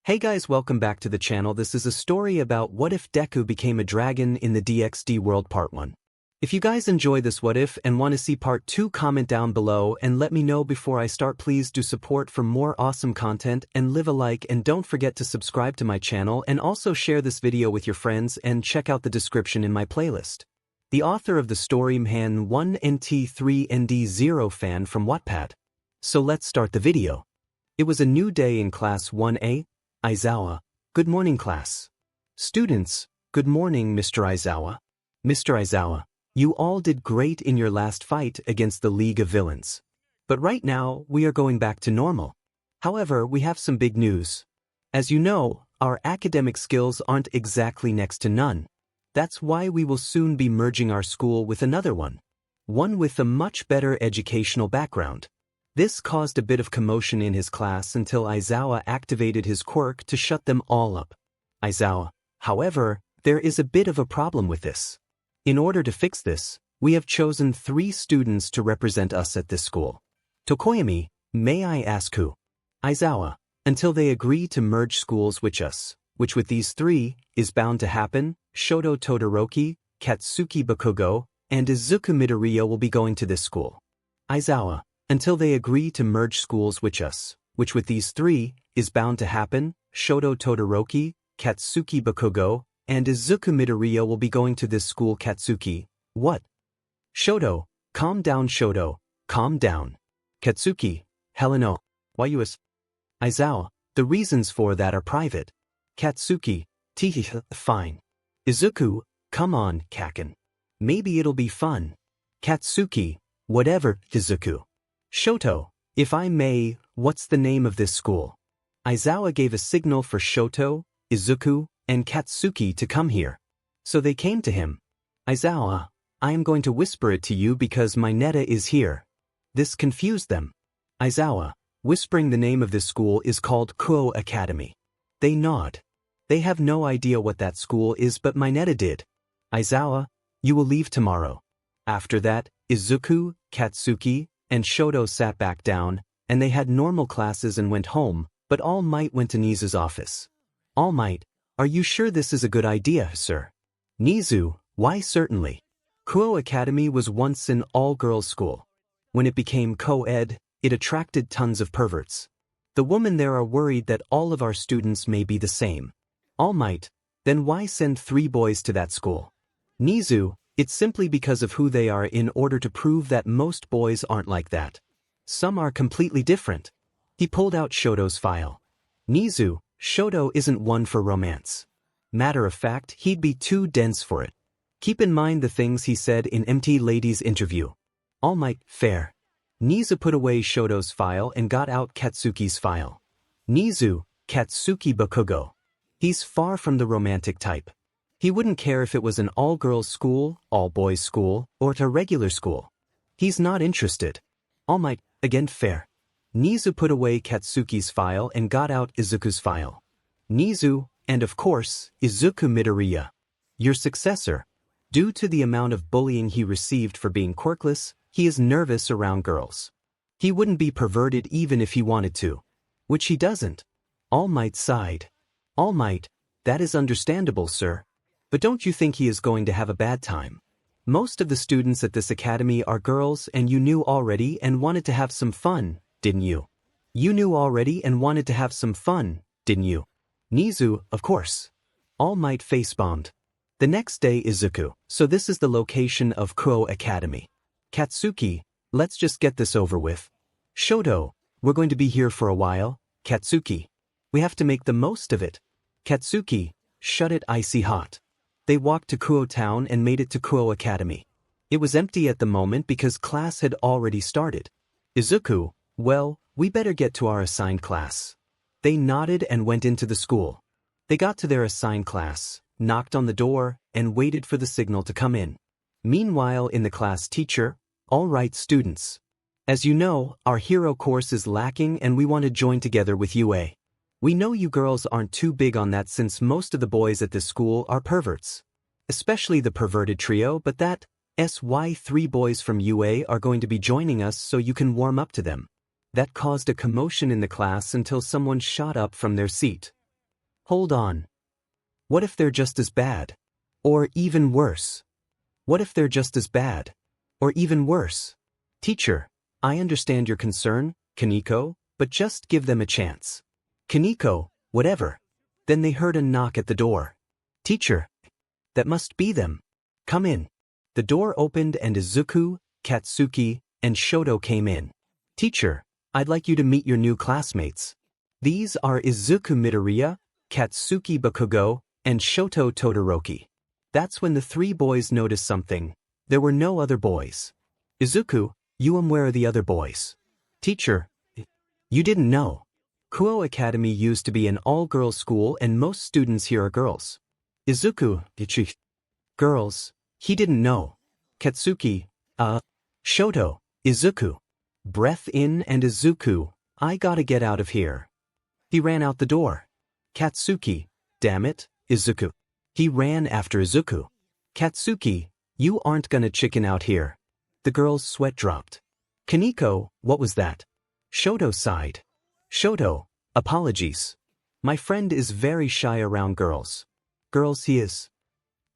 Hey guys, welcome back to the channel. This is a story about what if Deku became a dragon in the DxD world part 1. If you guys enjoy this what if and want to see part 2, comment down below and let me know before I start. Please do support for more awesome content and leave a like, and don't forget to subscribe to my channel and also share this video with your friends and check out the description in my playlist. The author of the story 𝗵𝗃𝗃𝗃 fan from Wattpad. So let's start the video. It was a new day in class 1A. Aizawa, good morning class. Students, good morning Mr. Aizawa. Mr. Aizawa, you all did great in your last fight against the League of Villains. But right now, we are going back to normal. However, we have some big news. As you know, our academic skills aren't exactly next to none. That's why we will soon be merging our school with another one. One with a much better educational background. This caused a bit of commotion in his class until Aizawa activated his quirk to shut them all up. Aizawa, however, there is a bit of a problem with this. In order to fix this, we have chosen 3 students to represent us at this school. Tokoyami, may I ask who? Aizawa, until they agree to merge schools with us, which with these 3, is bound to happen. Shoto Todoroki, Katsuki Bakugo, and Izuku Midoriya will be going to this school. Aizawa, until they agree to merge schools with us, which with these 3, is bound to happen. Shoto Todoroki, Katsuki Bakugo, and Izuku Midoriya will be going to this school. Katsuki, what? Shoto, calm down Shoto, calm down. Katsuki, Heleno, why you as? Aizawa, the reasons for that are private. Katsuki, fine. Izuku, come on, Kaken. Maybe it'll be fun. Katsuki, whatever, Izuku. Shoto, if I may, what's the name of this school? Aizawa gave a signal for Shoto, Izuku, and Katsuki to come here. So they came to him. Aizawa, I am going to whisper it to you because 𝗵𝗃𝗃 is here. This confused them. Aizawa, whispering the name of this school is called Kuoh Academy. They nod. They have no idea what that school is, but 𝗵𝗃𝗃 did. Aizawa, you will leave tomorrow. After that, Izuku, Katsuki, and Shoto sat back down, and they had normal classes and went home, but All Might went to Nizu's office. All Might, are you sure this is a good idea, sir? Nizu, why certainly. Kuoh Academy was once an all-girls school. When it became co-ed, it attracted tons of perverts. The women there are worried that all of our students may be the same. All Might, then why send 3 boys to that school? Nizu, it's simply because of who they are, in order to prove that most boys aren't like that. Some are completely different. He pulled out Shoto's file. Nizu, Shoto isn't one for romance. Matter of fact, he'd be too dense for it. Keep in mind the things he said in 𝗵𝗃𝗃's interview. All Might, fair. Nizu put away Shoto's file and got out Katsuki's file. Nizu, Katsuki Bakugo. He's far from the romantic type. He wouldn't care if it was an all-girls school, all-boys school, or a regular school. He's not interested. All Might, again fair. Nizu put away Katsuki's file and got out Izuku's file. Nizu, and of course, Izuku Midoriya. Your successor. Due to the amount of bullying he received for being quirkless, he is nervous around girls. He wouldn't be perverted even if he wanted to. Which he doesn't. All Might sighed. All Might, that is understandable, sir. But don't you think he is going to have a bad time? Most of the students at this academy are girls, and you knew already and wanted to have some fun, didn't you? You knew already and wanted to have some fun, didn't you? Nizu, of course. All Might face-bombed. The next day Izuku, so this is the location of Kuoh Academy. Katsuki, let's just get this over with. Shoto, we're going to be here for a while. Katsuki, we have to make the most of it. Katsuki, shut it icy hot. They walked to Kuoh Town and made it to Kuoh Academy. It was empty at the moment because class had already started. Izuku, well, we better get to our assigned class. They nodded and went into the school. They got to their assigned class, knocked on the door, and waited for the signal to come in. Meanwhile in the class, teacher, all right students. As you know, our hero course is lacking and we want to join together with UA. We know you girls aren't too big on that since most of the boys at this school are perverts. Especially the perverted trio, but that's why 3 boys from UA are going to be joining us so you can warm up to them. That caused a commotion in the class until someone shot up from their seat. Hold on. What if they're just as bad? Or even worse? What if they're just as bad? Or even worse? Teacher, I understand your concern, 𝗵𝗃𝗀𝗁, but just give them a chance. 𝗵𝗃𝗀𝗁, whatever. Then they heard a knock at the door. Teacher, that must be them. Come in. The door opened and Izuku, Katsuki, and Shoto came in. Teacher, I'd like you to meet your new classmates. These are Izuku Midoriya, Katsuki Bakugo, and Shoto Todoroki. That's when the three boys noticed something. There were no other boys. Izuku, 𝗬𝗵𝗿𝗄𝗏, the other boys. Teacher, you didn't know. Kuoh Academy used to be an all-girls school and most students here are girls. Izuku, girls, he didn't know. Katsuki, Shoto, Izuku. Breath in and Izuku, I gotta get out of here. He ran out the door. Katsuki, damn it, Izuku. He ran after Izuku. Katsuki, you aren't gonna chicken out here. The girl's sweat dropped. 𝗵𝗃𝗀𝗁, what was that? Shoto sighed. Shoto, apologies. My friend is very shy around girls. Girls he is.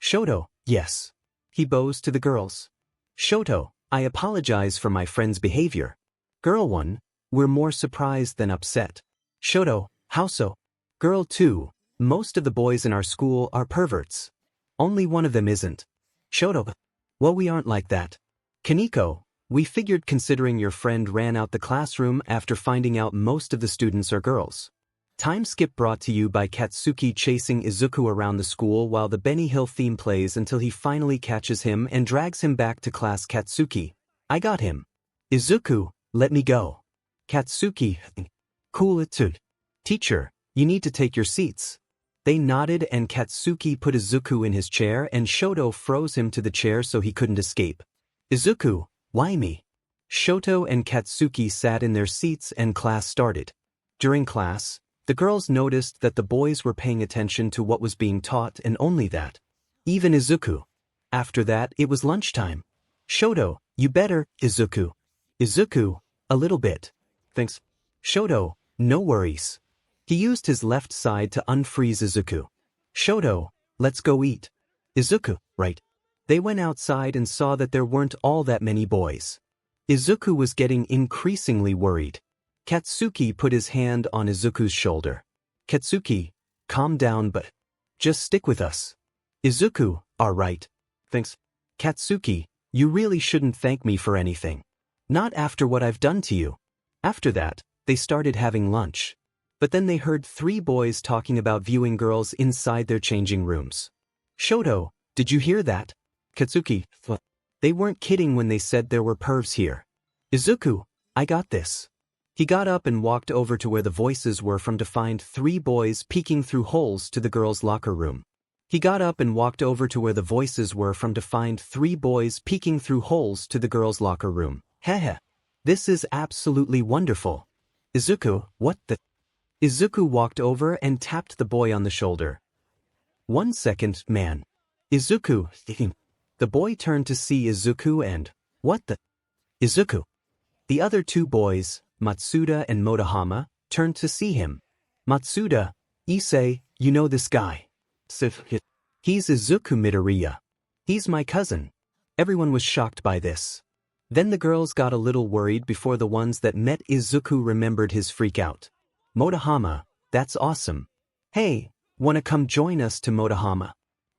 Shoto, yes. He bows to the girls. Shoto, I apologize for my friend's behavior. Girl 1, we're more surprised than upset. Shoto, how so? Girl 2, most of the boys in our school are perverts. Only one of them isn't. Shoto, well, we aren't like that. 𝗵𝗃𝗀𝗁, we figured considering your friend ran out the classroom after finding out most of the students are girls. Time skip brought to you by Katsuki chasing Izuku around the school while the Benny Hill theme plays until he finally catches him and drags him back to class. Katsuki, I got him. Izuku, let me go. Katsuki, cool it too. Teacher, you need to take your seats. They nodded and Katsuki put Izuku in his chair and Shoto froze him to the chair so he couldn't escape. Izuku, why me? Shoto and Katsuki sat in their seats and class started. During class, the girls noticed that the boys were paying attention to what was being taught and only that. Even Izuku. After that, it was lunchtime. Shoto, you better, Izuku. Izuku, a little bit. Thanks. Shoto, no worries. He used his left side to unfreeze Izuku. Shoto, let's go eat. Izuku, right. They went outside and saw that there weren't all that many boys. Izuku was getting increasingly worried. Katsuki put his hand on Izuku's shoulder. Katsuki, calm down but just stick with us. Izuku, all right. Thanks. Katsuki, you really shouldn't thank me for anything. Not after what I've done to you. After that, they started having lunch. But then they heard three boys talking about viewing girls inside their changing rooms. Shoto, did you hear that? Katsuki, they weren't kidding when they said there were pervs here. Izuku, I got this. He got up and walked over to where the voices were from to find three boys peeking through holes to the girls' locker room. He got up and walked over to where the voices were from to find three boys peeking through holes to the girls' locker room. Heh. This is absolutely wonderful. Izuku, what the? Izuku walked over and tapped the boy on the shoulder. 1 second, man. Izuku. The boy turned to see Izuku and, what the? Izuku. The other two boys, Matsuda and Motohama, turned to see him. Matsuda, Issei, you know this guy. He's Izuku Midoriya. He's my cousin. Everyone was shocked by this. Then the girls got a little worried before the ones that met Izuku remembered his freak out. Motohama, that's awesome. Hey, wanna come join us to Motohama?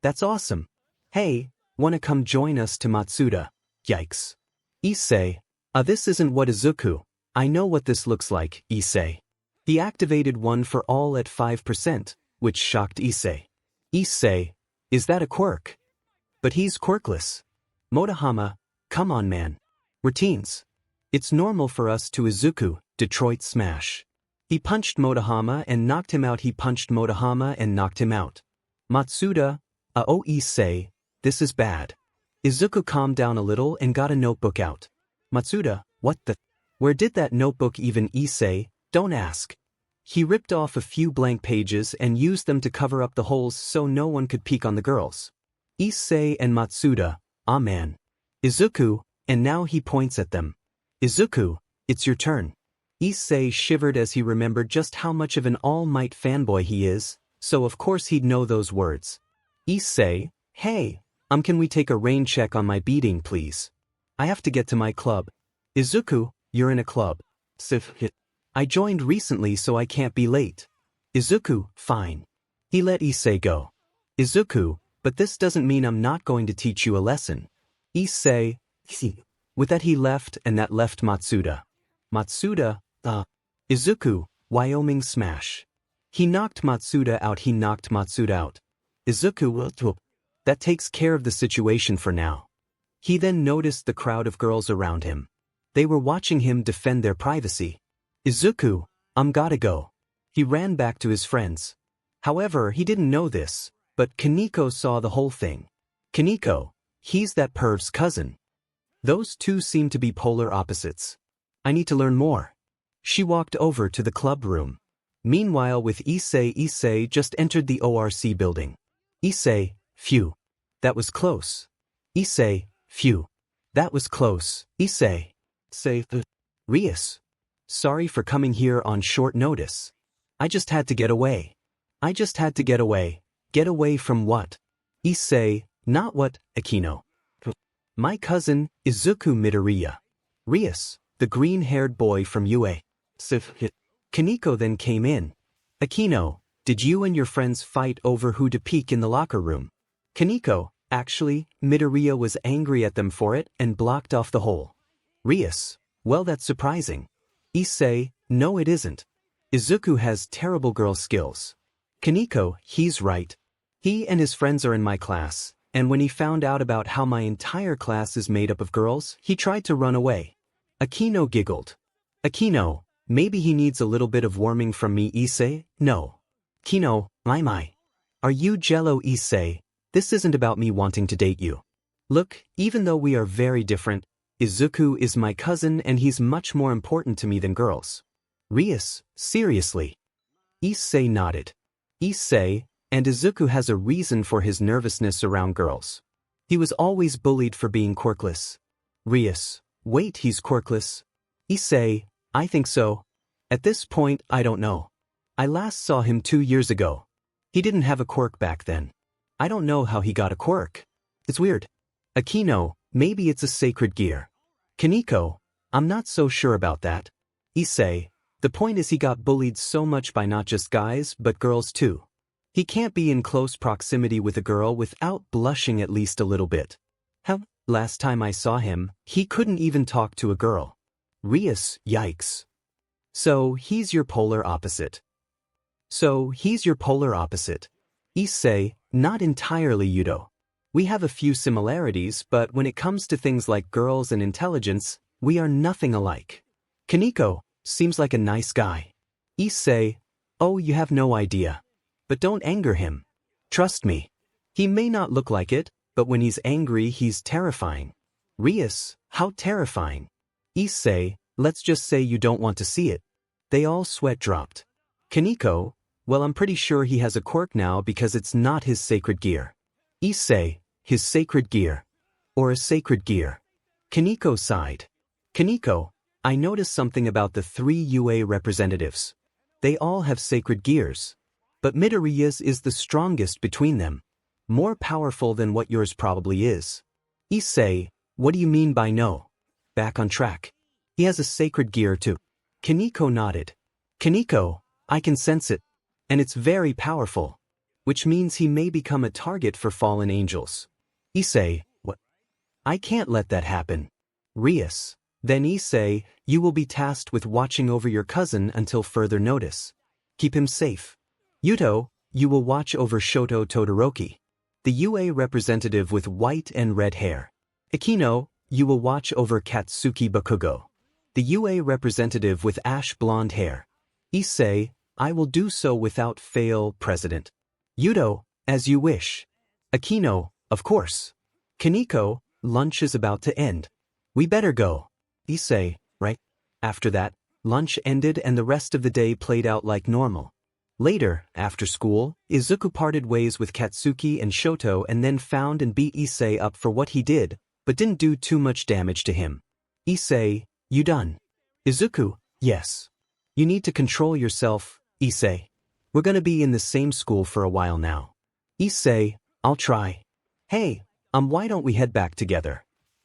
That's awesome. Hey, wanna come join us to Matsuda? Yikes. Issei, this isn't what Izuku. I know what this looks like, Issei. He activated one for all at 5%, which shocked Issei. Issei, is that a quirk? But he's quirkless. Motohama, come on man. We're teens. It's normal for us to Izuku, Detroit smash. He punched Motohama and knocked him out. He punched Motohama and knocked him out. Matsuda, oh Issei, this is bad. Izuku calmed down a little and got a notebook out. Matsuda, what the? Where did that notebook even? Issei, don't ask. He ripped off a few blank pages and used them to cover up the holes so no one could peek on the girls. Issei and Matsuda, ah man. Izuku, and now he points at them. Izuku, it's your turn. Issei shivered as he remembered just how much of an all-might fanboy he is. so of course he'd know those words. Issei, hey, can we take a rain check on my beating please? I have to get to my club. Izuku, you're in a club. I joined recently so I can't be late. Izuku, fine. He let Issei go. Izuku, but this doesn't mean I'm not going to teach you a lesson. Issei, with that he left and that left Matsuda. Matsuda, Izuku, Wyoming smash. He knocked Matsuda out. Izuku, that takes care of the situation for now. He then noticed the crowd of girls around him. They were watching him defend their privacy. Izuku, gotta go. He ran back to his friends. However, he didn't know this, but Kaneko saw the whole thing. Kaneko, he's that perv's cousin. Those two seem to be polar opposites. I need to learn more. She walked over to the club room. Meanwhile with Issei just entered the ORC building. Issei, phew. That was close. Issei, phew. That was close. Issei. Say, Rias. Sorry for coming here on short notice. I just had to get away. Get away from what? Issei, not what, Akino. My cousin, Izuku Midoriya. Rias, the green-haired boy from UA. Kaneko then came in. Akino, did you and your friends fight over who to peek in the locker room? Kaneko, actually, Midoriya was angry at them for it and blocked off the hole. Rias, well that's surprising. Issei, no it isn't. Izuku has terrible girl skills. Kaneko, he's right. He and his friends are in my class, and when he found out about how my entire class is made up of girls, he tried to run away. Akino giggled. Akino, maybe he needs a little bit of warming from me Issei? No. Kino, my. Are you jello Issei? This isn't about me wanting to date you. Look, even though we are very different, Izuku is my cousin and he's much more important to me than girls. Rias, seriously? Issei nodded. Issei, and Izuku has a reason for his nervousness around girls. He was always bullied for being quirkless. Rias, wait, he's quirkless? Issei, I think so. At this point, I don't know. I last saw him 2 years ago. He didn't have a quirk back then. I don't know how he got a quirk. It's weird. Akino, maybe it's a sacred gear. Kaneko, I'm not so sure about that. Issei, the point is he got bullied so much by not just guys but girls too. He can't be in close proximity with a girl without blushing at least a little bit. Last time I saw him, he couldn't even talk to a girl. Rias, yikes. So he's your polar opposite. Issei, not entirely Hyoudou. We have a few similarities, but when it comes to things like girls and intelligence, we are nothing alike. Kaneko, seems like a nice guy. Issei, oh you have no idea. But don't anger him. Trust me. He may not look like it, but when he's angry he's terrifying. Rias, how terrifying. Issei, let's just say you don't want to see it. They all sweat dropped. Kaneko, well I'm pretty sure he has a quirk now because it's not his sacred gear. Issei, his sacred gear. Or a sacred gear. Kaneko sighed. Kaneko, I noticed something about the 3 UA representatives. They all have sacred gears. But Midoriya's is the strongest between them. More powerful than what yours probably is. Issei, what do you mean by no? Back on track. He has a sacred gear too. Kaneko nodded. Kaneko, I can sense it. And it's very powerful. Which means he may become a target for fallen angels. Issei, what? I can't let that happen. Rias, then Issei, you will be tasked with watching over your cousin until further notice. Keep him safe. Hyoudou, you will watch over Shoto Todoroki, the UA representative with white and red hair. Akino, you will watch over Katsuki Bakugo, the UA representative with ash blonde hair. Issei, I will do so without fail, President. Hyoudou, as you wish. Akino, of course. Kaneko, lunch is about to end. We better go. Issei, right? After that, lunch ended and the rest of the day played out like normal. Later, after school, Izuku parted ways with Katsuki and Shoto and then found and beat Issei up for what he did, but didn't do too much damage to him. Issei, you done? Izuku, yes. You need to control yourself, Issei. We're gonna be in the same school for a while now. Issei, I'll try. Hey, why don't we head back together?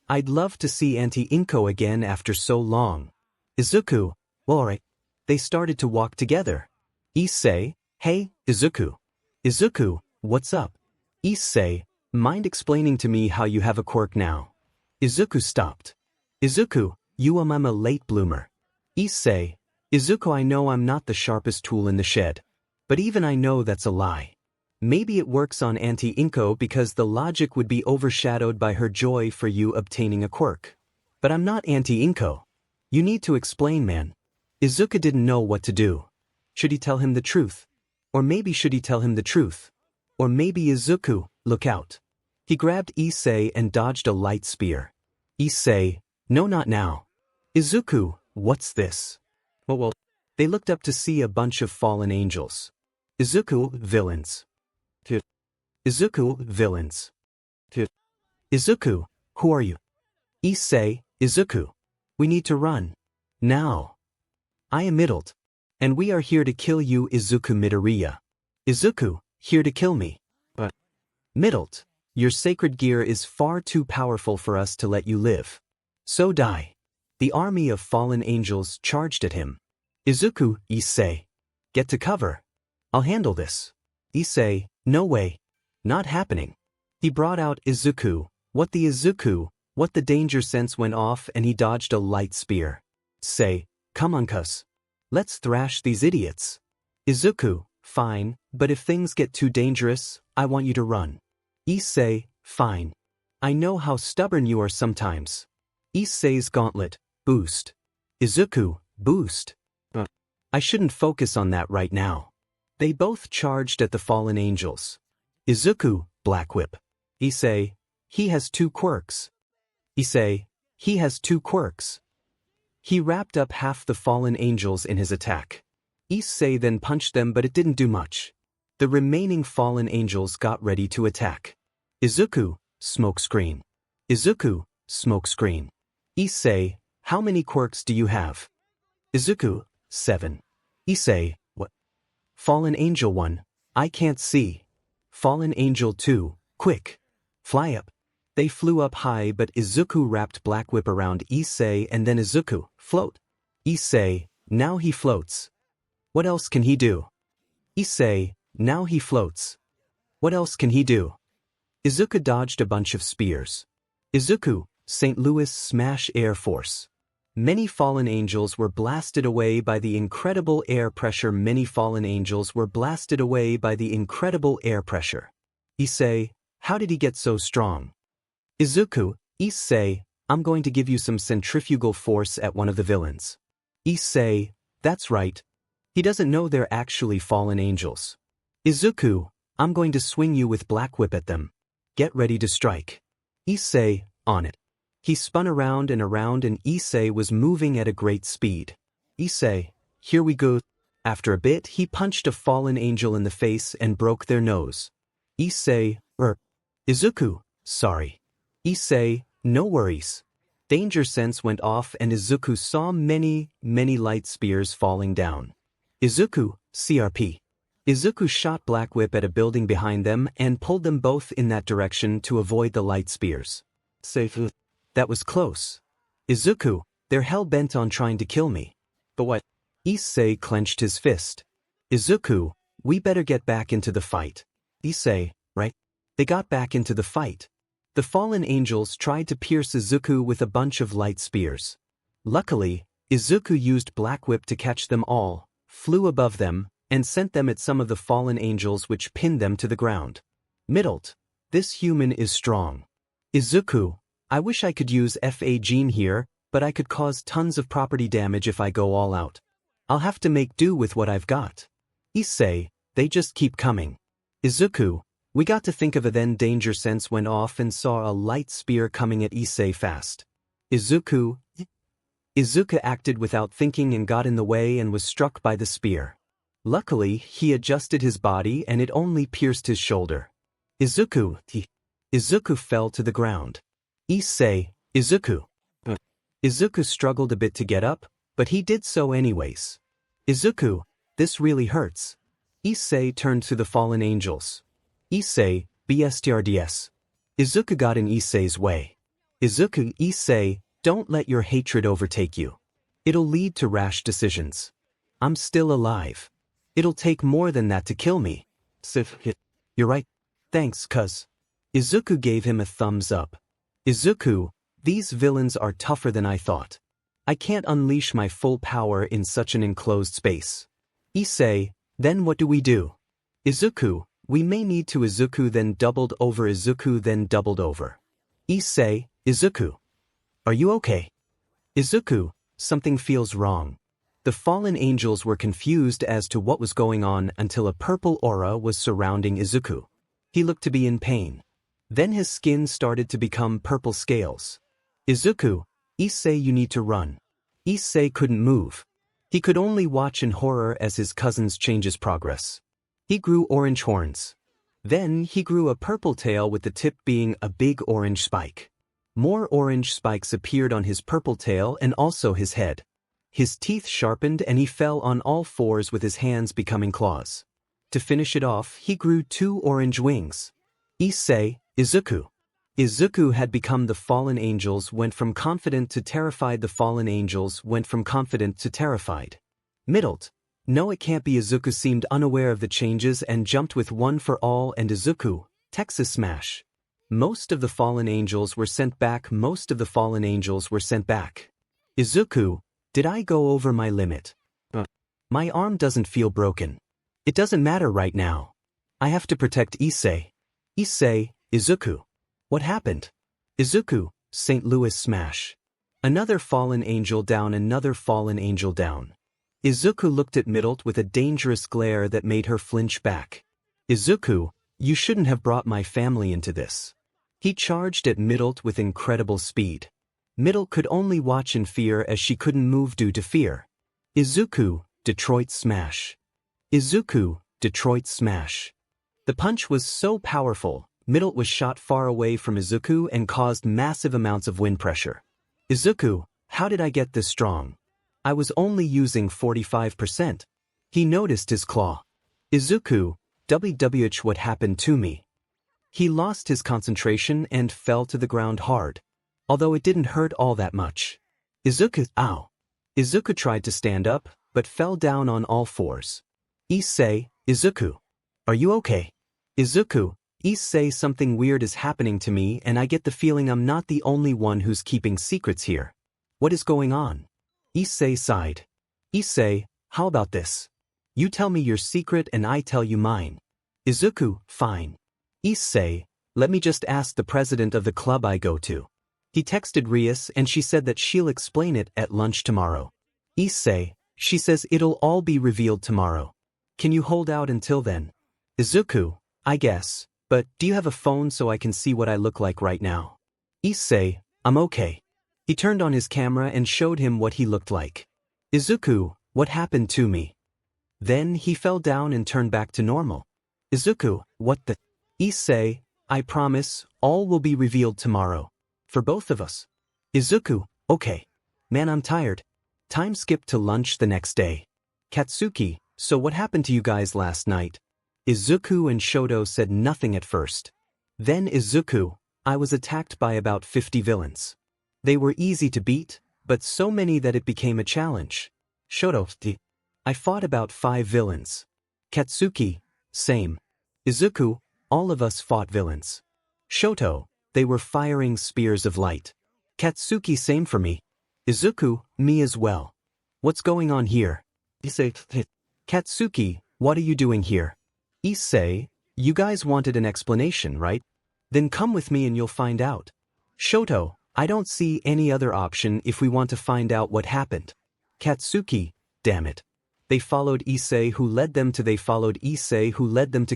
I'd love to see Auntie Inko again after so long. Izuku, alright. They started to walk together. Issei, hey, Izuku. Izuku, what's up? Issei, mind explaining to me how you have a quirk now? Izuku stopped. Izuku, I'm a late bloomer. Issei, Izuku, I know I'm not the sharpest tool in the shed. But even I know that's a lie. Maybe it works on Auntie Inko because the logic would be overshadowed by her joy for you obtaining a quirk. But I'm not Auntie Inko. You need to explain, man. Izuku didn't know what to do. Should he tell him the truth? Or maybe should he tell him the truth? Or maybe Izuku, look out. He grabbed Issei and dodged a light spear. Issei, no, not now. Izuku, what's this? Well, they looked up to see a bunch of fallen angels. Izuku, villains. Izuku, villains. Izuku, who are you? Issei, Izuku. We need to run. Now. I am 𝗵𝗃𝗃𝗀𝗀𝗀𝗧𝗏. And we are here to kill you, Izuku Midoriya. Izuku, here to kill me. But 𝗵𝗃𝗃𝗀𝗀𝗀𝗀, your sacred gear is far too powerful for us to let you live. So die. The army of fallen angels charged at him. Izuku, Issei. Get to cover. I'll handle this. Issei, no way. Not happening. He brought out Izuku. What the danger sense went off and he dodged a light spear. Say, come on cuz. Let's thrash these idiots. Izuku, fine, but if things get too dangerous, I want you to run. Issei, fine. I know how stubborn you are sometimes. Issei's gauntlet, boost. Izuku, boost. I shouldn't focus on that right now. They both charged at the fallen angels. Izuku, Black Whip. Issei, he has 2 quirks. Issei, he has 2 quirks. He wrapped up half the fallen angels in his attack. Issei then punched them, but it didn't do much. The remaining fallen angels got ready to attack. Izuku, smoke screen. Izuku, smoke screen. Issei, how many quirks do you have? Izuku, 7. Issei, what? Fallen angel 1, I can't see. Fallen angel 2, quick. Fly up. They flew up high, but Izuku wrapped Black Whip around Issei and then Izuku, float. Issei, now he floats. What else can he do? Issei, now he floats. What else can he do? Izuku dodged a bunch of spears. Izuku, St. Louis Smash Air Force. Many fallen angels were blasted away by the incredible air pressure. Many fallen angels were blasted away by the incredible air pressure. Issei, how did he get so strong? Izuku, Issei, I'm going to give you some centrifugal force at one of the villains. Issei, that's right. He doesn't know they're actually fallen angels. Izuku, I'm going to swing you with Black Whip at them. Get ready to strike. Issei, on it. He spun around and Issei was moving at a great speed. Issei, here we go. After a bit, he punched a fallen angel in the face and broke their nose. Issei, Izuku, sorry. Issei, no worries. Danger sense went off and Izuku saw many light spears falling down. Izuku, CRP. Izuku shot Black Whip at a building behind them and pulled them both in that direction to avoid the light spears. Safe. That was close. Izuku, they're hell-bent on trying to kill me. But what? Issei clenched his fist. Izuku, we better get back into the fight. Issei, right? They got back into the fight. The fallen angels tried to pierce Izuku with a bunch of light spears. Luckily, Izuku used Black Whip to catch them all, flew above them, and sent them at some of the fallen angels, which pinned them to the ground. 𝗵𝗃𝗃𝗀𝗃𝗃, this human is strong. Izuku, I wish I could use FA gene here, but I could cause tons of property damage if I go all out. I'll have to make do with what I've got. Issei, they just keep coming. Izuku, we got to think of it then. Danger sense went off and saw a light spear coming at Issei fast. Izuku acted without thinking and got in the way and was struck by the spear. Luckily, he adjusted his body and it only pierced his shoulder. Izuku fell to the ground. Issei, Izuku. Izuku struggled a bit to get up, but he did so anyways. Izuku, this really hurts. Issei turned to the fallen angels. Issei, 𝗵𝘃𝗧𝗪. Izuku got in Issei's way. Issei, don't let your hatred overtake you. It'll lead to rash decisions. I'm still alive. It'll take more than that to kill me. You're right. Thanks, cuz. Izuku gave him a thumbs up. Izuku, these villains are tougher than I thought. I can't unleash my full power in such an enclosed space. Issei, then what do we do? Izuku, we may need to Izuku then doubled over Izuku then doubled over. Issei, Izuku. Are you okay? Izuku, something feels wrong. The fallen angels were confused as to what was going on until a purple aura was surrounding Izuku. He looked to be in pain. Then his skin started to become purple scales. Izuku, Issei, you need to run. Issei couldn't move. He could only watch in horror as his cousin's changes progress. He grew orange horns. Then he grew a purple tail with the tip being a big orange spike. More orange spikes appeared on his purple tail and also his head. His teeth sharpened and he fell on all fours with his hands becoming claws. To finish it off, he grew 2 orange wings. Issei, Izuku. Izuku had become the fallen angels went from confident to terrified. The fallen angels went from confident to terrified. Middled. No, it can't be. Izuku seemed unaware of the changes and jumped with one for all and Izuku, Texas Smash. Most of the fallen angels were sent back. Most of the fallen angels were sent back. Izuku, did I go over my limit? My arm doesn't feel broken. It doesn't matter right now. I have to protect Issei. Issei, Izuku. What happened? Izuku, St. Louis Smash. Another fallen angel down, another fallen angel down. Izuku looked at Middled with a dangerous glare that made her flinch back. Izuku, you shouldn't have brought my family into this. He charged at Middled with incredible speed. Middle could only watch in fear as she couldn't move due to fear. Izuku, Detroit Smash. Izuku, Detroit Smash. The punch was so powerful, Middle was shot far away from Izuku and caused massive amounts of wind pressure. Izuku, how did I get this strong? I was only using 45%. He noticed his claw. Izuku, 𝗬𝗍𝗪𝗧𝗪, what happened to me? He lost his concentration and fell to the ground hard. Although it didn't hurt all that much. Izuku, ow. Izuku tried to stand up, but fell down on all fours. Issei, Izuku. Are you okay? Izuku, Issei, something weird is happening to me and I get the feeling I'm not the only one who's keeping secrets here. What is going on? Issei sighed. Issei, how about this? You tell me your secret and I tell you mine. Izuku, fine. Issei, let me just ask the president of the club I go to. He texted 𝗧𝗪𝗧 and she said that she'll explain it at lunch tomorrow. Issei, she says it'll all be revealed tomorrow. Can you hold out until then? Izuku, I guess, but do you have a phone so I can see what I look like right now? Issei, I'm okay. He turned on his camera and showed him what he looked like. Izuku, what happened to me? Then he fell down and turned back to normal. Izuku, what the? Issei, I promise, all will be revealed tomorrow. For both of us. Izuku, okay. Man, I'm tired. Time skipped to lunch the next day. Katsuki, so what happened to you guys last night? Izuku and Shoto said nothing at first. Then Izuku, I was attacked by about 50 villains. They were easy to beat, but so many that it became a challenge. Shoto, I fought about 5 villains. Katsuki, same. Izuku, all of us fought villains. Shoto, they were firing spears of light. Katsuki, same for me. Izuku, me as well. What's going on here? Issei, Katsuki, what are you doing here? Issei, you guys wanted an explanation, right? Then come with me and you'll find out. Shoto, I don't see any other option if we want to find out what happened. Katsuki, damn it. They followed Issei who led them to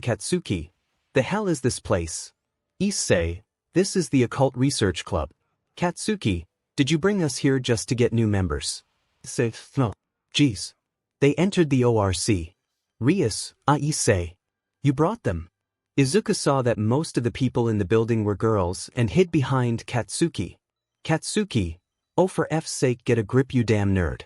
Katsuki. The hell is this place? Issei, this is the Occult Research Club. Katsuki, did you bring us here just to get new members? Issei, no. Geez. They entered the ORC. 𝗧𝗪𝗧𝗪, Issei. You brought them. Izuku saw that most of the people in the building were girls and hid behind Katsuki. Katsuki, oh for F's sake get a grip you damn nerd.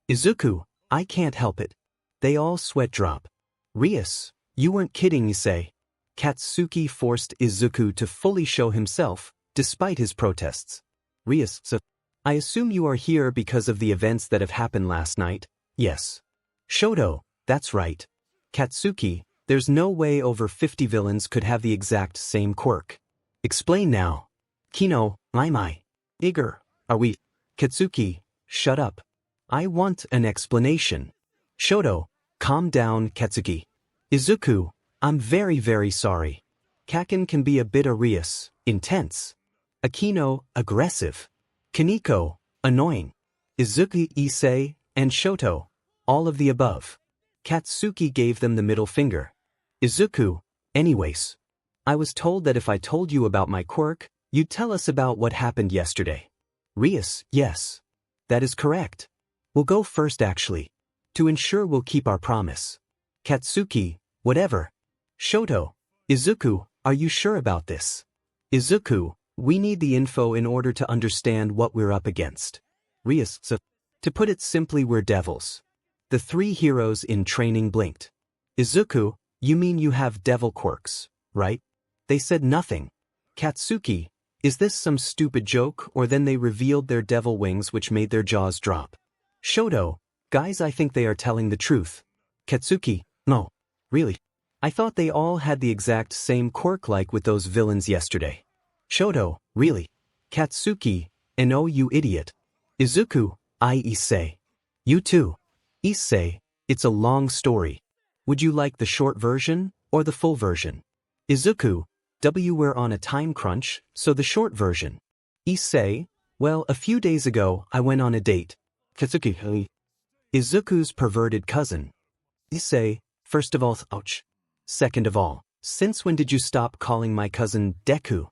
Izuku, I can't help it. They all sweat drop. 𝗧𝗪𝗧𝗪, You weren't kidding, Issei. Katsuki forced Izuku to fully show himself, despite his protests. 𝗵𝗃𝗃𝗧𝗏. I assume you are here because of the events that have happened last night? Yes. Shoto, that's right. Katsuki, there's no way over 50 villains could have the exact same quirk. Explain now. Kino, 𝗵𝗃𝗃𝗧𝗏. Eager, are we? Katsuki, shut up. I want an explanation. Shoto, calm down, Katsuki. Izuku, I'm very sorry. Kaken can be a bit 𝗬𝗏𝗧𝗏, intense. Akino, aggressive. Kaneko, annoying. Izuku, Issei, and Shoto, all of the above. Katsuki gave them the middle finger. Izuku, anyways. I was told that if I told you about my quirk, you'd tell us about what happened yesterday. 𝗵𝗃𝗃𝗧𝗏, yes. That is correct. We'll go first actually. To ensure we'll keep our promise. Katsuki, whatever. Shoto, Izuku, are you sure about this? Izuku, we need the info in order to understand what we're up against. 𝗵𝗃𝗃𝗧𝗏. To put it simply, we're devils. The three heroes in training blinked. Izuku, you mean you have devil quirks, right? They said nothing. Katsuki, is this some stupid joke, or then they revealed their devil wings which made their jaws drop? Shoto, guys, I think they are telling the truth. Katsuki, no. Really? I thought they all had the exact same quirk like with those villains yesterday. Shoto, really? Katsuki, no, you idiot. Izuku, Issei. You too. Issei, it's a long story. Would you like the short version, or the full version? Izuku, we're on a time crunch, so the short version. Issei, well, a few days ago, I went on a date. Katsuki, Izuku's perverted cousin. Issei, first of all, ouch. Second of all, since when did you stop calling my cousin Deku?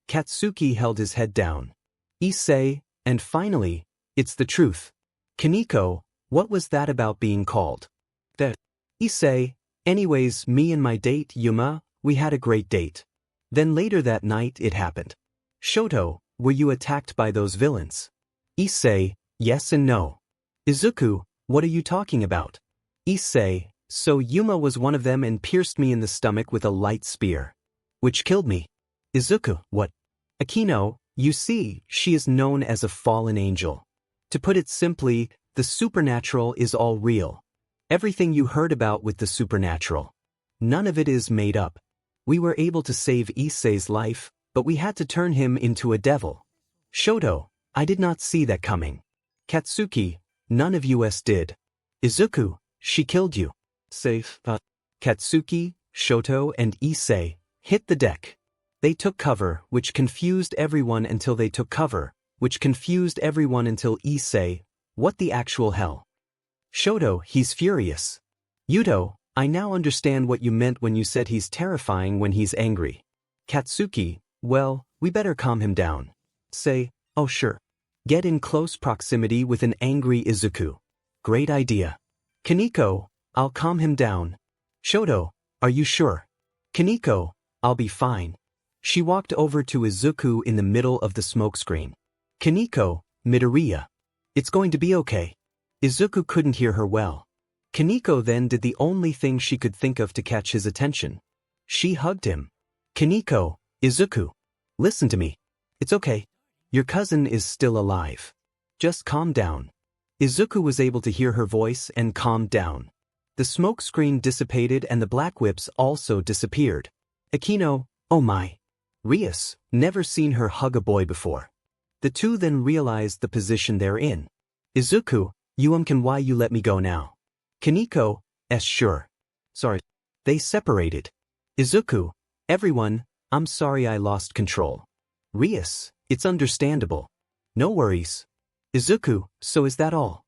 Katsuki held his head down. Issei, and finally, it's the truth. Kaneko, what was that about being called? Issei, anyways, me and my date, 𝗵𝗲𝗃𝗧𝗏, we had a great date. Then later that night it happened. Shoto, were you attacked by those villains? Issei, yes and no. Izuku, what are you talking about? Issei, so 𝗵𝗲𝗃𝗧𝗏 was one of them and pierced me in the stomach with a light spear. Which killed me. Izuku, what? Akino, you see, she is known as a fallen angel. To put it simply, the supernatural is all real. Everything you heard about with the supernatural. None of it is made up. We were able to save Issei's life, but we had to turn him into a devil. Shoto, I did not see that coming. Katsuki, none of us did. Izuku, she killed you. Safe. Katsuki, Shoto, and Issei hit the deck. They took cover, which confused everyone until they took cover, which confused everyone until Issei, what the actual hell? Shoto, he's furious. Hyoudou, I now understand what you meant when you said he's terrifying when he's angry. Katsuki, well, we better calm him down. Say, oh sure. Get in close proximity with an angry Izuku. Great idea. Kaneko, I'll calm him down. Shoto, are you sure? Kaneko, I'll be fine. She walked over to Izuku in the middle of the smokescreen. Kaneko, Midoriya. It's going to be okay. Izuku couldn't hear her well. Kaneko then did the only thing she could think of to catch his attention. She hugged him. Kaneko, Izuku. Listen to me. It's okay. Your cousin is still alive. Just calm down. Izuku was able to hear her voice and calmed down. The smoke screen dissipated and the black whips also disappeared. Akino, oh my. Rias, never seen her hug a boy before. The two then realized the position they're in. Izuku, 𝗵𝗃𝗃𝗧𝗏, why you let me go now? Kaneko, sure. Sorry. They separated. Izuku, everyone, I'm sorry I lost control. Rias, it's understandable. No worries. Izuku, so is that all?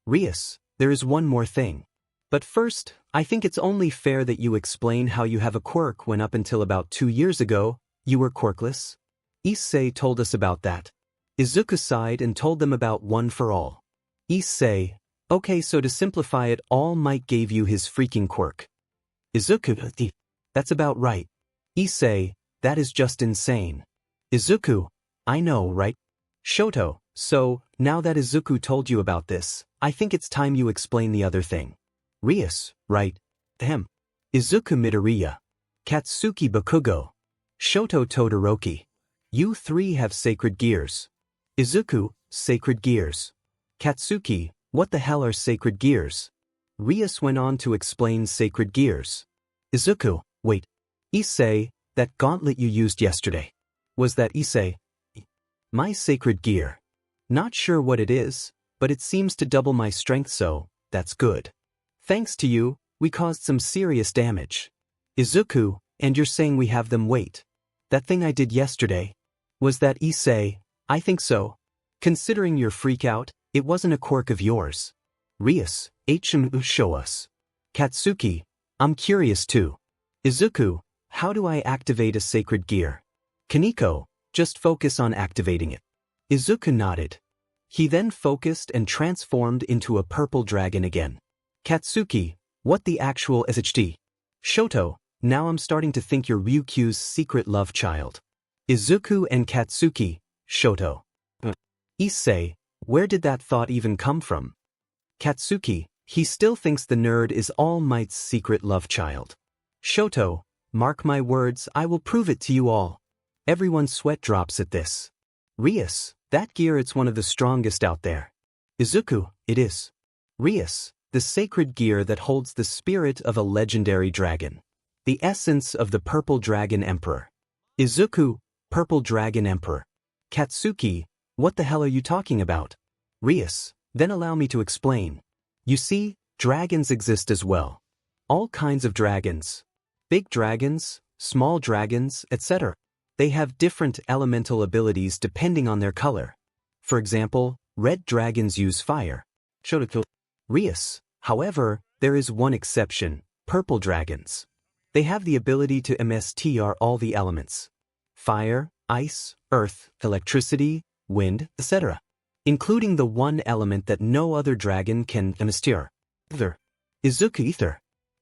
Rias, there is one more thing. But first, I think it's only fair that you explain how you have a quirk when up until about 2 years ago, you were quirkless. Issei told us about that. Izuku sighed and told them about one for all. Issei, okay, so to simplify it, All Might gave you his freaking quirk. Izuku, that's about right. Issei, that is just insane. Izuku, I know, right? Shoto, so, now that Izuku told you about this, I think it's time you explain the other thing. Rias, right? Him. Izuku Midoriya, Katsuki Bakugo, Shoto Todoroki. You three have sacred gears. Izuku, sacred gears. Katsuki, what the hell are sacred gears? 𝗬𝗲𝗄 went on to explain sacred gears. Izuku, wait. Issei, that gauntlet you used yesterday. Was that Issei? My sacred gear. Not sure what it is, but it seems to double my strength, so that's good. Thanks to you, we caused some serious damage. Izuku, and you're saying we have them wait. That thing I did yesterday. Was that Issei? I think so. Considering your freakout, it wasn't a quirk of yours. 𝗬𝗲𝗄𝗵𝗃𝗍𝗄 show us. Katsuki, I'm curious too. Izuku, how do I activate a sacred gear? Kaneko, just focus on activating it. Izuku nodded. He then focused and transformed into a purple dragon again. Katsuki, what the actual DxD? Shoto, now I'm starting to think you're Ryukyu's secret love child. Izuku and Katsuki, Shoto. Issei, where did that thought even come from? Katsuki, he still thinks the nerd is All Might's secret love child. Shoto, mark my words, I will prove it to you all. Everyone's sweat drops at this. 𝗬𝗲𝗄, that gear, it's one of the strongest out there. Izuku, it is. 𝗬𝗲𝗄, the sacred gear that holds the spirit of a legendary dragon. The essence of the Purple Dragon Emperor. Izuku, Purple Dragon Emperor. Katsuki, what the hell are you talking about? 𝗬𝗲𝗄, then allow me to explain. You see, dragons exist as well. All kinds of dragons. Big dragons, small dragons, etc. They have different elemental abilities depending on their color. For example, red dragons use fire. Shoto 𝗵𝗵𝗃𝗍𝗄. However, there is one exception, purple dragons. They have the ability to master all the elements. Fire, ice, earth, electricity, wind, etc. Including the one element that no other dragon can master. Ether. Izuku ether.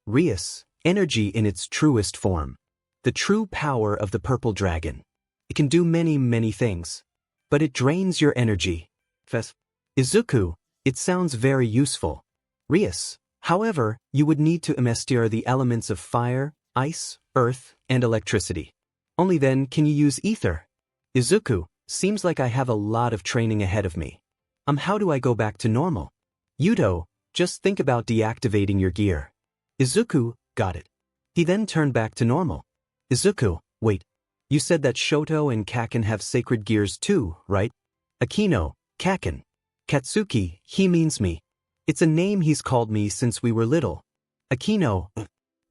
𝗬𝗲𝗄, energy in its truest form. The true power of the purple dragon. It can do many things. But it drains your energy. Izuku, it sounds very useful. 𝗬𝗲𝗄, however, you would need to master the elements of fire, ice, earth, and electricity. Only then can you use ether. Izuku, seems like I have a lot of training ahead of me. How do I go back to normal? Hyoudou, just think about deactivating your gear. Izuku, got it. He then turned back to normal. Izuku, wait. You said that Shoto and Kaken have sacred gears too, right? Akino, Kaken. Katsuki, he means me. It's a name he's called me since we were little. Akino,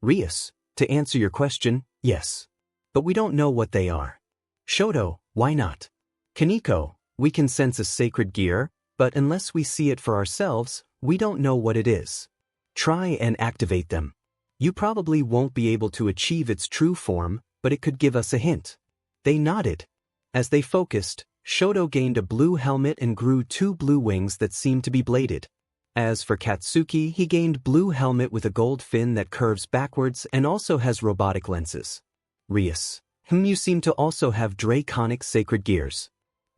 𝗬𝗲𝗄, to answer your question, yes. But we don't know what they are. Shoto, why not? Kaneko, we can sense a sacred gear, but unless we see it for ourselves, we don't know what it is. Try and activate them. You probably won't be able to achieve its true form, but it could give us a hint. They nodded. As they focused, Shoto gained a blue helmet and grew 2 blue wings that seemed to be bladed. As for Katsuki, he gained blue helmet with a gold fin that curves backwards and also has robotic lenses. 𝗬𝗲𝗄, you seem to also have draconic sacred gears.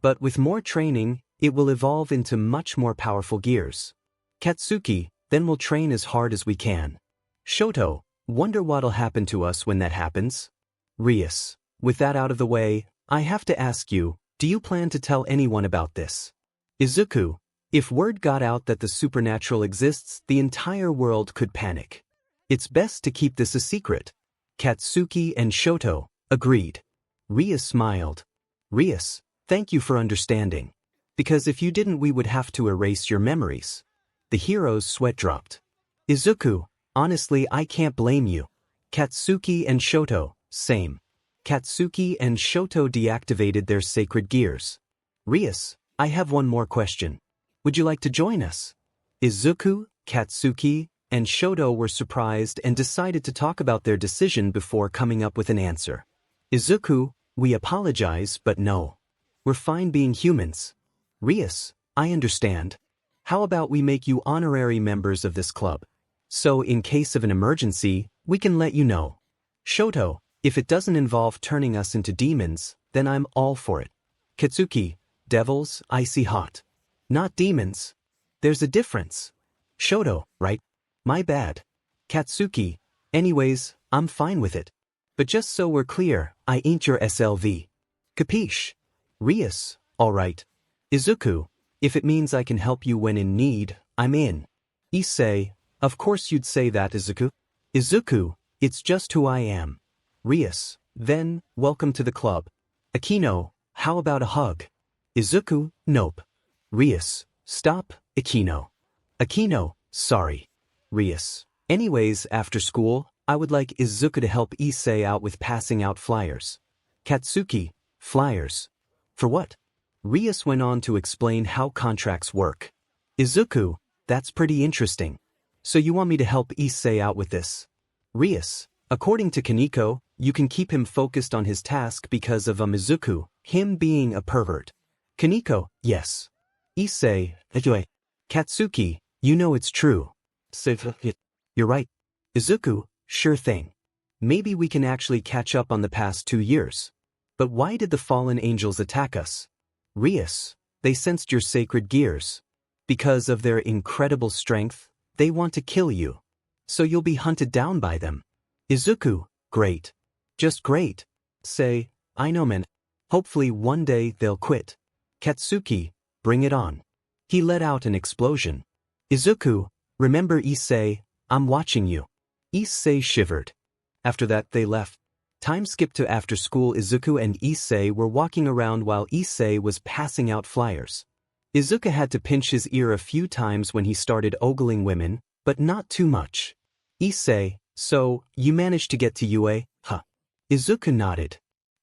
But with more training, it will evolve into much more powerful gears. Katsuki, then we'll train as hard as we can. Shoto, wonder what'll happen to us when that happens? 𝗬𝗲𝗄, with that out of the way, I have to ask you, do you plan to tell anyone about this? Izuku, if word got out that the supernatural exists, the entire world could panic. It's best to keep this a secret. Katsuki and Shoto agreed. 𝗬𝗲𝗄 smiled. 𝗬𝗲𝗄, thank you for understanding. Because if you didn't, we would have to erase your memories. The hero's sweat dropped. Izuku, honestly, I can't blame you. Katsuki and Shoto, same. Katsuki and Shoto deactivated their sacred gears. 𝗬𝗲𝗄, I have one more question. Would you like to join us? Izuku, Katsuki, and Shoto were surprised and decided to talk about their decision before coming up with an answer. Izuku, we apologize, but no. We're fine being humans. 𝗬𝗲𝗄, I understand. How about we make you honorary members of this club? So in case of an emergency, we can let you know. Shoto, if it doesn't involve turning us into demons, then I'm all for it. Katsuki, devils, icy hot. Not demons. There's a difference. Shoto, right? My bad. Katsuki, Anyways, I'm fine with it. But just so we're clear, I ain't your SLV. Capiche? Rias, alright. Izuku, if it means I can help you when in need, I'm in. Issei, of course you'd say that, Izuku. Izuku, it's just who I am. Rias, then, welcome to the club. Akino, how about a hug? Izuku, nope. Rias, stop, Akino. Akino, sorry. Rias, anyways, after school, I would like Izuku to help Issei out with passing out flyers. Katsuki, flyers. For what? Rias went on to explain how contracts work. Izuku, that's pretty interesting. So you want me to help Issei out with this? Rias, according to Kaneko, you can keep him focused on his task because of Izuku, him being a pervert. Kaneko, yes. Issei, enjoy. Katsuki, you know it's true. You're right. Izuku, sure thing. Maybe we can actually catch up on the past 2 years. But why did the fallen angels attack us? Rias, they sensed your sacred gears. Because of their incredible strength, they want to kill you. So you'll be hunted down by them. Izuku, great. Just great. Say, I know man. Hopefully one day they'll quit. Katsuki, bring it on. He let out an explosion. Izuku, remember Issei, I'm watching you. Issei shivered. After that they left. Time skipped to after school. Izuku and Issei were walking around while Issei was passing out flyers. Izuku had to pinch his ear a few times when he started ogling women, but not too much. Issei, so, you managed to get to UA, huh? Izuku nodded.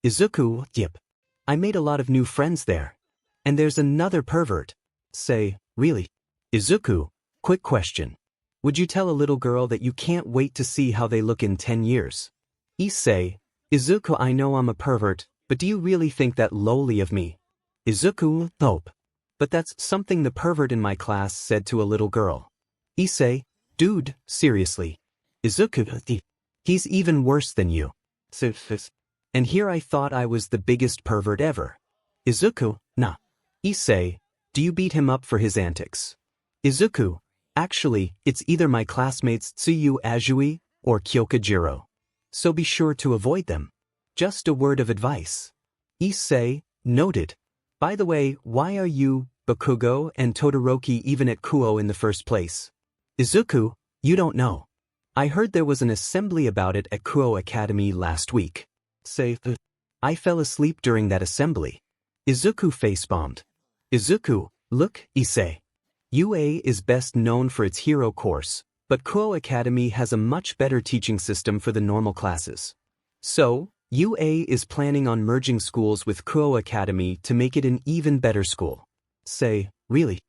Izuku, yep. I made a lot of new friends there. And there's another pervert. Say, really? Izuku, quick question. Would you tell a little girl that you can't wait to see how they look in 10 years? Issei, Izuku, I know I'm a pervert, but do you really think that lowly of me? Izuku, nope. But that's something the pervert in my class said to a little girl. Issei, dude, seriously. Izuku, he's even worse than you. And here I thought I was the biggest pervert ever. Izuku, nah. Issei, do you beat him up for his antics? Izuku, actually, it's either my classmates 𝗬𝗪 or Kyokujiro. So be sure to avoid them. Just a word of advice. Issei, noted. By the way, why are you, Bakugo and Todoroki even at Kuoh in the first place? Izuku, you don't know. I heard there was an assembly about it at Kuoh Academy last week. Say, I fell asleep during that assembly. Izuku face-bombed. Izuku, look, Issei. UA is best known for its hero course, but Kuoh Academy has a much better teaching system for the normal classes. So, UA is planning on merging schools with Kuoh Academy to make it an even better school. Say, really?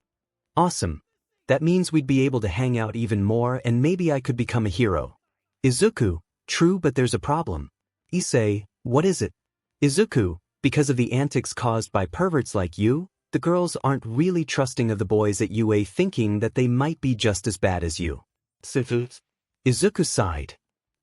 Awesome. That means we'd be able to hang out even more and maybe I could become a hero. Izuku, true, but there's a problem. Issei, what is it? Izuku, because of the antics caused by perverts like you, the girls aren't really trusting of the boys at UA, thinking that they might be just as bad as you. Izuku sighed.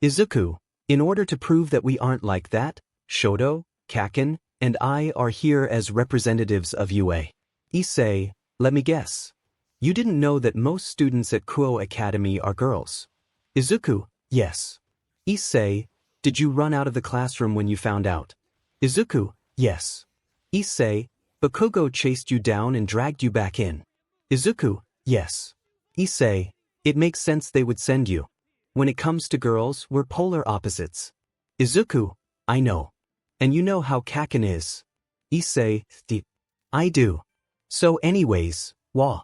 Izuku, in order to prove that we aren't like that, Shoto, Kaken, and I are here as representatives of UA. Issei, let me guess. You didn't know that most students at Kuoh Academy are girls. Izuku, yes. Issei, did you run out of the classroom when you found out? Izuku, yes. Issei, Bakugo chased you down and dragged you back in. Izuku, yes. Issei, it makes sense they would send you. When it comes to girls, we're polar opposites. Izuku, I know. And you know how Kaken is. Issei, I do. So anyways, wah.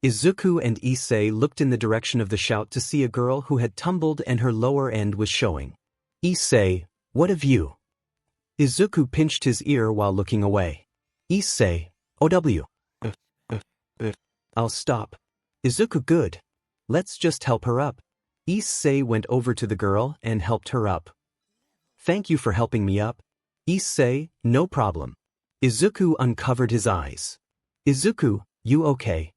Izuku and Issei looked in the direction of the shout to see a girl who had tumbled and her lower end was showing. Issei, what of you? Izuku pinched his ear while looking away. Issei, OW. I'll stop. Izuku, good. Let's just help her up. Issei went over to the girl and helped her up. Thank you for helping me up. Issei, no problem. Izuku uncovered his eyes. Izuku, you okay?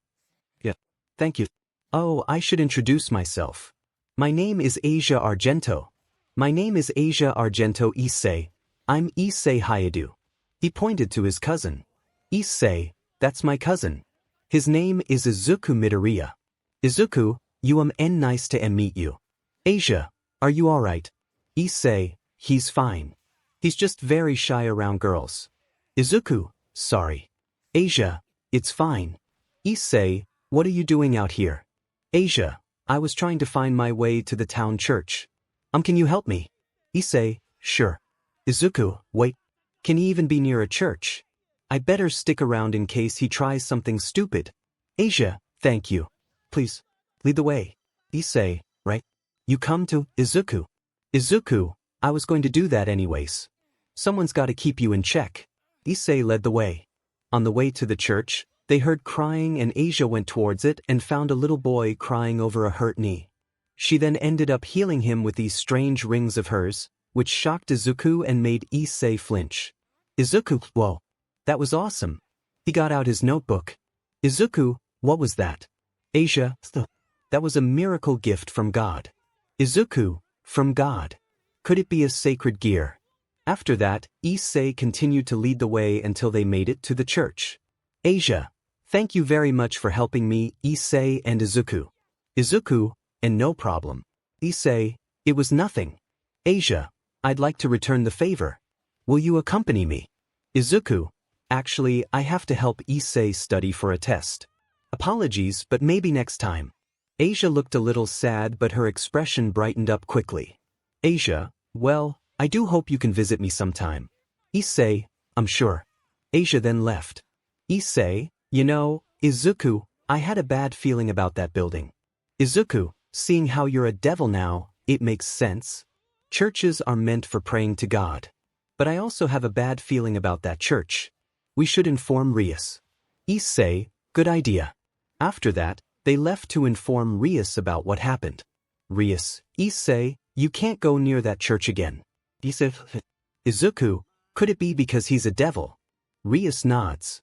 Yeah, thank you. Oh, I should introduce myself. My name is 𝗬𝗪𝙁𝗀𝗄. My name is 𝗬𝗪𝙁𝗀𝗄 Issei. I'm Issei Hyoudou. He pointed to his cousin. Issei, that's my cousin. His name is Izuku Midoriya. Izuku, 𝗬𝗪𝗁, nice to meet you. Asia, Are you alright? Issei, he's fine. He's just very shy around girls. Izuku, sorry. Asia, it's fine. Issei, what are you doing out here? Asia, I was trying to find my way to the town church. Can you help me? Issei, sure. Izuku, wait. Can he even be near a church? I'd better stick around in case he tries something stupid. Asia, thank you. Please, lead the way. Issei, right? You come to Izuku. Izuku, I was going to do that anyways. Someone's got to keep you in check. Issei led the way. On the way to the church, they heard crying and Asia went towards it and found a little boy crying over a hurt knee. She then ended up healing him with these strange rings of hers, which shocked Izuku and made Issei flinch. Izuku, whoa. That was awesome. He got out his notebook. Izuku, what was that? Asia, that was a miracle gift from God. Izuku, from God. Could it be a sacred gear? After that, Issei continued to lead the way until they made it to the church. Asia, thank you very much for helping me, Issei and Izuku. Izuku, and no problem. Issei, it was nothing. Asia, I'd like to return the favor. Will you accompany me? Izuku, actually, I have to help Issei study for a test. Apologies, but maybe next time. Asia looked a little sad, but her expression brightened up quickly. Asia, well, I do hope you can visit me sometime. Issei, I'm sure. Asia then left. Issei, you know, Izuku, I had a bad feeling about that building. Izuku, seeing how you're a devil now, it makes sense. Churches are meant for praying to God. But I also have a bad feeling about that church. We should inform 𝗵𝘃𝗧𝗵𝗃. Issei, good idea. After that, they left to inform 𝗵𝘃𝗧𝗵𝗃 about what happened. 𝗵𝘃𝗧𝗵𝗃, Issei, you can't go near that church again. Izuku, could it be because he's a devil? 𝗵𝘃𝗧𝗵𝗃 nods.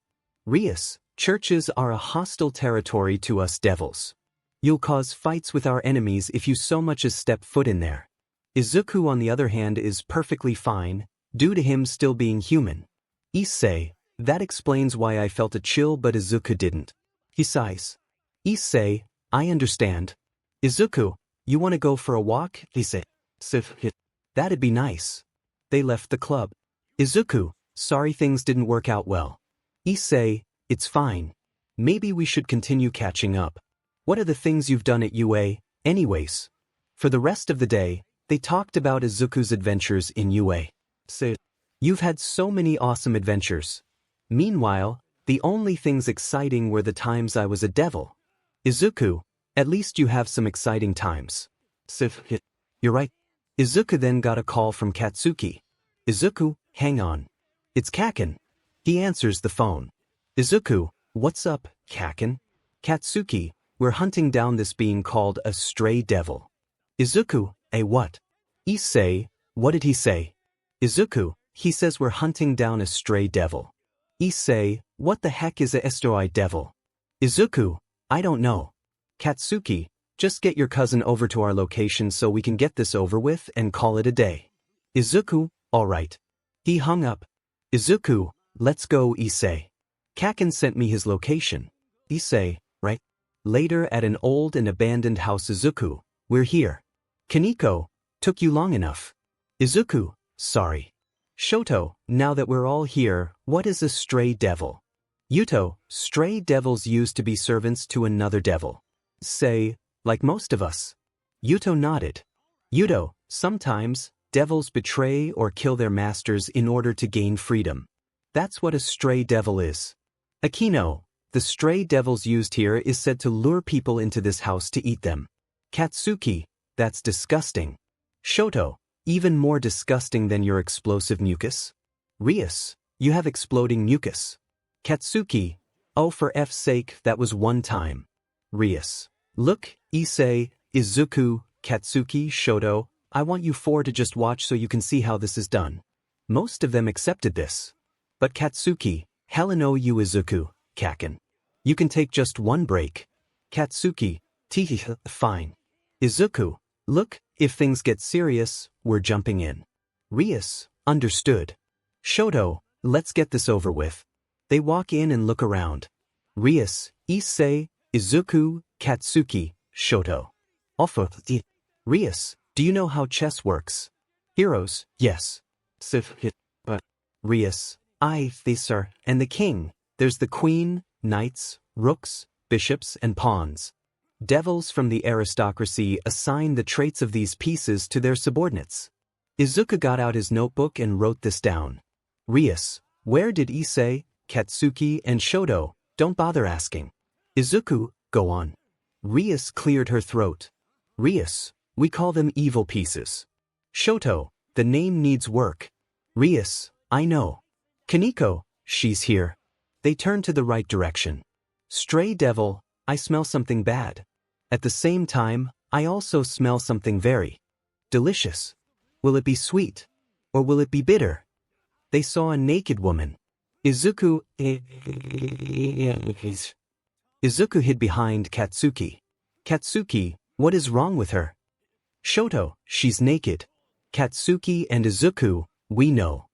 𝗵𝘃𝗧, churches are a hostile territory to us devils. You'll cause fights with our enemies if you so much as step foot in there. Izuku, on the other hand, is perfectly fine, due to him still being human. Issei, that explains why I felt a chill but Izuku didn't. He sighs. Issei, I understand. Izuku, you want to go for a walk? Issei, that'd be nice. They left the club. Izuku, sorry things didn't work out well. Issei, it's fine. Maybe we should continue catching up. What are the things you've done at UA, anyways? For the rest of the day, they talked about Izuku's adventures in UA. You've had so many awesome adventures. Meanwhile, the only things exciting were the times I was a devil. Izuku, at least you have some exciting times. You're right. Izuku then got a call from Katsuki. Izuku, hang on. It's Kaken. He answers the phone. Izuku, what's up, Kaken? Katsuki, we're hunting down this being called a stray devil. Izuku, a what? Issei, what did he say? Izuku, he says we're hunting down a stray devil. Issei, what the heck is a stray devil? Izuku, I don't know. Katsuki, just get your cousin over to our location so we can get this over with and call it a day. Izuku, alright. He hung up. Izuku, let's go, Issei. Kaken sent me his location. Issei, right? Later at an old and abandoned house. Izuku, we're here. Kaneko, took you long enough. Izuku, sorry. Shoto, now that we're all here, what is a stray devil? Yuto, stray devils used to be servants to another devil. Say, like most of us. Yuto nodded. Yuto, sometimes, devils betray or kill their masters in order to gain freedom. That's what a stray devil is. Akino, the stray devils used here is said to lure people into this house to eat them. Katsuki, that's disgusting. Shoto, even more disgusting than your explosive mucus. 𝗵𝘃𝗧𝗵𝗃, you have exploding mucus. Katsuki, oh for F's sake, that was one time. 𝗵𝘃𝗧𝗵𝗃, look, Issei, Izuku, Katsuki, Shoto, I want you four to just watch so you can see how this is done. Most of them accepted this. But Katsuki, hell no you Izuku, Kaken. You can take just one break. Katsuki, fine. Izuku, look, if things get serious, we're jumping in. 𝗵𝘃𝗧𝗵𝗃, understood. Shoto, let's get this over with. They walk in and look around. 𝗵𝘃𝗧𝗵𝗃, Issei, Izuku, Katsuki, Shoto. 𝗵𝗃𝗃, Do you know how chess works? Heroes, yes. But 𝗵𝗃𝗧𝗏, and the king. There's the queen, knights, rooks, bishops, and pawns. Devils from the aristocracy assign the traits of these pieces to their subordinates. Izuku got out his notebook and wrote this down. 𝗵𝗃𝗧𝗏, where did Issei, Katsuki, and Shoto? Don't bother asking. Izuku, go on. 𝗵𝗃𝗧𝗏 cleared her throat. 𝗵𝗃𝗧𝗏, we call them evil pieces. Shoto, the name needs work. 𝗵𝗃𝗧𝗏, I know. Kaneko, she's here. They turned to the right direction. Stray devil, I smell something bad. At the same time, I also smell something very delicious. Will it be sweet? Or will it be bitter? They saw a naked woman. Izuku hid behind Katsuki. Katsuki, what is wrong with her? Shoto, she's naked. Katsuki and Izuku, we know.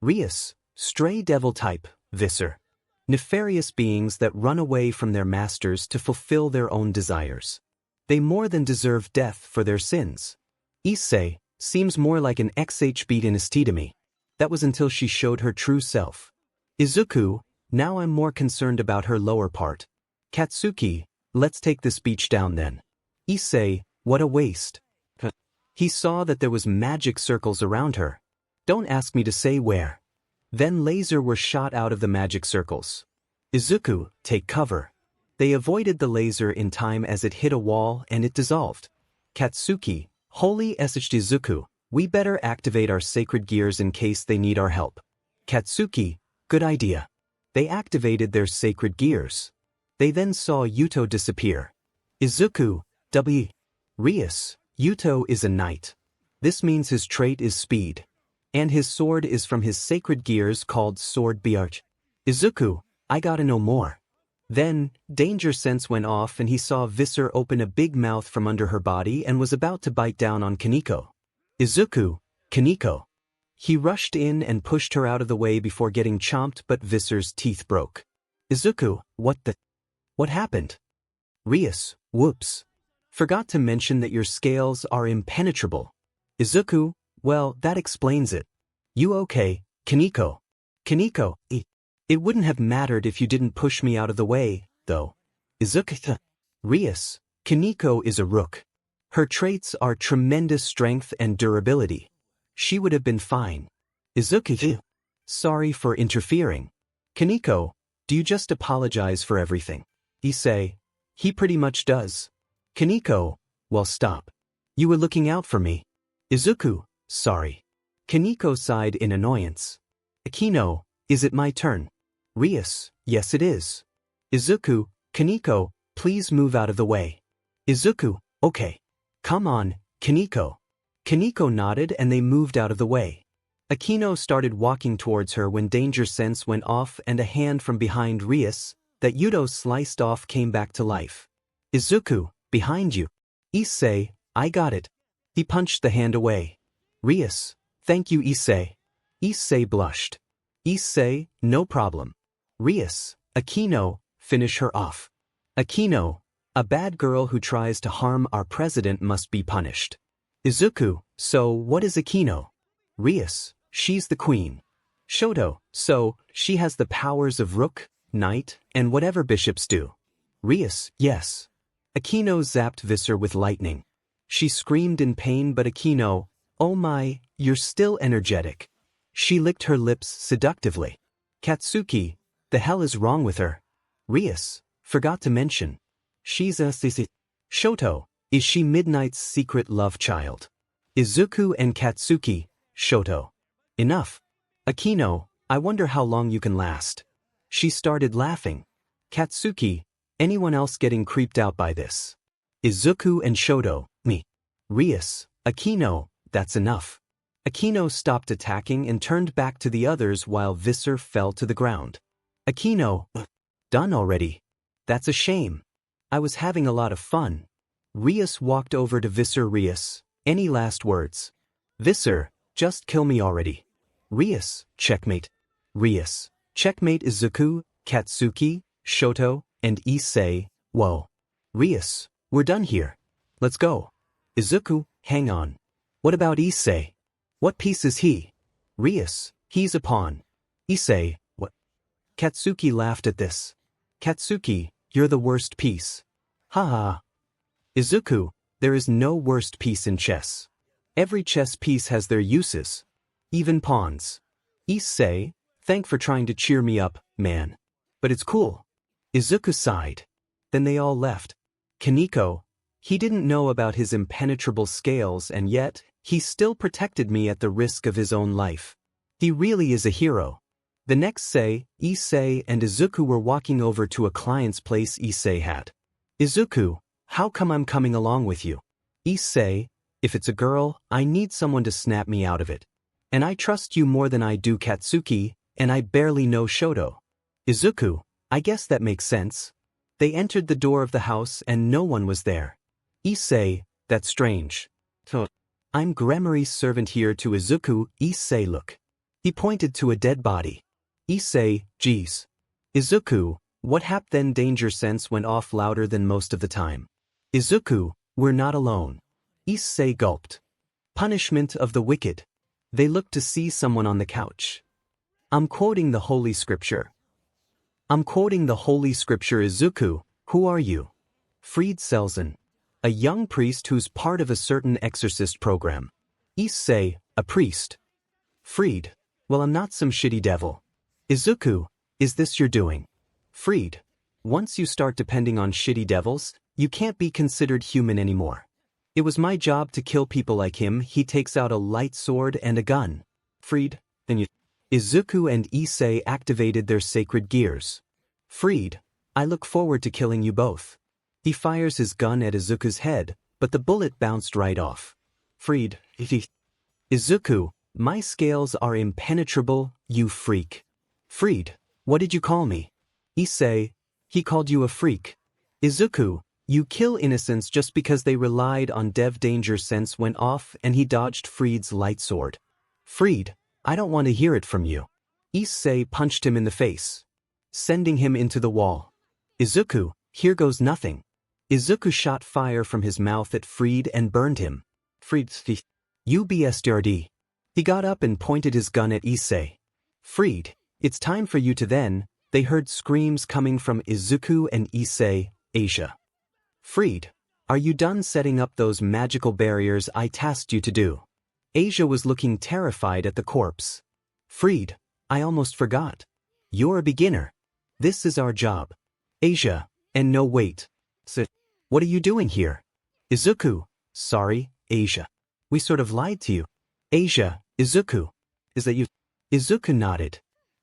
𝗵𝗃𝗧𝗏, stray devil type, visser. Nefarious beings that run away from their masters to fulfill their own desires. They more than deserve death for their sins. Issei seems more like an 𝗳𝗵𝗃𝗀𝗀𝗏. That was until she showed her true self. Izuku, now I'm more concerned about her lower part. Katsuki, let's take the speech down then. Issei, what a waste. He saw that there was magic circles around her. Don't ask me to say where. Then lasers were shot out of the magic circles. Izuku, take cover. They avoided the laser in time as it hit a wall and it dissolved. Katsuki, holy 𝗧𝗏𝗧𝗏, we better activate our sacred gears in case they need our help. Katsuki, good idea. They activated their sacred gears. They then saw Yuto disappear. Izuku, 𝗵𝗃𝗃𝗧𝗏, Yuto is a knight. This means his trait is speed. And his sword is from his sacred gears called sword 𝗵𝗃𝗃𝗧𝗏. Izuku, I gotta know more. Then, danger sense went off and he saw Visser open a big mouth from under her body and was about to bite down on Kaneko. Izuku, Kaneko. He rushed in and pushed her out of the way before getting chomped, but Visser's teeth broke. Izuku, what happened? 𝗵𝗃𝗧𝗏, whoops. Forgot to mention that your scales are impenetrable. Izuku, well, that explains it. You okay, Kaneko? Kaneko, it wouldn't have mattered if you didn't push me out of the way, though. Izuku, 𝗵𝗃𝗧𝗏, Kaneko is a rook. Her traits are tremendous strength and durability. She would have been fine. Izuku, sorry for interfering. Kaneko, do you just apologize for everything? Issei, he pretty much does. Kaneko, well stop. You were looking out for me. Izuku, sorry. Kaneko sighed in annoyance. Akino, is it my turn? 𝗵𝗃𝗧𝗏, yes it is. Izuku, Kaneko, please move out of the way. Izuku, okay. Come on, Kaneko. Kaneko nodded and they moved out of the way. Akino started walking towards her when danger sense went off and a hand from behind 𝗵𝗃𝗧𝗏 that Yuto sliced off came back to life. Izuku, behind you. Issei, I got it. He punched the hand away. 𝗵𝗃𝗧𝗏, thank you Issei. Issei blushed. Issei, no problem. 𝗵𝗃𝗧𝗏, Akino, finish her off. Akino, a bad girl who tries to harm our president must be punished. Izuku, so what is Akino? 𝗵𝗃𝗧𝗏, she's the queen. Shoto, so she has the powers of rook, knight, and whatever bishops do. 𝗵𝗃𝗧𝗏, yes. Akino zapped Visser with lightning. She screamed in pain, but Akino, oh my, you're still energetic. She licked her lips seductively. Katsuki, the hell is wrong with her? 𝗵𝗃𝗧𝗏, forgot to mention. She's a Shoto, is she Midnight's secret love child? Izuku and Katsuki, Shoto. Enough. Akino, I wonder how long you can last. She started laughing. Katsuki, anyone else getting creeped out by this? Izuku and Shoto, me. 𝗵𝗃𝗧𝗏, Akino, that's enough. Akino stopped attacking and turned back to the others while Visser fell to the ground. Akino, done already. That's a shame. I was having a lot of fun. 𝗵𝗃𝗧𝗏 walked over to Visser. 𝗵𝗃𝗧𝗏, any last words? Visser, just kill me already. 𝗵𝗃𝗧𝗏, checkmate. 𝗵𝗃𝗧𝗏, checkmate Izuku, Katsuki, Shoto, and Issei. Whoa. 𝗵𝗃𝗧𝗏, we're done here. Let's go. Izuku, hang on. What about Issei? What piece is he? 𝗵𝘃𝗧𝗍, he's a pawn. Issei, what? Katsuki laughed at this. Katsuki, you're the worst piece. Haha. Izuku, there is no worst piece in chess. Every chess piece has their uses. Even pawns. Issei, thanks for trying to cheer me up, man. But it's cool. Izuku sighed. Then they all left. Kaneko, he didn't know about his impenetrable scales and yet, he still protected me at the risk of his own life. He really is a hero. The next day, Issei and Izuku were walking over to a client's place Issei had. Izuku, how come I'm coming along with you? Issei, if it's a girl, I need someone to snap me out of it. And I trust you more than I do Katsuki, and I barely know Shoto. Izuku, I guess that makes sense. They entered the door of the house and no one was there. Issei, that's strange. I'm 𝗵𝗵𝘃𝗵𝗃𝗧𝗵 servant here to Izuku. Issei, look. He pointed to a dead body. Issei, geez. Izuku, what happened then? Danger sense went off louder than most of the time. Izuku, we're not alone. Issei gulped. Punishment of the wicked. They looked to see someone on the couch. I'm quoting the Holy Scripture. Izuku, who are you? 𝗵𝗃𝗧𝗍𝗪, a young priest who's part of a certain exorcist program. Issei, a priest. 𝗵𝗃, well, I'm not some shitty devil. Izuku, is this your doing? 𝗵𝗃, once you start depending on shitty devils, you can't be considered human anymore. It was my job to kill people like him. He takes out a light sword and a gun. 𝗵𝗃, then you. Izuku and Issei activated their sacred gears. 𝗵𝗃, I look forward to killing you both. He fires his gun at Izuku's head, but the bullet bounced right off. 𝗵𝗃, Izuku, my scales are impenetrable, you freak. 𝗵𝗃, what did you call me? Issei, he called you a freak. Izuku, you kill innocents just because they relied on Dev. Danger sense went off and he dodged 𝗵𝗃's light sword. 𝗵𝗃, I don't want to hear it from you. Issei punched him in the face, sending him into the wall. Izuku, here goes nothing. Izuku shot fire from his mouth at 𝗵𝗃 and burned him. 𝗵𝗃, 𝗵𝗃𝗧𝗪𝙀. He got up and pointed his gun at Issei. 𝗵𝗃, it's time for you to then. They heard screams coming from Izuku and Issei. 𝗧𝗪. 𝗵𝗃, are you done setting up those magical barriers I tasked you to do? 𝗧𝗪 was looking terrified at the corpse. 𝗵𝗃, I almost forgot. You're a beginner. This is our job. 𝗧𝗪, and no wait. What are you doing here? Izuku, sorry, 𝗧𝗪. We sort of lied to you. 𝗧𝗪, Izuku, is that you? Izuku nodded.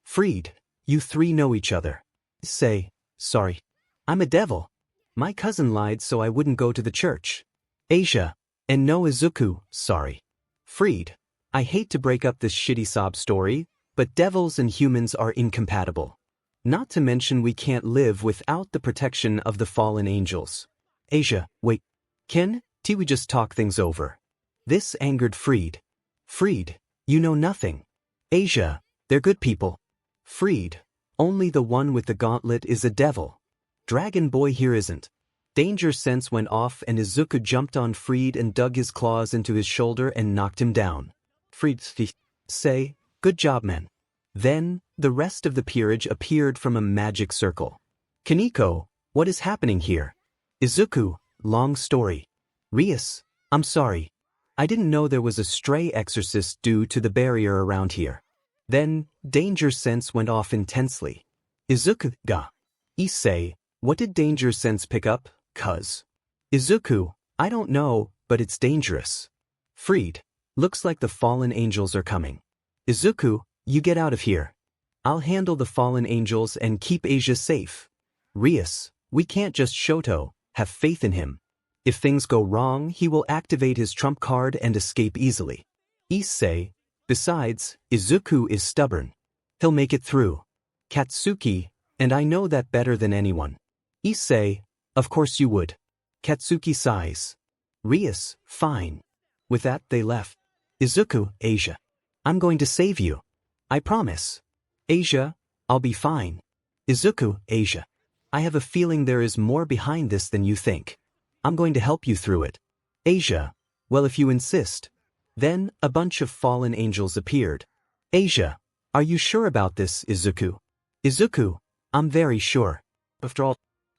𝗵𝗃, you three know each other. Issei, sorry. I'm a devil. My cousin lied so I wouldn't go to the church. 𝗧𝗪, and no Izuku, sorry. 𝗵𝗃, I hate to break up this shitty sob story, but devils and humans are incompatible. Not to mention we can't live without the protection of the fallen angels. 𝗧𝗪, wait. Can't we just talk things over? This angered 𝗵𝗃. 𝗵𝗃, you know nothing. 𝗧𝗪, they're good people. 𝗵𝗃, only the one with the gauntlet is a devil. Dragon Boy here isn't. Danger sense went off and Izuku jumped on 𝗵𝗃 and dug his claws into his shoulder and knocked him down. 𝗵𝗃, say, good job, man. Then, the rest of the peerage appeared from a magic circle. Kaneko, what is happening here? Izuku, long story. 𝗵𝗃𝗧𝗍𝗪, I'm sorry. I didn't know there was a stray exorcist due to the barrier around here. Then, danger sense went off intensely. Izuku, ga. Issei, what did danger sense pick up, cuz? Izuku, I don't know, but it's dangerous. 𝗵𝗃, looks like the fallen angels are coming. Izuku, you get out of here. I'll handle the fallen angels and keep 𝗧𝗪 safe. 𝗵𝗃𝗧𝗍𝗪, we can't just Shoto, have faith in him. If things go wrong, he will activate his trump card and escape easily. Issei, besides, Izuku is stubborn. He'll make it through. Katsuki, and I know that better than anyone. Issei, of course you would. Katsuki sighs. 𝗵𝗃𝗧𝗪, fine. With that, they left. Izuku, 𝗧𝗪, I'm going to save you. I promise. 𝗧𝗪, I'll be fine. Izuku, 𝗧𝗪, I have a feeling there is more behind this than you think. I'm going to help you through it. 𝗧𝗪, well, if you insist. Then, a bunch of fallen angels appeared. Asia, are you sure about this, Izuku? Izuku, I'm very sure. After all,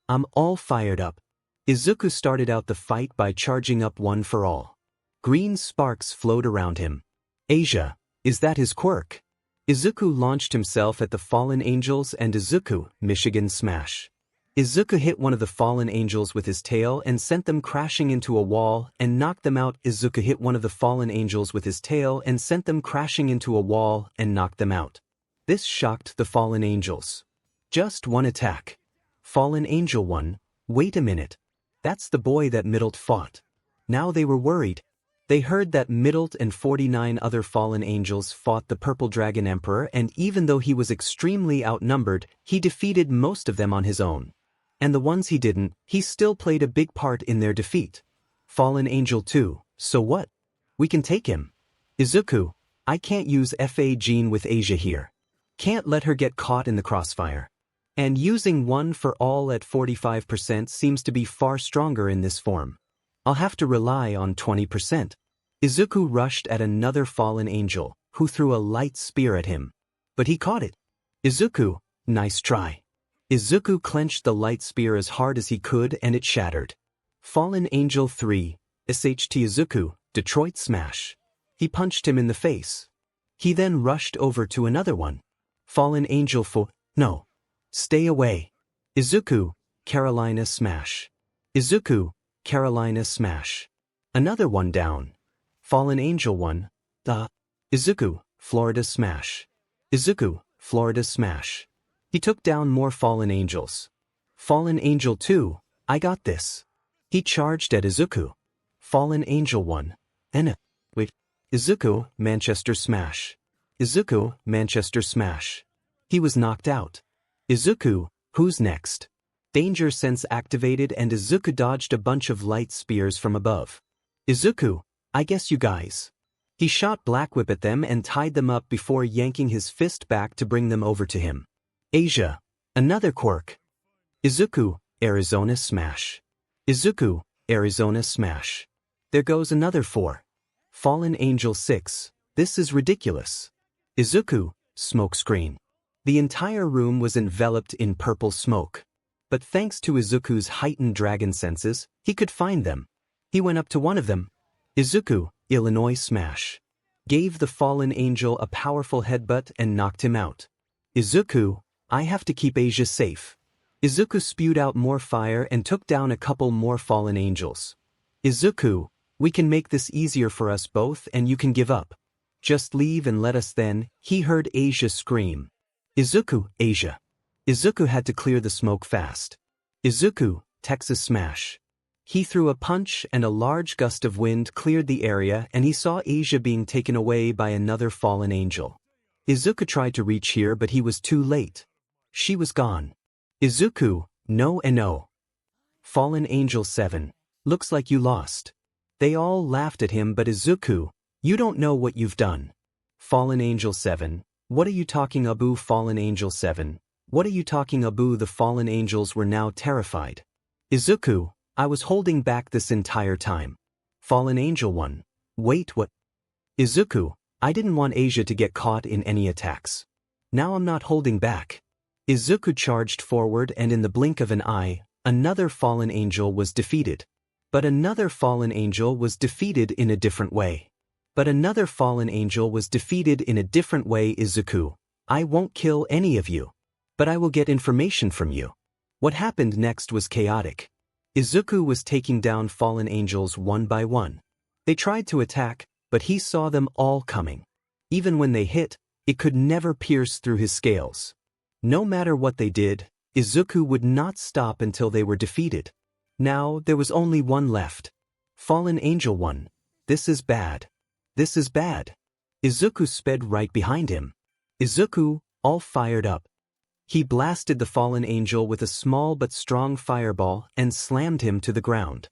I'm all fired up. Izuku started out the fight by charging up one for all. Green sparks flowed around him. Asia, is that his quirk? Izuku launched himself at the fallen angels and 𝗵𝗃𝗃𝗁𝗍. Izuku hit one of the fallen angels with his tail and sent them crashing into a wall and knocked them out. Izuku hit one of the fallen angels with his tail and sent them crashing into a wall and knocked them out. This shocked the fallen angels. Just one attack. Fallen Angel 1, wait a minute. That's the boy that 𝗵𝗃𝗃𝗃 fought. Now they were worried. They heard that 𝗵𝗃𝗃 and 49 other fallen angels fought the Purple Dragon Emperor, and even though he was extremely outnumbered, he defeated most of them on his own. And the ones he didn't, he still played a big part in their defeat. Fallen Angel 2, so what? We can take him. Izuku, I can't use 𝗵𝗃𝗃𝗁𝗍 with Asia here. Can't let her get caught in the crossfire. And using one for all at 45% seems to be far stronger in this form. I'll have to rely on 20%. Izuku rushed at another fallen angel, who threw a light spear at him. But he caught it. Izuku, nice try. Izuku clenched the light spear as hard as he could and it shattered. Fallen Angel 3, 𝗧𝗵𝗃𝗃𝗁𝗍, Detroit Smash. He punched him in the face. He then rushed over to another one. Fallen Angel 4, no. Stay away. Izuku, Carolina Smash. Izuku, Carolina Smash. Another one down. Fallen Angel 1, Izuku, Florida Smash. Izuku, Florida Smash. He took down more fallen angels. Fallen Angel 2, I got this. He charged at Izuku. Fallen Angel 1, wait. Izuku, Manchester Smash. Izuku, Manchester Smash. He was knocked out. Izuku, who's next? Danger sense activated and Izuku dodged a bunch of light spears from above. Izuku, I guess you guys. He shot Black Whip at them and tied them up before yanking his fist back to bring them over to him. Asia, another quirk. Izuku, Arizona Smash. Izuku, Arizona Smash. There goes another 4. Fallen Angel 6, this is ridiculous. Izuku, Smoke Screen. The entire room was enveloped in purple smoke. But thanks to Izuku's heightened dragon senses, he could find them. He went up to one of them. Izuku, Illinois Smash. Gave the fallen angel a powerful headbutt and knocked him out. Izuku, I have to keep Asia safe. Izuku spewed out more fire and took down a couple more fallen angels. Izuku, we can make this easier for us both and you can give up. Just leave and let us then, he heard Asia scream. Izuku, Asia. Izuku had to clear the smoke fast. Izuku, Texas Smash. He threw a punch and a large gust of wind cleared the area and he saw Asia being taken away by another fallen angel. Izuku tried to reach here but he was too late. She was gone. Izuku, no and no. Fallen Angel 7, looks like you lost. They all laughed at him but Izuku, you don't know what you've done. Fallen Angel 7, what are you talking about? Fallen Angel 7, what are you talking about? The fallen angels were now terrified. Izuku, I was holding back this entire time. Fallen Angel 1, wait what? Izuku, I didn't want Asia to get caught in any attacks. Now I'm not holding back. Izuku charged forward and in the blink of an eye, another fallen angel was defeated. But another fallen angel was defeated in a different way. But another fallen angel was defeated in a different way. Izuku, I won't kill any of you. But I will get information from you. What happened next was chaotic. Izuku was taking down fallen angels one by one. They tried to attack, but he saw them all coming. Even when they hit, it could never pierce through his scales. No matter what they did, Izuku would not stop until they were defeated. Now there was only one left. Fallen Angel 1, this is bad. This is bad. Izuku sped right behind him. Izuku, all fired up. He blasted the fallen angel with a small but strong fireball and slammed him to the ground.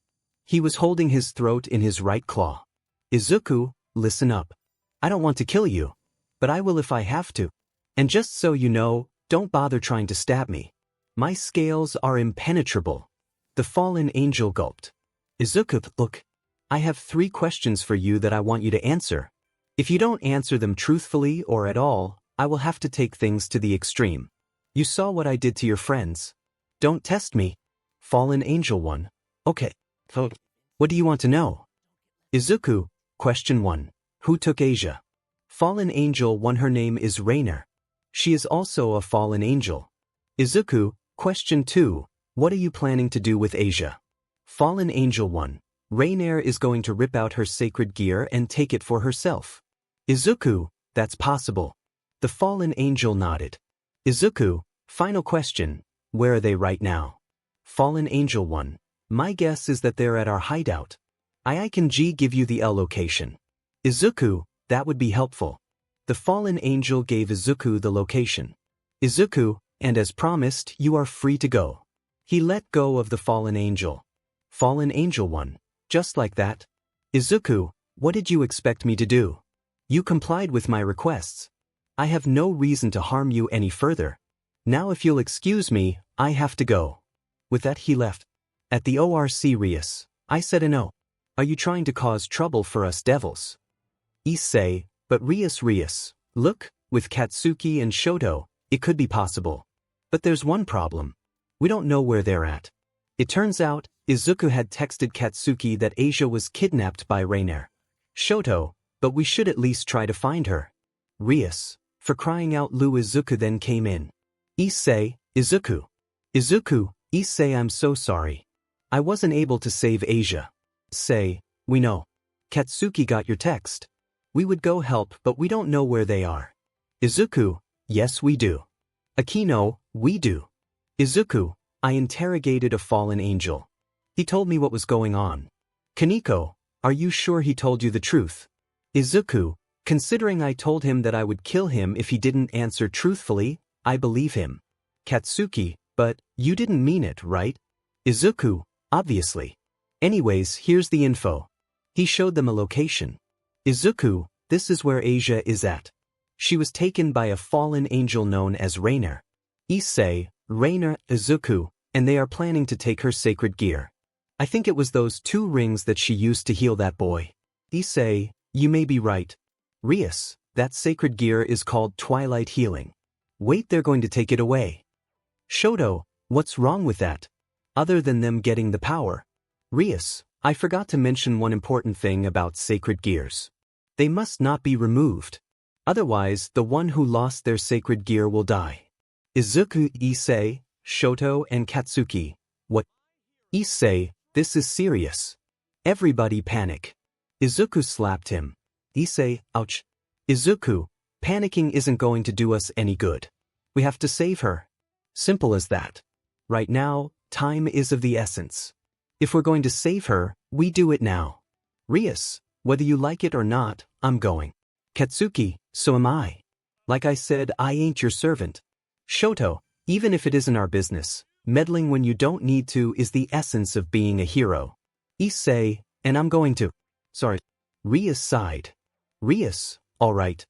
He was holding his throat in his right claw. Izuku, listen up. I don't want to kill you. But I will if I have to. And just so you know, don't bother trying to stab me. My scales are impenetrable. The fallen angel gulped. Izuku, look. I have 3 questions for you that I want you to answer. If you don't answer them truthfully or at all, I will have to take things to the extreme. You saw what I did to your friends. Don't test me. Fallen Angel 1. Okay. What do you want to know? Izuku, question 1. Who took 𝗧𝗂? Fallen Angel 1. Her name is 𝗬𝗲𝗄. She is also a fallen angel. Izuku, question 2. What are you planning to do with 𝗧𝗂? Fallen Angel 1. 𝗬𝗲𝗄 is going to rip out her sacred gear and take it for herself. Izuku, that's possible. The fallen angel nodded. Izuku, final question. Where are they right now? Fallen Angel 1. My guess is that they're at our hideout. I can give you the location. Izuku, that would be helpful. The fallen angel gave Izuku the location. Izuku, and as promised, you are free to go. He let go of the fallen angel. Fallen Angel 1. Just like that? Izuku, what did you expect me to do? You complied with my requests. I have no reason to harm you any further. Now if you'll excuse me, I have to go. With that he left. At the 𝗬𝗪𝗎𝗍, I said no. Are you trying to cause trouble for us devils? Issei, but 𝗬𝗪𝗎𝗍, look, with Katsuki and Shoto, it could be possible. But there's one problem. We don't know where they're at. It turns out, Izuku had texted Katsuki that 𝗧𝗂 was kidnapped by 𝗬𝗲𝗄. Shoto, but we should at least try to find her. 𝗬𝗲𝗍, for crying out Izuku then came in. Issei, Izuku. Izuku, Issei, I'm so sorry. I wasn't able to save 𝗧𝗂. Say, we know. Katsuki got your text. We would go help but we don't know where they are. Izuku, yes we do. Akino, we do. Izuku, I interrogated a fallen angel. He told me what was going on. Kaneko, are you sure he told you the truth? Izuku, considering I told him that I would kill him if he didn't answer truthfully, I believe him. Katsuki, but you didn't mean it, right? Izuku, obviously. Anyways, here's the info. He showed them a location. Izuku, this is where 𝗧𝗂 is at. She was taken by a fallen angel known as 𝗬𝗲𝗄. Issei, 𝗬𝗲𝗄, Izuku, and they are planning to take her sacred gear. I think it was those 2 rings that she used to heal that boy. Issei, you may be right. 𝗬𝗲𝗄, that sacred gear is called Twilight Healing. Wait, they're going to take it away. Shoto, what's wrong with that? Other than them getting the power. 𝗬𝗲𝗄, I forgot to mention one important thing about sacred gears. They must not be removed. Otherwise, the one who lost their sacred gear will die. Izuku, Issei, Shoto, and Katsuki. What? Issei, this is serious. Everybody panic. Izuku slapped him. Issei, ouch. Izuku, panicking isn't going to do us any good. We have to save her. Simple as that. Right now, time is of the essence. If we're going to save her, we do it now. 𝗬𝗲𝗄, whether you like it or not, I'm going. Katsuki, so am I. Like I said, I ain't your servant. Shoto, even if it isn't our business, meddling when you don't need to is the essence of being a hero. Issei, and I'm going to. Sorry. 𝗬𝗲𝗄 sighed. 𝗬𝗲𝗄, all right.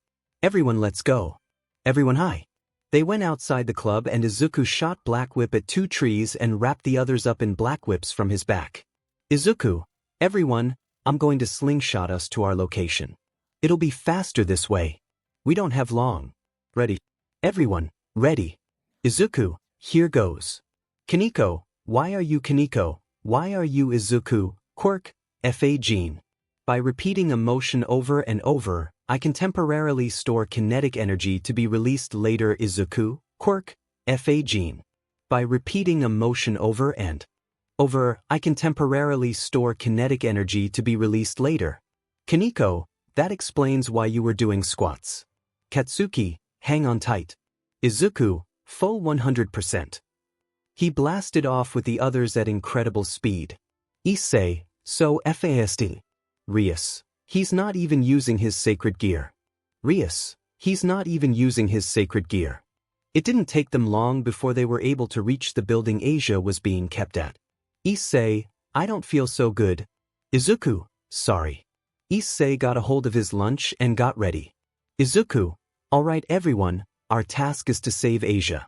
Everyone let's go. Everyone hi. They went outside the club and Izuku shot Black Whip at 2 trees and wrapped the others up in Black Whips from his back. Izuku, everyone, I'm going to slingshot us to our location. It'll be faster this way. We don't have long. Ready. Everyone, ready. Izuku, here goes. Kaneko, why are you Kaneko? Why are you Izuku? Quirk, 𝗵𝗃𝗏. By repeating a motion over and over, I can temporarily store kinetic energy to be released later. Izuku, quirk, 𝗵𝗃𝗏. By repeating a motion over and over, I can temporarily store kinetic energy to be released later. Kaneko, that explains why you were doing squats. Katsuki, hang on tight. Izuku, full 100%. He blasted off with the others at incredible speed. Issei, so 𝗵𝗃𝗏. 𝗬𝗲𝗄, he's not even using his sacred gear. 𝗬𝗲𝗄, he's not even using his sacred gear. It didn't take them long before they were able to reach the building 𝗧𝗂 was being kept at. Issei, I don't feel so good. Izuku, sorry. Issei got a hold of his lunch and got ready. Izuku, alright everyone, our task is to save 𝗧𝗂.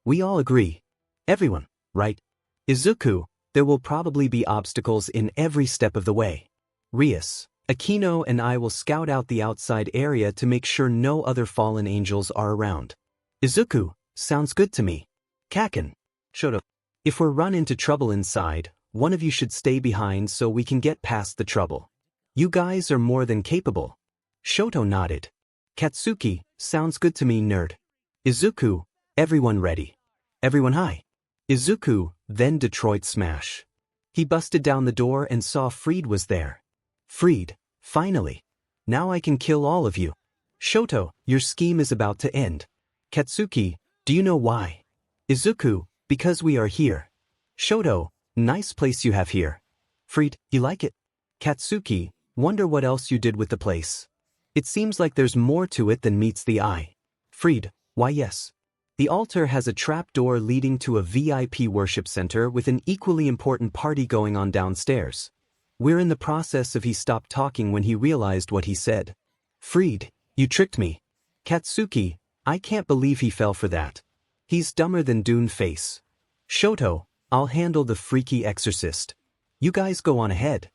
We all agree. Everyone, right? Izuku, there will probably be obstacles in every step of the way. 𝗵𝗃𝗃𝗀𝗏 and I will scout out the outside area to make sure no other fallen angels are around. Izuku, sounds good to me. Kaken. Shoto. If we're run into trouble inside, one of you should stay behind so we can get past the trouble. You guys are more than capable. Shoto nodded. Katsuki, sounds good to me, nerd. Izuku, everyone ready? Everyone hi. Izuku, then Detroit smash. He busted down the door and saw Fried was there. Fried, finally. Now I can kill all of you. Shoto, your scheme is about to end. Katsuki, do you know why? Izuku, because we are here. Shoto, nice place you have here. Fried, you like it? Katsuki, wonder what else you did with the place. It seems like there's more to it than meets the eye. Fried, why yes. The altar has a trapdoor leading to a VIP worship center with an equally important party going on downstairs. We're in the process of. He stopped talking when he realized what he said. Fried, you tricked me. Katsuki, I can't believe he fell for that. He's dumber than Dune face. Shoto, I'll handle the freaky exorcist. You guys go on ahead.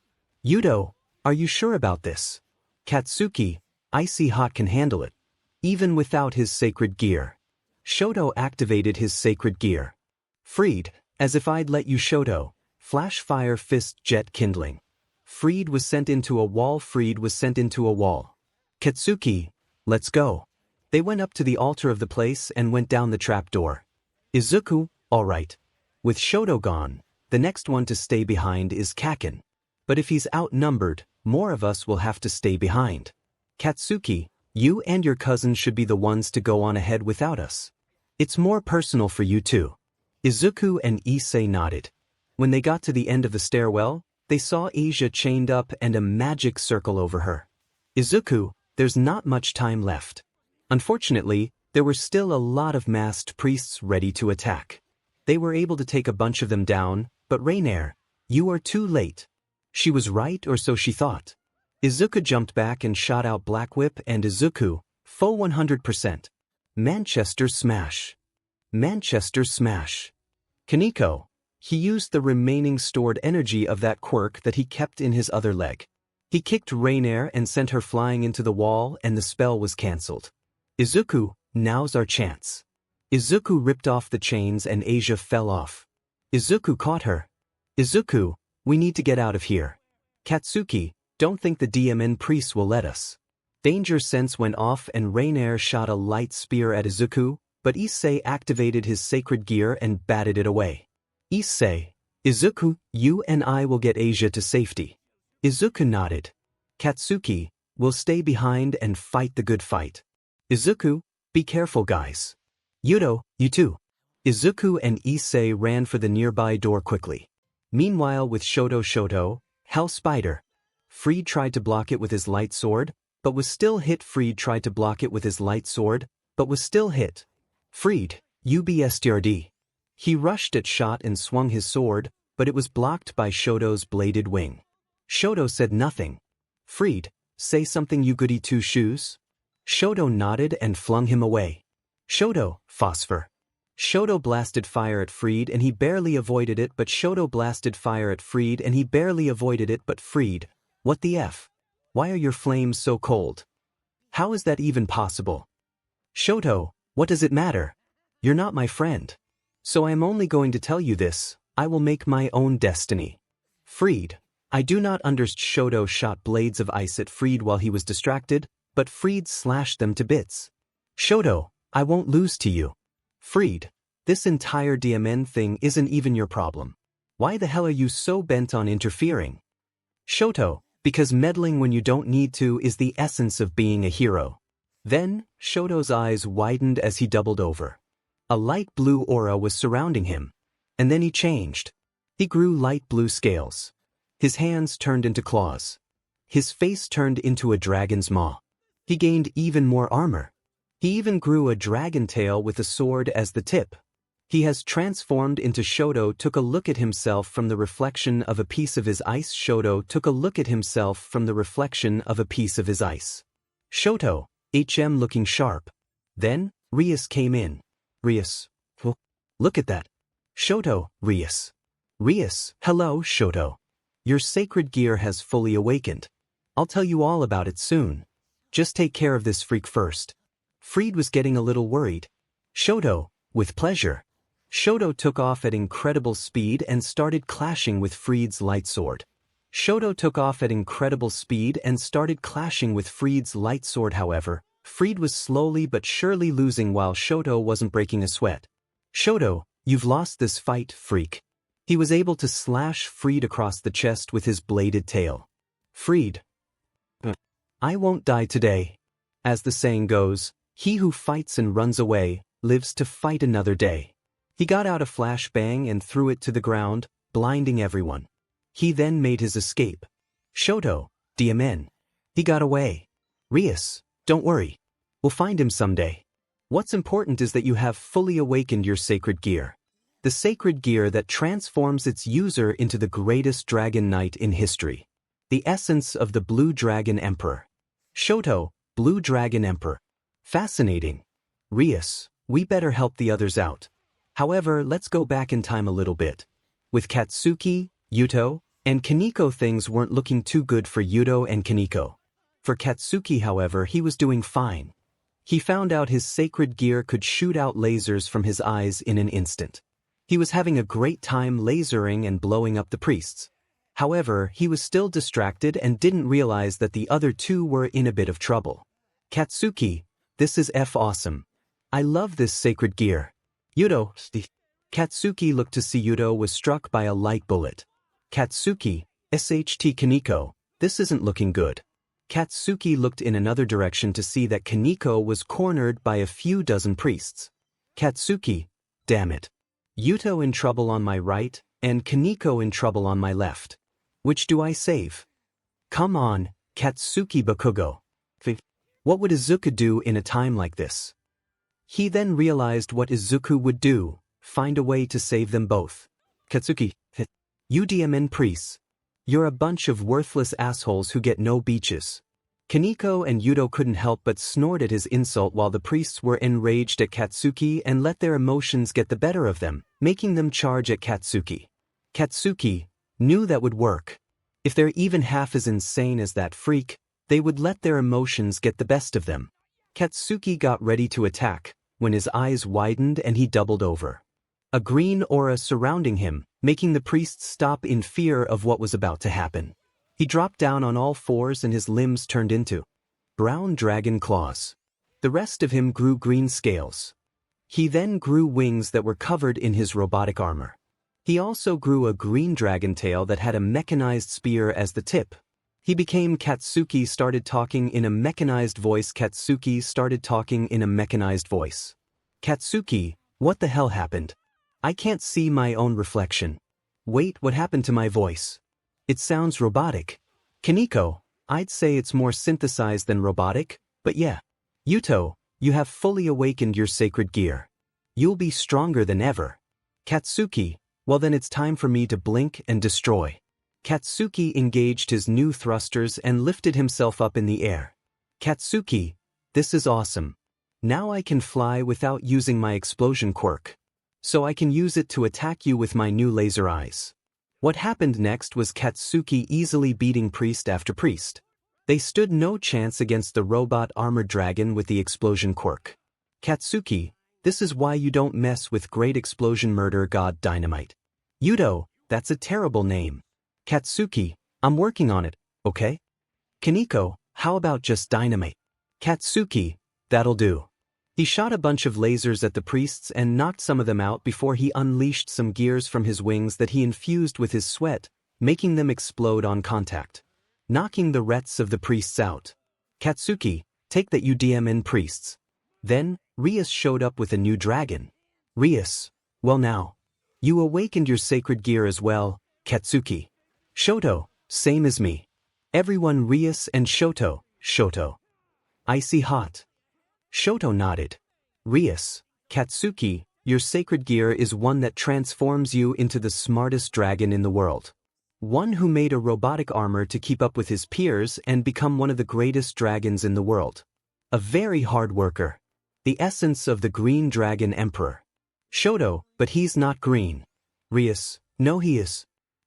Hyoudou, are you sure about this? Katsuki, Issei Hyoudou can handle it. Even without his sacred gear. Shoto activated his sacred gear. Fried, as if I'd let you. Shoto, flash fire fist jet kindling. Fried was sent into a wall. Fried was sent into a wall. Katsuki, let's go. They went up to the altar of the place and went down the trapdoor. Izuku, alright. With Shoto gone, the next one to stay behind is Kaken. But if he's outnumbered, more of us will have to stay behind. Katsuki, you and your cousin should be the ones to go on ahead without us. It's more personal for you too. Izuku and Issei nodded. When they got to the end of the stairwell, they saw Asia chained up and a magic circle over her. Izuku, there's not much time left. Unfortunately, there were still a lot of masked priests ready to attack. They were able to take a bunch of them down, but 𝗵𝗃𝗃𝗏, you are too late. She was right, or so she thought. Izuku jumped back and shot out Black Whip and Izuku, full 100%. Manchester Smash. Manchester Smash. Kaneko. He used the remaining stored energy of that quirk that he kept in his other leg. He kicked 𝗵𝗃𝗃𝗏 and sent her flying into the wall, and the spell was cancelled. Izuku, now's our chance. Izuku ripped off the chains and Asia fell off. Izuku caught her. Izuku, we need to get out of here. Katsuki, don't think the DMN priests will let us. Danger sense went off and 𝗵𝗃𝗃𝗏 shot a light spear at Izuku, but Issei activated his sacred gear and batted it away. Issei, Izuku, you and I will get Asia to safety. Izuku nodded. Katsuki, we'll stay behind and fight the good fight. Izuku, be careful guys. Hyoudou, you too. Izuku and Issei ran for the nearby door quickly. Meanwhile with Shoto, Hell Spider. Fried tried to block it with his light sword, but was still hit. Fried tried to block it with his light sword, but was still hit. Fried, 𝗵𝗃𝗃𝗏𝗧𝗏. He rushed at shot and swung his sword, but it was blocked by Shoto's bladed wing. Shoto said nothing. Fried, say something you goody two shoes? Shoto nodded and flung him away. Shoto, phosphor. Shoto blasted fire at Fried and he barely avoided it, but Shoto blasted fire at Fried and he barely avoided it, but Fried, what the F? Why are your flames so cold? How is that even possible? Shoto, what does it matter? You're not my friend. So I am only going to tell you this, I will make my own destiny. Fried, I do not understand. Shoto shot blades of ice at Fried while he was distracted, but Fried slashed them to bits. Shoto, I won't lose to you. Fried, this entire DMN thing isn't even your problem. Why the hell are you so bent on interfering? Shoto, because meddling when you don't need to is the essence of being a hero. Then, Shoto's eyes widened as he doubled over. A light blue aura was surrounding him. And then he changed. He grew light blue scales. His hands turned into claws. His face turned into a dragon's maw. He gained even more armor. He even grew a dragon tail with a sword as the tip. He has transformed into. Shoto took a look at himself from the reflection of a piece of his ice. Shoto took a look at himself from the reflection of a piece of his ice. Shoto, looking sharp. Then, 𝗵𝗃𝗃𝗏𝗏 came in. 𝗵𝗃𝗃𝗏𝗏. Look at that. Shoto, 𝗵𝗃𝗃𝗏𝗏𝗏. Hello, Shoto. Your sacred gear has fully awakened. I'll tell you all about it soon. Just take care of this freak first. Fried was getting a little worried. Shoto, with pleasure. Shoto took off at incredible speed and started clashing with Fried's light sword. However, Fried was slowly but surely losing while Shoto wasn't breaking a sweat. Shoto, you've lost this fight, freak. He was able to slash Fried across the chest with his bladed tail. Fried. I won't die today. As the saying goes, he who fights and runs away, lives to fight another day. He got out a flashbang and threw it to the ground, blinding everyone. He then made his escape. Shoto, 𝗵𝗵𝗃𝗲. He got away. 𝗵𝗃𝗃𝗧𝗵, don't worry. We'll find him someday. What's important is that you have fully awakened your sacred gear. The sacred gear that transforms its user into the greatest dragon knight in history. The essence of the Blue Dragon Emperor. Shoto, Blue Dragon Emperor. Fascinating. 𝗵𝗃𝗃𝗧𝗵, we better help the others out. However, let's go back in time a little bit. With Katsuki, Yuto, and Kaneko, things weren't looking too good for Yuto and Kaneko. For Katsuki, however, he was doing fine. He found out his sacred gear could shoot out lasers from his eyes in an instant. He was having a great time lasering and blowing up the priests. However, he was still distracted and didn't realize that the other two were in a bit of trouble. Katsuki, this is awesome. I love this sacred gear. Yuto, Katsuki looked to see Yuto was struck by a light bullet. Katsuki, 𝗧𝗵𝗃𝗃𝗧𝗵, this isn't looking good. Katsuki looked in another direction to see that Kaneko was cornered by a few dozen priests. Katsuki, damn it. Yuto in trouble on my right, and Kaneko in trouble on my left. Which do I save? Come on, Katsuki Bakugo. What would Izuku do in a time like this? He then realized what Izuku would do, find a way to save them both. Katsuki, you 𝗵𝗵𝗃𝗃𝗧𝗵. You're a bunch of worthless assholes who get no beaches. Kaneko and Yuto couldn't help but snort at his insult while the priests were enraged at Katsuki and let their emotions get the better of them, making them charge at Katsuki. Katsuki knew that would work. If they're even half as insane as that freak, they would let their emotions get the best of them. Katsuki got ready to attack, when his eyes widened and he doubled over. A green aura surrounding him, making the priests stop in fear of what was about to happen. He dropped down on all fours and his limbs turned into brown dragon claws. The rest of him grew green scales. He then grew wings that were covered in his robotic armor. He also grew a green dragon tail that had a mechanized spear as the tip. He became Katsuki started talking in a mechanized voice. Katsuki started talking in a mechanized voice. Katsuki, what the hell happened? I can't see my own reflection. Wait, what happened to my voice? It sounds robotic. Kaneko, I'd say it's more synthesized than robotic, but yeah. Yuto, you have fully awakened your sacred gear. You'll be stronger than ever. Katsuki, well then it's time for me to blink and destroy. Katsuki engaged his new thrusters and lifted himself up in the air. Katsuki, this is awesome. Now I can fly without using my explosion quirk. So I can use it to attack you with my new laser eyes. What happened next was Katsuki easily beating priest after priest. They stood no chance against the robot armored dragon with the explosion quirk. Katsuki, this is why you don't mess with great explosion murder god Dynamite. Yuto, that's a terrible name. Katsuki, I'm working on it, okay? Kaneko, how about just Dynamite? Katsuki, that'll do. He shot a bunch of lasers at the priests and knocked some of them out before he unleashed some gears from his wings that he infused with his sweat, making them explode on contact, knocking the rest of the priests out. Katsuki, take that you 𝗵𝗵𝗃𝗃𝗧𝗵 priests. Then, 𝗵𝗃𝗃𝗃𝗧𝗵 showed up with a new dragon. 𝗵𝗃𝗃𝗃𝗧𝗵, well now. You awakened your sacred gear as well, Katsuki. Shoto, same as me. Everyone 𝗵𝗃𝗃𝗃𝗧𝗵 and Shoto. I see hot. Shoto nodded. 𝗵𝗃𝗃𝗃𝗧𝗵, Katsuki, your sacred gear is one that transforms you into the smartest dragon in the world. One who made a robotic armor to keep up with his peers and become one of the greatest dragons in the world. A very hard worker. The essence of the Green Dragon Emperor. Shoto, but he's not green. 𝗵𝗃𝗃𝗃𝗧𝗵, no he is.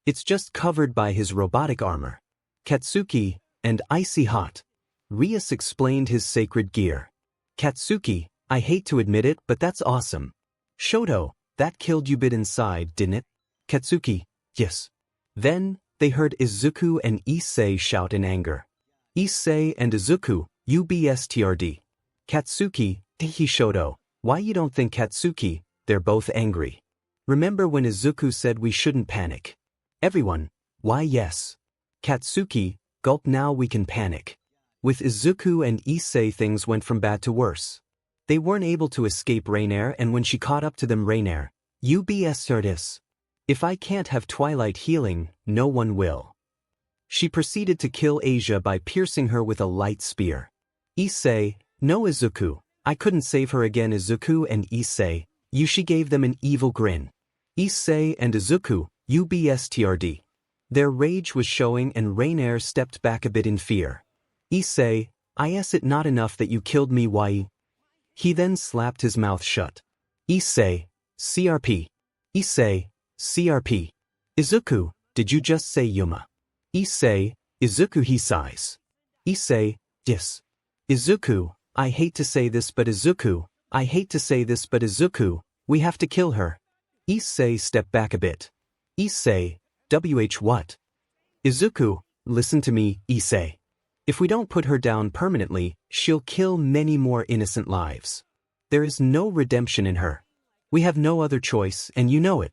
It's just covered by his robotic armor. Katsuki and 𝗬𝗏𝗧𝗵𝗃𝗧𝗏 explained his sacred gear. Katsuki, I hate to admit it, but that's awesome. Shoto, that killed you bit inside, didn't it? Katsuki, yes. Then, they heard Izuku and Issei shout in anger. Issei and Izuku, 𝗬𝗵𝗃𝗺𝗺𝗺. Katsuki, Shoto, why you don't think Katsuki? They're both angry. Remember when Izuku said we shouldn't panic? Everyone, why yes. Katsuki, gulp, now we can panic. With Izuku and Issei things went from bad to worse. They weren't able to escape 𝗬𝗏𝗧𝗏, and when she caught up to them, 𝗬𝗏𝗧𝗏, 𝗬𝗵𝗃𝗺𝗧𝗏. If I can't have twilight healing, no one will. She proceeded to kill Asia by piercing her with a light spear. Issei, no Izuku, I couldn't save her again. Izuku and Issei, she gave them an evil grin. Issei and Izuku, 𝗬𝗵𝗃𝗺𝗺𝗺. Their rage was showing, and 𝗬𝗏𝗧𝗏 stepped back a bit in fear. Issei, is it not enough that you killed me? Why? He then slapped his mouth shut. Issei, CRP. Issei, CRP. Izuku, did you just say Yuma? Issei, Izuku, he sighs. Issei, yes. Izuku, I hate to say this but Izuku, we have to kill her. Issei stepped back a bit. Issei, what? Izuku, listen to me, Issei. If we don't put her down permanently, she'll kill many more innocent lives. There is no redemption in her. We have no other choice, and you know it.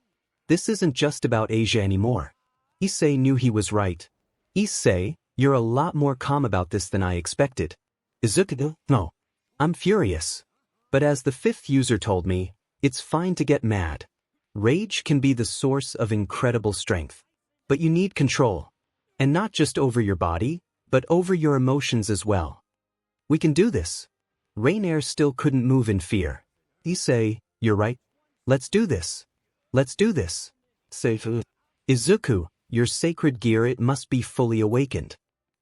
This isn't just about Asia anymore. Issei knew he was right. Issei, you're a lot more calm about this than I expected. Izuku, no. I'm furious. But as the fifth user told me, it's fine to get mad. Rage can be the source of incredible strength. But you need control. And not just over your body, but over your emotions as well. We can do this. 𝗬𝗏𝗧𝗏 still couldn't move in fear. Issei, you're right. Let's do this. Let's do this. Izuku, your sacred gear, it must be fully awakened.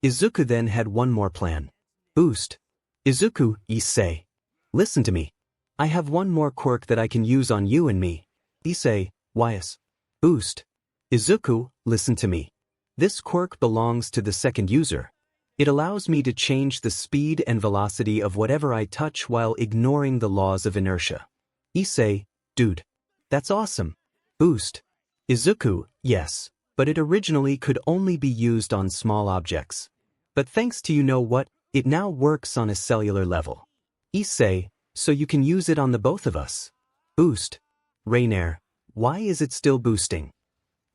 Izuku then had one more plan. Boost. Izuku, Issei. Listen to me. I have one more quirk that I can use on you and me. Issei, YS. Boost. Izuku, listen to me. This quirk belongs to the second user. It allows me to change the speed and velocity of whatever I touch while ignoring the laws of inertia. Issei, dude. That's awesome. Boost. Izuku, yes, but it originally could only be used on small objects. But thanks to you know what, it now works on a cellular level. Issei, so you can use it on the both of us. Boost. 𝗬𝗏𝗧𝗏, why is it still boosting?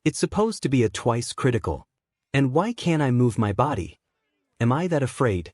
It's supposed to be a twice critical. And why can't I move my body? Am I that afraid?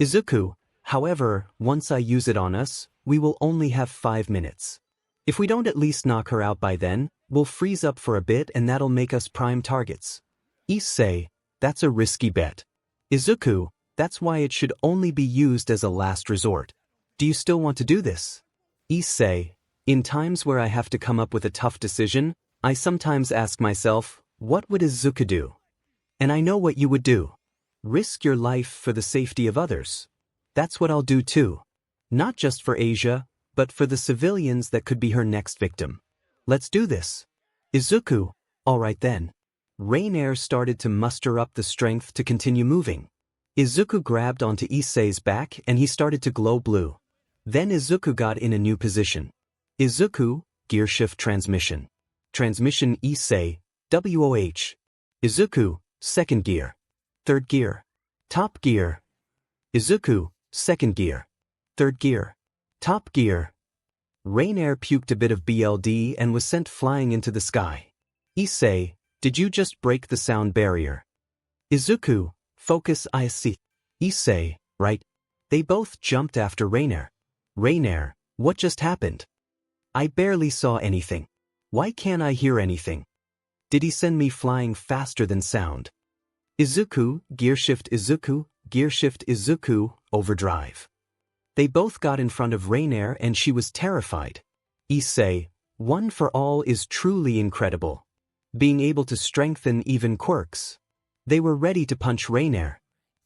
Izuku, however, once I use it on us, we will only have 5 minutes. If we don't at least knock her out by then, we'll freeze up for a bit and that'll make us prime targets. Issei, that's a risky bet. Izuku, that's why it should only be used as a last resort. Do you still want to do this? Issei, in times where I have to come up with a tough decision, I sometimes ask myself, what would Izuku do? And I know what you would do. Risk your life for the safety of others. That's what I'll do too. Not just for Asia, but for the civilians that could be her next victim. Let's do this. Izuku, alright then. 𝗬𝗏𝗧𝗏 started to muster up the strength to continue moving. Izuku grabbed onto Issei's back and he started to glow blue. Then Izuku got in a new position. Izuku, gear shift transmission. Transmission Issei, WOH. Izuku, second gear. Third gear. Top gear. Izuku, second gear. Third gear. Top gear. 𝗬𝗏𝗧𝗏 puked a bit of BLD and was sent flying into the sky. Issei, did you just break the sound barrier? Izuku, focus IC. Issei, right. They both jumped after 𝗬𝗏𝗧𝗏. 𝗬𝗏𝗧𝗏, what just happened? I barely saw anything. Why can't I hear anything? Did he send me flying faster than sound? Izuku, gear shift Izuku, overdrive. They both got in front of 𝗬𝗏𝗧𝗏 and she was terrified. Issei, one for all is truly incredible. Being able to strengthen even quirks. They were ready to punch 𝗬𝗏𝗧𝗏.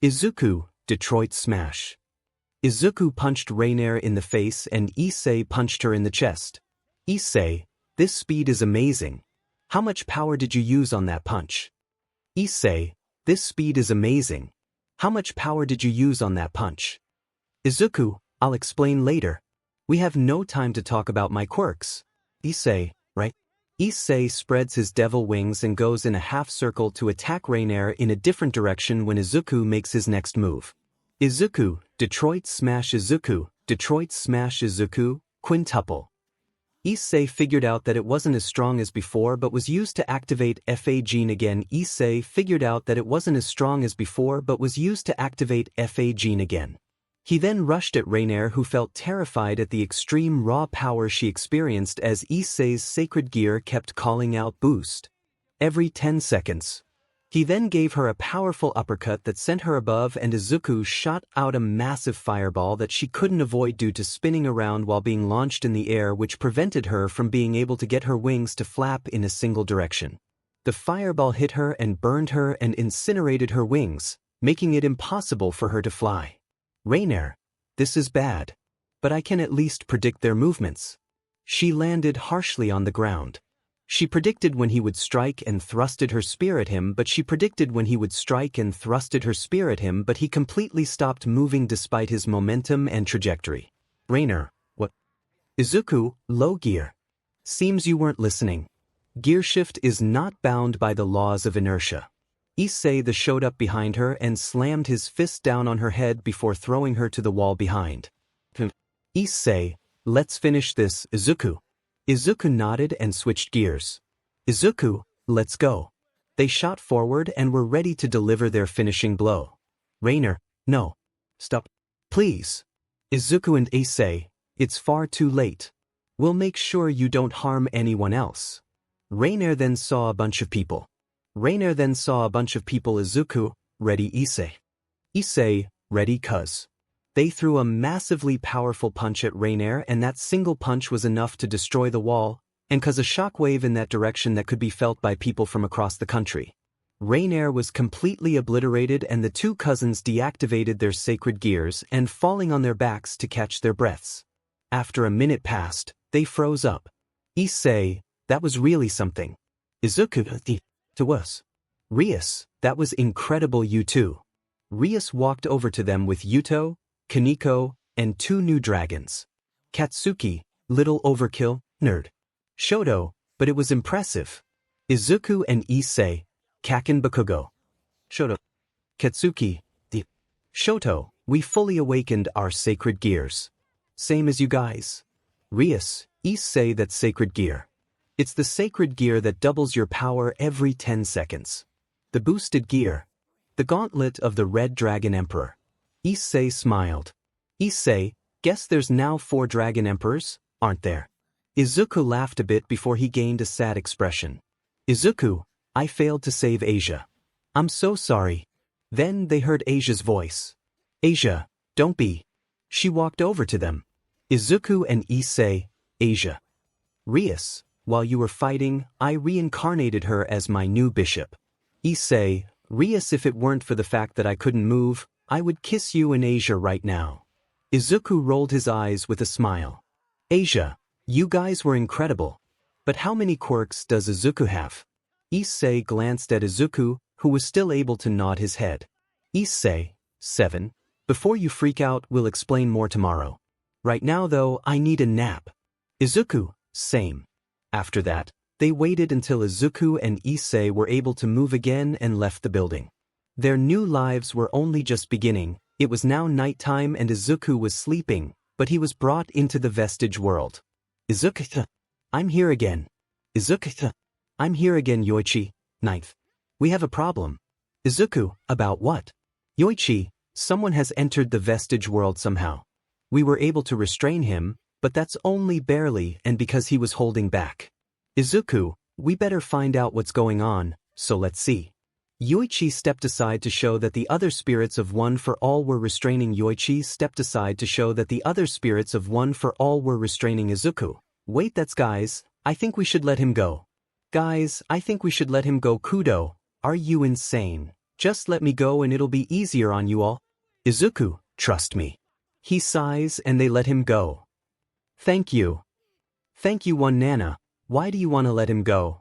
Izuku, Detroit smash. Izuku punched 𝗬𝗏𝗧𝗏 in the face and Issei punched her in the chest. Issei, this speed is amazing. How much power did you use on that punch? Issei, this speed is amazing. How much power did you use on that punch? Izuku, I'll explain later. We have no time to talk about my quirks. Issei, right? Issei spreads his devil wings and goes in a half circle to attack 𝗵𝗃 in a different direction when Izuku makes his next move. Izuku, 𝗬𝗏𝗧𝗵𝗲 𝗬𝗏𝗧𝗵𝗃. Issei figured out that it wasn't as strong as before but was used to activate 𝗵𝗃𝗁 again. Issei figured out that it wasn't as strong as before but was used to activate 𝗵𝗃𝗁 again. He then rushed at 𝗵𝗃, who felt terrified at the extreme raw power she experienced as Issei's sacred gear kept calling out boost every 10 seconds. He then gave her a powerful uppercut that sent her above, and Izuku shot out a massive fireball that she couldn't avoid due to spinning around while being launched in the air, which prevented her from being able to get her wings to flap in a single direction. The fireball hit her and burned her and incinerated her wings, making it impossible for her to fly. 𝗵𝗃, this is bad. But I can at least predict their movements. She landed harshly on the ground. She predicted when he would strike and thrusted her spear at him, but he completely stopped moving despite his momentum and trajectory. 𝗵𝗃, what? Izuku, low gear. Seems you weren't listening. Gear shift is not bound by the laws of inertia. Issei showed up behind her and slammed his fist down on her head before throwing her to the wall behind. Issei, let's finish this, Izuku. Izuku nodded and switched gears. Izuku, let's go. They shot forward and were ready to deliver their finishing blow. 𝗵𝗃, no. Stop. Please. Izuku and Issei, it's far too late. We'll make sure you don't harm anyone else. 𝗵𝗃 then saw a bunch of people. Izuku, ready Issei. Issei, ready cuz. They threw a massively powerful punch at 𝗵𝗃, and that single punch was enough to destroy the wall, and cause a shockwave in that direction that could be felt by people from across the country. 𝗵𝗃 was completely obliterated, and the two cousins deactivated their sacred gears and falling on their backs to catch their breaths. After a minute passed, they froze up. Issei, that was really something. Izuku, to us. Rias, that was incredible. You too. Rias walked over to them with Yuto, Kaneko, and 2 new dragons. Katsuki, little overkill, nerd. Shoto, but it was impressive. Izuku and Issei, Kaken Bakugo. Shoto. Katsuki, the Shoto, we fully awakened our sacred gears. Same as you guys. Rias, Issei, that sacred gear. It's the sacred gear that doubles your power every 10 seconds. The boosted gear. The gauntlet of the Red Dragon Emperor. Issei smiled. Issei, guess there's now 4 Dragon Emperors, aren't there? Izuku laughed a bit before he gained a sad expression. Izuku, I failed to save Asia. I'm so sorry. Then they heard Asia's voice. Asia, don't be. She walked over to them. Izuku and Issei, Asia. Rias, while you were fighting, I reincarnated her as my new bishop. Issei, Rias, if it weren't for the fact that I couldn't move, I would kiss you in Asia right now. Izuku rolled his eyes with a smile. Asia, you guys were incredible. But how many quirks does Izuku have? Issei glanced at Izuku, who was still able to nod his head. Issei, 7. Before you freak out, we'll explain more tomorrow. Right now though, I need a nap. Izuku, same. After that, they waited until Izuku and Issei were able to move again and left the building. Their new lives were only just beginning. It was now nighttime and Izuku was sleeping, but he was brought into the vestige world. Izuku, I'm here again. Izuku, I'm here again. 𝗎𝗍, 9th. We have a problem. Izuku, about what? 𝗎𝗍, someone has entered the vestige world somehow. We were able to restrain him, but that's only barely, and because he was holding back. Izuku, we better find out what's going on, so let's see. 𝗎𝗍 stepped aside to show that the other spirits of One for All were restraining Izuku. Wait, that's guys, I think we should let him go. Guys, I think we should let him go. Kudo, are you insane? Just let me go and it'll be easier on you all. Izuku, trust me. He sighs and they let him go. Thank you. Thank you, One Nana. Why do you want to let him go?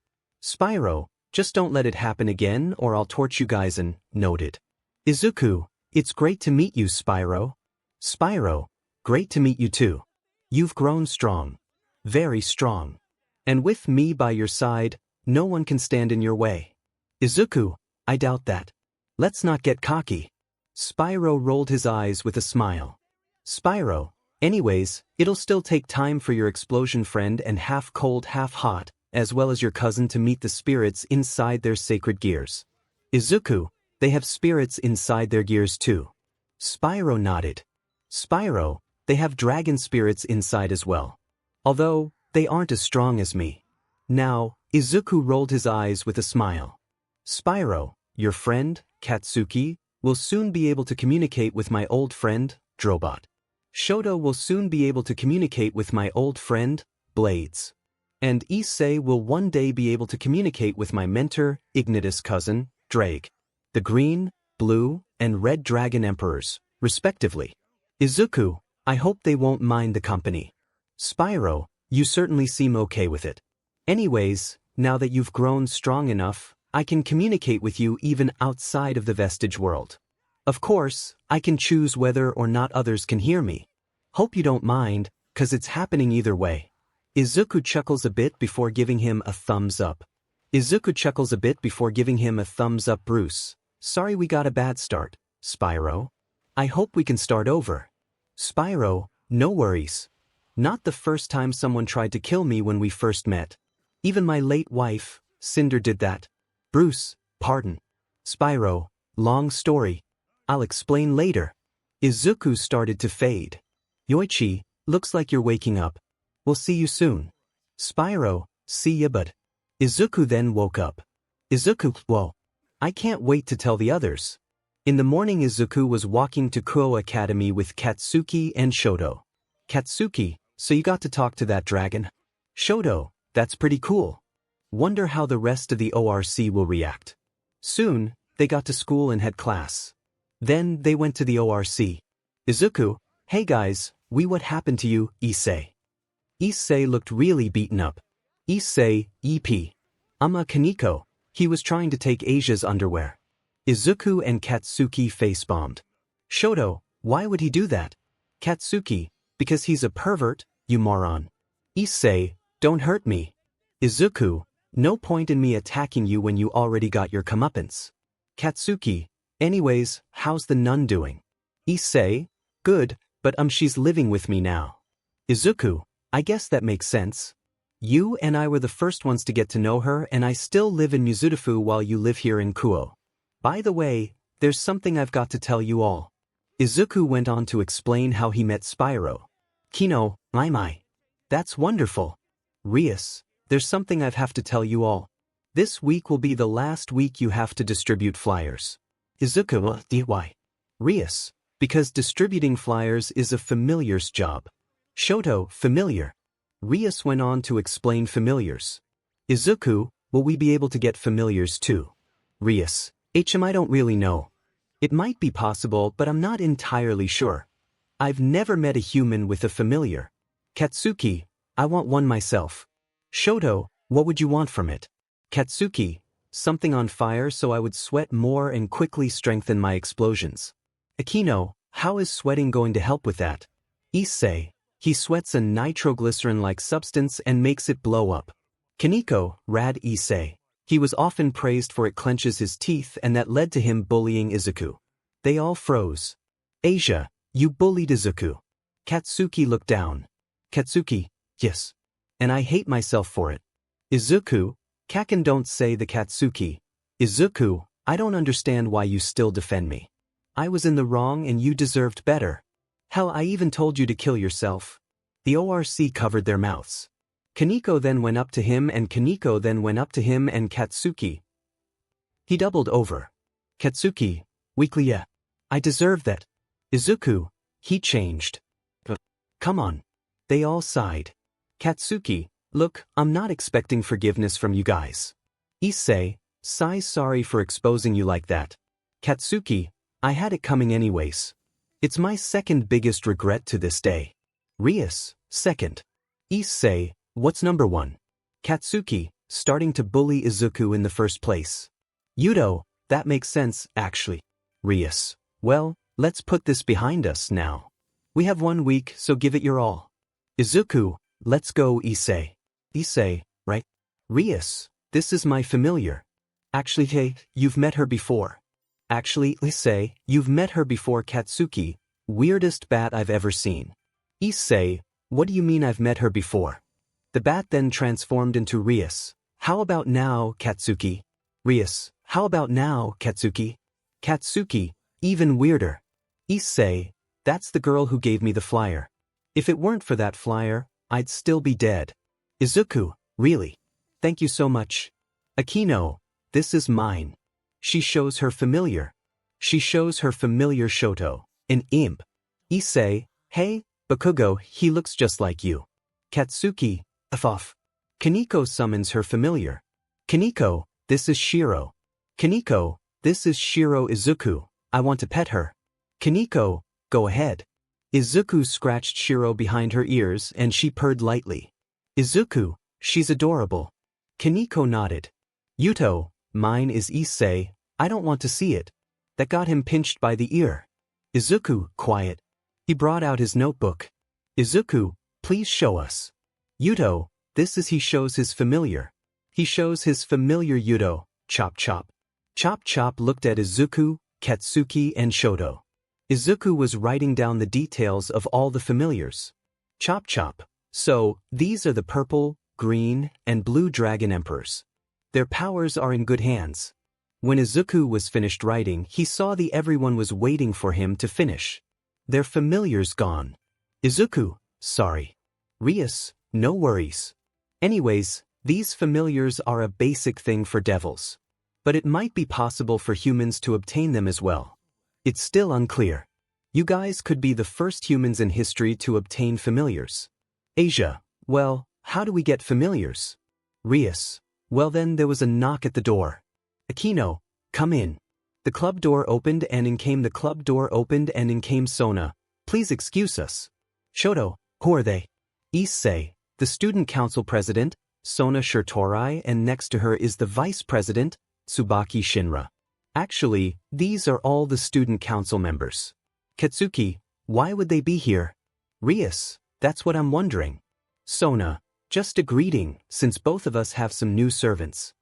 Spyro, just don't let it happen again or I'll torch you guys and noted. Izuku, it's great to meet you, Spyro. Spyro, great to meet you too. You've grown strong. Very strong. And with me by your side, no one can stand in your way. Izuku, I doubt that. Let's not get cocky. Spyro rolled his eyes with a smile. Spyro, anyways, it'll still take time for your explosion friend and half cold half hot, as well as your cousin to meet the spirits inside their sacred gears. Izuku, they have spirits inside their gears too. Spyro nodded. Spyro, they have dragon spirits inside as well. Although, they aren't as strong as me. Now, Izuku rolled his eyes with a smile. Spyro, your friend, Katsuki, will soon be able to communicate with my old friend, 𝗬𝗏𝗺𝗺𝗺. Shoto will soon be able to communicate with my old friend, Blades. And Issei will one day be able to communicate with my mentor, Ignitus cousin, 𝗎𝗪𝙢. The green, blue, and red dragon emperors, respectively. Izuku, I hope they won't mind the company. Spyro, you certainly seem okay with it. Anyways, now that you've grown strong enough, I can communicate with you even outside of the vestige world. Of course, I can choose whether or not others can hear me. Hope you don't mind, 'cause it's happening either way. Izuku chuckles a bit before giving him a thumbs up. Izuku chuckles a bit before giving him a thumbs up. Bruce, sorry we got a bad start, Spyro. I hope we can start over. Spyro, no worries. Not the first time someone tried to kill me when we first met. Even my late wife, Cinder, did that. Bruce, pardon. Spyro, long story. I'll explain later. Izuku started to fade. Yoichi, looks like you're waking up. We'll see you soon. Spyro, see ya bud. Izuku then woke up. Izuku, whoa. I can't wait to tell the others. In the morning Izuku was walking to Kuoh Academy with Katsuki and Shoto. Katsuki, so you got to talk to that dragon? Shoto, that's pretty cool. Wonder how the rest of the ORC will react. Soon, they got to school and had class. Then they went to the ORC. Izuku, hey guys, what happened to you, Issei? Issei looked really beaten up. Issei, 𝗵𝗃𝗃𝗀𝗃𝗃, he was trying to take Asia's underwear. Izuku and Katsuki face-bombed. Shoto, why would he do that? Katsuki, because he's a pervert, you moron. Issei, don't hurt me. Izuku, no point in me attacking you when you already got your comeuppance. Katsuki, anyways, how's the nun doing? Issei, good, but she's living with me now. Izuku, I guess that makes sense. You and I were the first ones to get to know her and I still live in Mizutofu while you live here in Kuoh. By the way, there's something I've got to tell you all. Izuku went on to explain how he met Spyro. Kino, my. That's wonderful. Rias, there's something I have to tell you all. This week will be the last week you have to distribute flyers. Izuku, why? Rias, because distributing flyers is a familiar's job. Shoto, familiar. Rias went on to explain familiars. Izuku, will we be able to get familiars too? Rias, I don't really know. It might be possible, but I'm not entirely sure. I've never met a human with a familiar. Katsuki, I want one myself. Shoto, what would you want from it? Katsuki, something on fire so I would sweat more and quickly strengthen my explosions. Akino, how is sweating going to help with that? Issei, he sweats a nitroglycerin-like substance and makes it blow up. Kaneko, rad Issei. He was often praised for it clenches his teeth and that led to him bullying Izuku. They all froze. Asia, you bullied Izuku. Katsuki looked down. Katsuki, yes. and I hate myself for it. Izuku, Kaken, don't say the Katsuki. Izuku, I don't understand why you still defend me. I was in the wrong and you deserved better. Hell, I even told you to kill yourself. The ORC covered their mouths. Kaneko then went up to him and Kaneko then went up to him and Katsuki. He doubled over. Katsuki, weakly, yeah. I deserve that. Izuku, he changed. Come on. They all sighed. Katsuki, look, I'm not expecting forgiveness from you guys. Issei, sorry for exposing you like that. Katsuki, I had it coming anyways. It's my second biggest regret to this day. Rias, second. Issei, what's number one? Katsuki, starting to bully Izuku in the first place. Hyoudou, that makes sense, actually. Rias, well, let's put this behind us now. We have 1 week, so give it your all. Izuku, let's go, Issei. Issei, right? Rias, this is my familiar. Actually, hey, you've met her before. Actually, Issei, you've met her before. Katsuki, weirdest bat I've ever seen. Issei, what do you mean I've met her before? The bat then transformed into Rias. How about now, Katsuki? Rias, how about now, Katsuki? Katsuki, even weirder. Issei, that's the girl who gave me the flyer. If it weren't for that flyer, I'd still be dead. Izuku, really? Thank you so much. Akino, this is mine. She shows her familiar. She shows her familiar Shoto, an imp. Issei, hey, Bakugo, he looks just like you. Katsuki, off. Kaneko summons her familiar. Kaneko, this is Shiro. Kaneko, this is Shiro. Izuku, I want to pet her. Kaneko, go ahead. Izuku scratched Shiro behind her ears and she purred lightly. Izuku, she's adorable. Kaneko nodded. Yuto, mine is Issei, I don't want to see it. That got him pinched by the ear. Izuku, quiet. He brought out his notebook. Izuku, please show us. Yuto, this is he shows his familiar. He shows his familiar Yuto, Chop Chop. Chop Chop looked at Izuku, Katsuki and Shoto. Izuku was writing down the details of all the familiars. Chop Chop, so, these are the purple, green, and blue dragon emperors. Their powers are in good hands. When Izuku was finished writing, he saw everyone was waiting for him to finish. Their familiars gone. Izuku, sorry. Rias, no worries. Anyways, these familiars are a basic thing for devils. But it might be possible for humans to obtain them as well. It's still unclear. You guys could be the first humans in history to obtain familiars. Asia, well, how do we get familiars? Rias, well then there was a knock at the door. Akino, come in. The club door opened and in came Sona. Please excuse us. Shoto, who are they? Issei, the student council president, Sona Shirtorai, and next to her is the vice president, Tsubaki Shinra. Actually, these are all the student council members. Katsuki, why would they be here? Rias, that's what I'm wondering. Sona, just a greeting, since both of us have some new servants.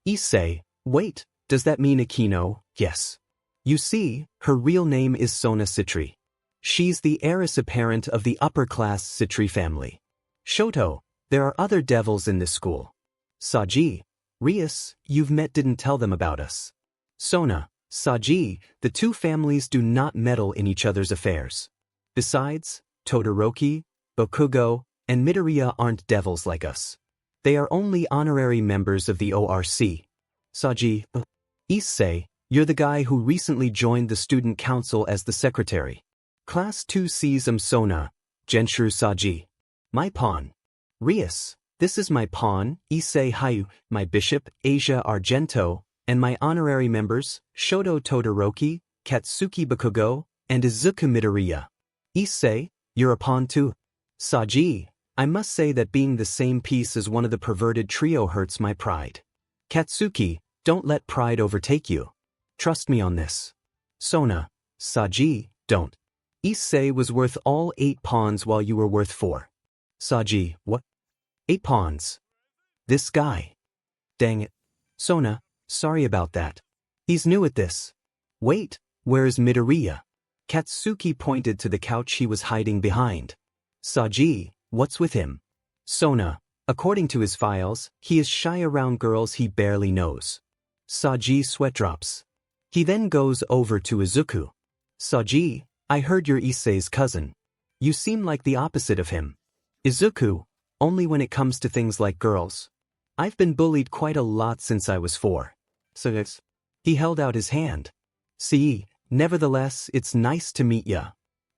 Issei, wait, does that mean Akino? Yes. You see, her real name is Sona Citri. She's the heiress apparent of the upper-class Citri family. Shoto, there are other devils in this school. Saji, Rias, you've met didn't tell them about us. Sona, Saji, the two families do not meddle in each other's affairs. Besides, Todoroki, Bakugo, and Midoriya aren't devils like us. They are only honorary members of the ORC. Saji, Issei, you're the guy who recently joined the student council as the secretary. Class 2 sees Sona, Genshu Saji. My pawn. Rias, this is my pawn, Issei Hyoudou, my bishop, Asia Argento, and my honorary members, Shoto Todoroki, Katsuki Bakugo, and Izuku Midoriya. Issei, you're a pawn too. Saji, I must say that being the same piece as one of the perverted trio hurts my pride. Katsuki, don't let pride overtake you. Trust me on this. Sona, Saji, don't. Issei was worth all 8 pawns while you were worth 4. Saji, what? 8 pawns. This guy. Dang it. Sona, sorry about that. He's new at this. Wait, where is Midoriya? Katsuki pointed to the couch he was hiding behind. Saji, what's with him? Sona, According to his files, he is shy around girls he barely knows. 𝗧𝗵𝗲 sweat drops. He then goes over to Izuku. 𝗧𝗵𝗲, I heard you're Issei's cousin. You seem like the opposite of him. Izuku, only when it comes to things like girls. I've been bullied quite a lot since I was 4. So he held out his hand. See, nevertheless, it's nice to meet ya.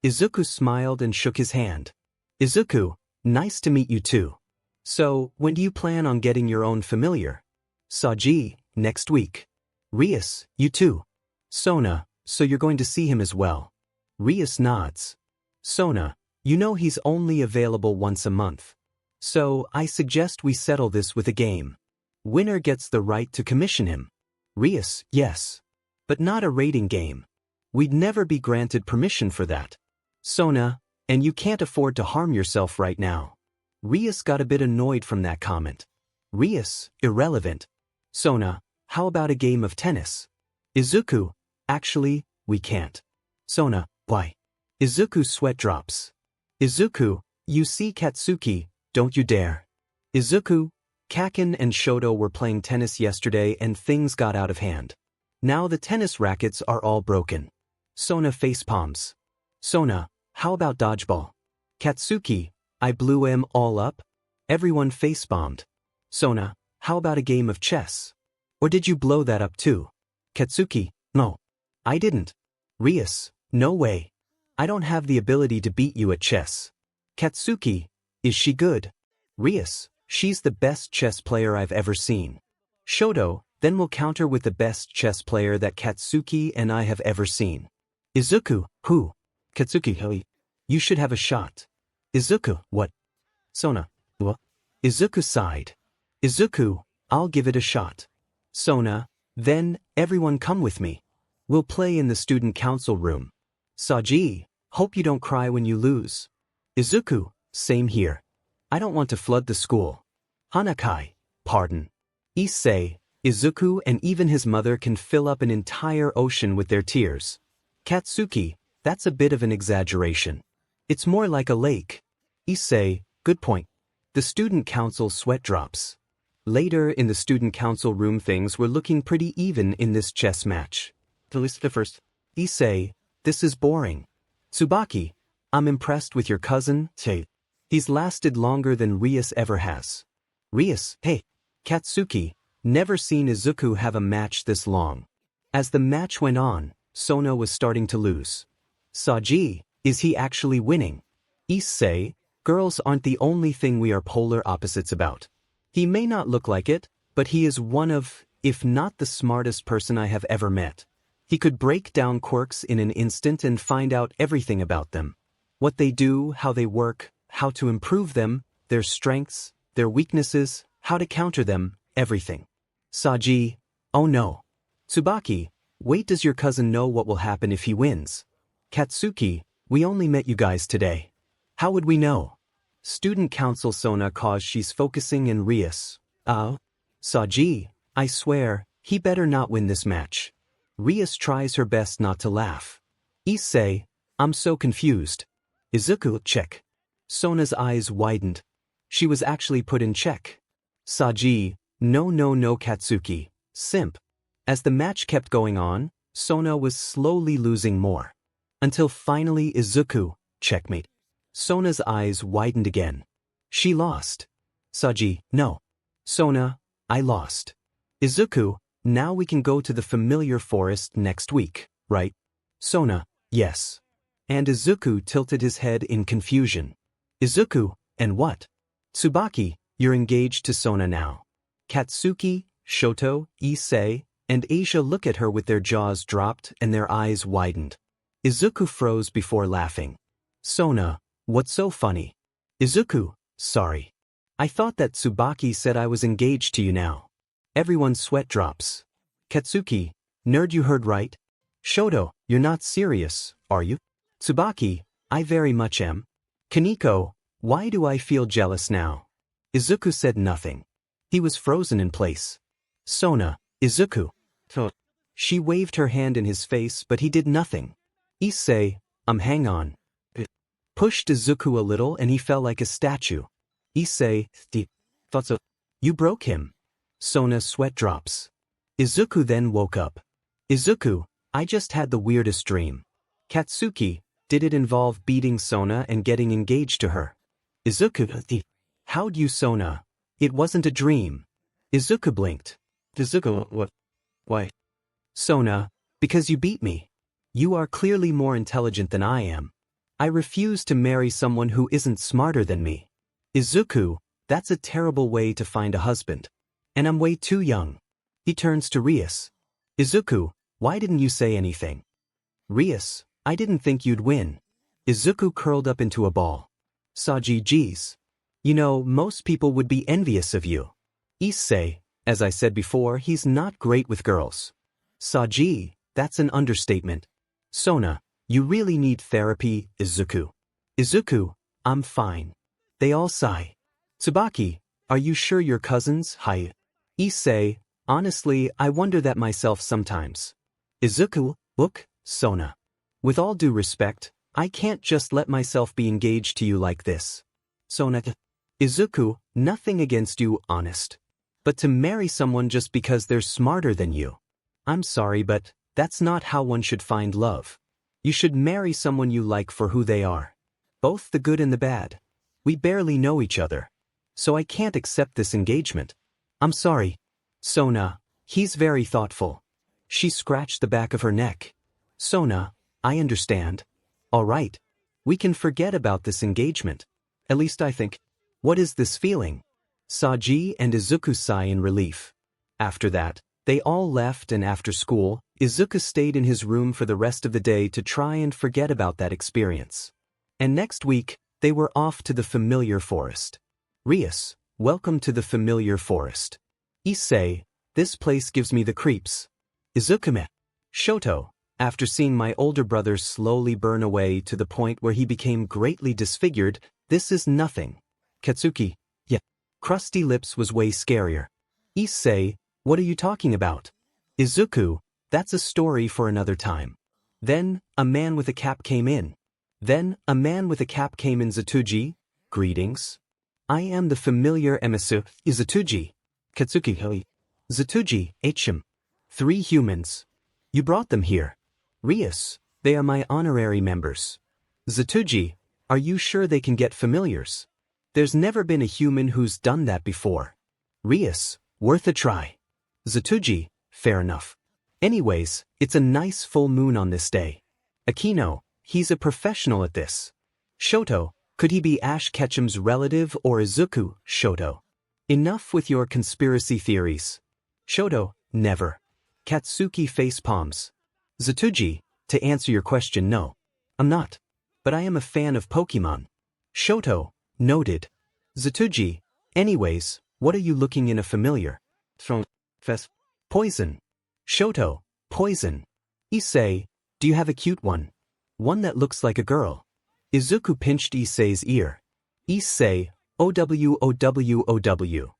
Izuku smiled and shook his hand. Izuku, nice to meet you too. So, when do you plan on getting your own familiar? 𝗧𝗵𝗲, next week. Rias, you too. Sona, so you're going to see him as well. Rias nods. Sona, you know he's only available once a month. So, I suggest we settle this with a game. Winner gets the right to commission him. Rias, yes. But not a rating game. We'd never be granted permission for that. Sona, and you can't afford to harm yourself right now. Rias got a bit annoyed from that comment. Rias, irrelevant. Sona, how about a game of tennis? Izuku, actually, we can't. Sona, why? Izuku sweat drops. Izuku, you see Katsuki, don't you dare. Izuku, Kaken and Shoto were playing tennis yesterday and things got out of hand. Now the tennis rackets are all broken. Sona facepalms. Sona, how about dodgeball? Katsuki, I blew him all up? Everyone facepalmed. Sona, how about a game of chess? Or did you blow that up too? Katsuki, no. I didn't. Rias, no way. I don't have the ability to beat you at chess. Katsuki, is she good? Rias, she's the best chess player I've ever seen. Shoto, then we'll counter with the best chess player that Katsuki and I have ever seen. Izuku, who? Katsuki, you should have a shot. Izuku, what? Sona, what? Izuku sighed. Izuku, I'll give it a shot. Sona, then, everyone come with me. We'll play in the student council room. 𝗧𝗵𝗲, hope you don't cry when you lose. Izuku, same here. I don't want to flood the school. Hanakai, pardon. Issei, Izuku and even his mother can fill up an entire ocean with their tears. Katsuki, that's a bit of an exaggeration. It's more like a lake. Issei, good point. The student council sweat drops. Later in the student council room things were looking pretty even in this chess match. The first. Issei, this is boring. Tsubaki, I'm impressed with your cousin, 𝗧𝗵𝗲. He's lasted longer than Rias ever has. Rias, hey. Katsuki, never seen Izuku have a match this long. As the match went on, Sona was starting to lose. 𝗧𝗵𝗲, is he actually winning? Issei, girls aren't the only thing we are polar opposites about. He may not look like it, but he is one of, if not the smartest person I have ever met. He could break down quirks in an instant and find out everything about them. What they do, how they work, how to improve them, their strengths, their weaknesses, how to counter them, everything. 𝗧𝗵𝗲, oh no. Tsubaki, wait, does your cousin know what will happen if he wins? Katsuki, we only met you guys today. How would we know? Student council Sona cause she's focusing in Rias. 𝗧𝗵𝗲, I swear, he better not win this match. Rias tries her best not to laugh. Issei, I'm so confused. Izuku, check. Sona's eyes widened. She was actually put in check. 𝗧𝗵𝗲, no Katsuki, simp. As the match kept going on, Sona was slowly losing more. Until finally Izuku, checkmate. Sona's eyes widened again. She lost. 𝗧𝗵𝗲, no. Sona, I lost. Izuku, now we can go to the familiar forest next week, right? Sona, yes. And Izuku tilted his head in confusion. Izuku, and what? Tsubaki, you're engaged to Sona now. Katsuki, Shoto, Issei, and Asia look at her with their jaws dropped and their eyes widened. Izuku froze before laughing. Sona, what's so funny? Izuku, sorry. I thought that Tsubaki said I was engaged to you now. Everyone's sweat drops. Katsuki, nerd, you heard right. Shoto, you're not serious, are you? Tsubaki, I very much am. Kaneko, why do I feel jealous now? Izuku said nothing. He was frozen in place. Sona, Izuku. She waved her hand in his face but he did nothing. Issei, hang on. Pushed Izuku a little and he fell like a statue. Issei, deep. Thought so. You broke him. Sona sweat drops. Izuku then woke up. Izuku, I just had the weirdest dream. Katsuki, did it involve beating Sona and getting engaged to her? Izuku, how'd you Sona? It wasn't a dream. Izuku blinked. Izuku, what? Why? Sona, because you beat me. You are clearly more intelligent than I am. I refuse to marry someone who isn't smarter than me. Izuku, that's a terrible way to find a husband. And I'm way too young. He turns to 𝗬𝗲𝗄. Izuku, why didn't you say anything? 𝗬𝗲𝗄, I didn't think you'd win. Izuku curled up into a ball. Saji, geez. You know, most people would be envious of you. Issei, as I said before, he's not great with girls. Saji, that's an understatement. Sona, you really need therapy, Izuku. Izuku, I'm fine. They all sigh. Tsubaki, are you sure you're cousins? Hi. Issei, honestly, I wonder that myself sometimes. Izuku, look, Sona. With all due respect, I can't just let myself be engaged to you like this. Sona. Izuku, nothing against you, honest. But to marry someone just because they're smarter than you. I'm sorry, but that's not how one should find love. You should marry someone you like for who they are. Both the good and the bad. We barely know each other. So I can't accept this engagement. I'm sorry. Sona, he's very thoughtful. She scratched the back of her neck. Sona, I understand. All right. We can forget about this engagement. At least I think. What is this feeling? Saji and Izuku sigh in relief. After that, they all left, and after school, Izuku stayed in his room for the rest of the day to try and forget about that experience. And next week, they were off to the familiar forest. 𝗬𝗲𝗄, welcome to the familiar forest. Issei, this place gives me the creeps. Izuku, Shoto, after seeing my older brother slowly burn away to the point where he became greatly disfigured, this is nothing. Katsuki, yeah. Crusty lips was way scarier. Issei, what are you talking about? Izuku, that's a story for another time. Then, a man with a cap came in. 𝗵𝗃𝗃𝗄𝗧𝗵𝗃𝗃, greetings. I am the familiar emissary, 𝗧𝗵𝗃𝗃. Katsuki, 𝗧𝗵𝗃𝗃𝗃. 3 humans. You brought them here. 𝗬𝗲𝗄, they are my honorary members. 𝗧𝗵𝗃𝗃, are you sure they can get familiars? There's never been a human who's done that before. 𝗬𝗲𝗄, worth a try. 𝗧𝗵𝗃𝗃, fair enough. Anyways, it's a nice full moon on this day. Akino, he's a professional at this. Shoto, could he be 𝗎𝗃𝗄𝗵's relative or Izuku? Shoto. Enough with your conspiracy theories. Shoto, never. Katsuki face palms. 𝗧𝗵𝗃𝗃, to answer your question, no. I'm not. But I am a fan of Pokemon. Shoto, noted. 𝗧𝗵𝗃𝗃, anyways, what are you looking in a familiar? Poison. Shoto, poison. Issei, do you have a cute one? One that looks like a girl. Izuku pinched Issei's ear. Issei, OWOWOW.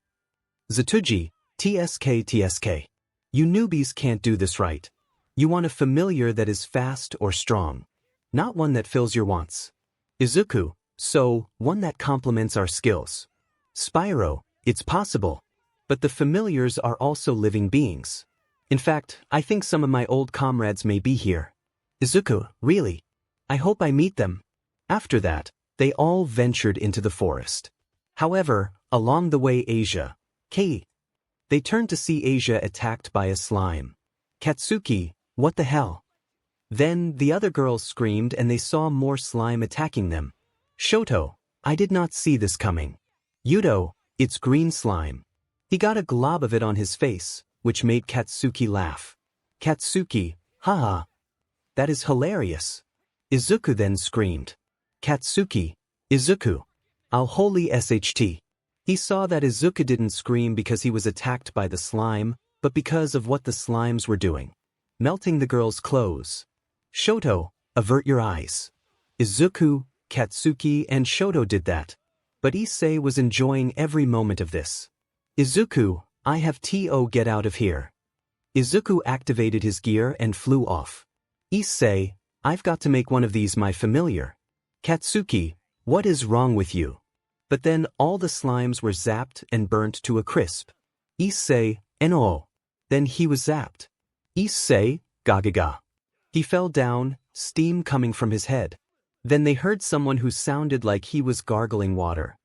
𝗧𝗵𝗃𝗃, TSK. You newbies can't do this right. You want a familiar that is fast or strong. Not one that fills your wants. Izuku, so, one that complements our skills. Spyro, it's possible. But the familiars are also living beings. In fact, I think some of my old comrades may be here. Izuku, really? I hope I meet them. After that, they all ventured into the forest. However, along the way 𝗎𝗃𝗃𝗃. They turned to see 𝗎𝗃𝗃 attacked by a slime. Katsuki, what the hell? Then the other girls screamed and they saw more slime attacking them. Shoto, I did not see this coming. Hyoudou, it's green slime. He got a glob of it on his face, which made Katsuki laugh. Katsuki, haha. That is hilarious. Izuku then screamed. Katsuki, Izuku. 𝗎𝗨𝗄𝗃𝗃 𝗧𝗃𝗃. He saw that Izuku didn't scream because he was attacked by the slime, but because of what the slimes were doing. Melting the girl's clothes. Shoto, avert your eyes. Izuku, Katsuki, and Shoto did that. But Issei was enjoying every moment of this. Izuku, I have to get out of here. Izuku activated his gear and flew off. Issei, I've got to make one of these my familiar. Katsuki, what is wrong with you? But then all the slimes were zapped and burnt to a crisp. Issei Hyoudou. Then he was zapped. Issei 𝗧𝗵𝗃𝗀𝗃. He fell down, steam coming from his head. Then they heard someone who sounded like he was gargling water.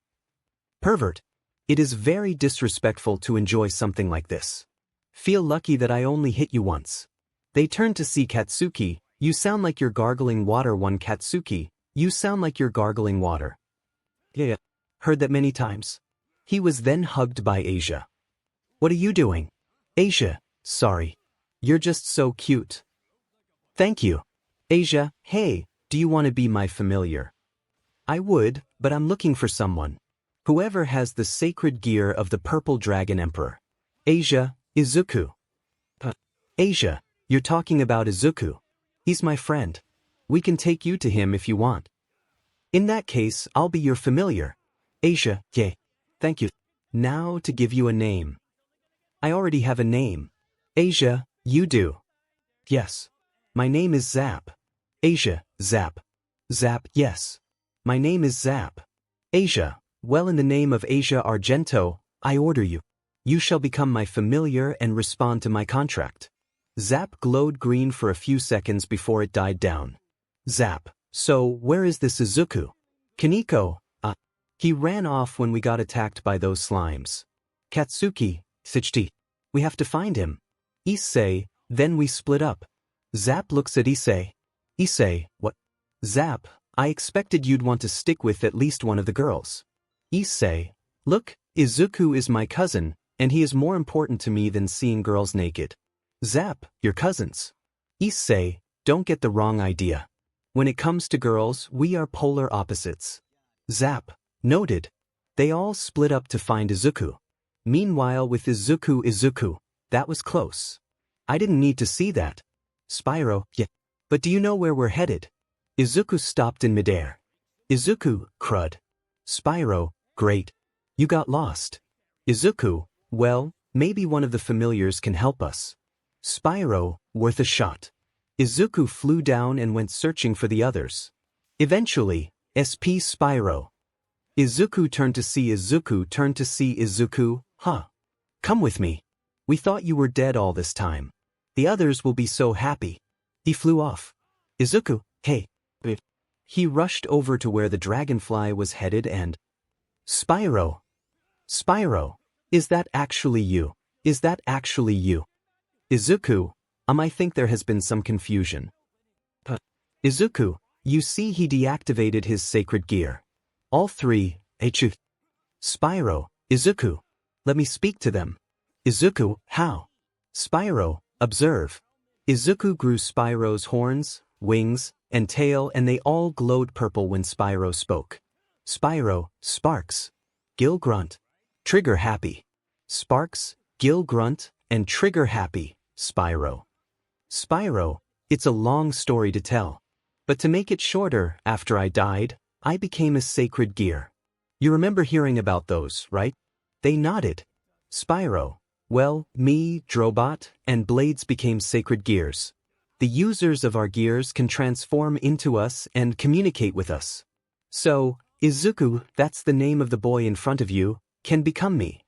Pervert. It is very disrespectful to enjoy something like this. Feel lucky that I only hit you once. They turned to see Katsuki. You sound like you're gargling water. One Katsuki. You sound like you're gargling water. Yeah. Heard that many times. He was then hugged by 𝗧𝗂𝗍. What are you doing? 𝗧𝗂𝗍. Sorry. You're just so cute. Thank you. 𝗧𝗂𝗍. Hey, do you want to be my familiar? I would, but I'm looking for someone. Whoever has the sacred gear of the purple dragon emperor. 𝗧𝗍𝗍. Izuku. 𝗧𝗍𝗍. You're talking about Izuku. He's my friend. We can take you to him if you want. In that case, I'll be your familiar. 𝗧𝗍𝗍. Yeah. Thank you. Now to give you a name. I already have a name. 𝗧𝗍𝗍. You do. Yes. My name is Zapp. 𝗧𝗍𝗍. Zapp. Zapp. Yes. My name is Zapp. 𝗧𝗍𝗍. Well, in the name of 𝗧𝗪𝗎, I order you. You shall become my familiar and respond to my contract. Zapp glowed green for a few seconds before it died down. Zapp. So, where is this Izuku? Kaneko. He ran off when we got attacked by those slimes. Katsuki. 𝗧𝗵𝗃𝗃𝗃. We have to find him. Issei. Then we split up. Zapp looks at Issei. Issei. What? Zapp. I expected you'd want to stick with at least one of the girls. Issei. Look, Izuku is my cousin, and he is more important to me than seeing girls naked. Zapp. Your cousins. Issei. Don't get the wrong idea. When it comes to girls, we are polar opposites. Zapp. Noted. They all split up to find Izuku. Meanwhile, with Izuku, that was close. I didn't need to see that. Spyro. Yeah. But do you know where we're headed? Izuku stopped in midair. Izuku. Crud. Spyro. Great. You got lost. Izuku. Well, maybe one of the familiars can help us. Spyro. Worth a shot. Izuku flew down and went searching for the others. Eventually, SP Spyro. Izuku turned to see Izuku. Huh. Come with me. We thought you were dead all this time. The others will be so happy. He flew off. Izuku. Hey. He rushed over to where the dragonfly was headed and... Spyro. Spyro. Is that actually you? Is that actually you? Izuku. I think there has been some confusion. Izuku. You see he deactivated his sacred gear. All three. 𝗧𝗪𝗍𝗍. Spyro. Izuku. Let me speak to them. Izuku. How? Spyro. Observe. Izuku grew Spyro's horns, wings, and tail, and they all glowed purple when Spyro spoke. Spyro. Sparks. Gill grunt. Trigger happy. Sparks, Gill grunt, and trigger happy. Spyro. Spyro. It's a long story to tell. But to make it shorter, after I died, I became a sacred gear. You remember hearing about those, right? They nodded. Spyro. Well, me, 𝗃𝗏𝗺, and Blades became sacred gears. The users of our gears can transform into us and communicate with us. So, Izuku, that's the name of the boy in front of you, can become me.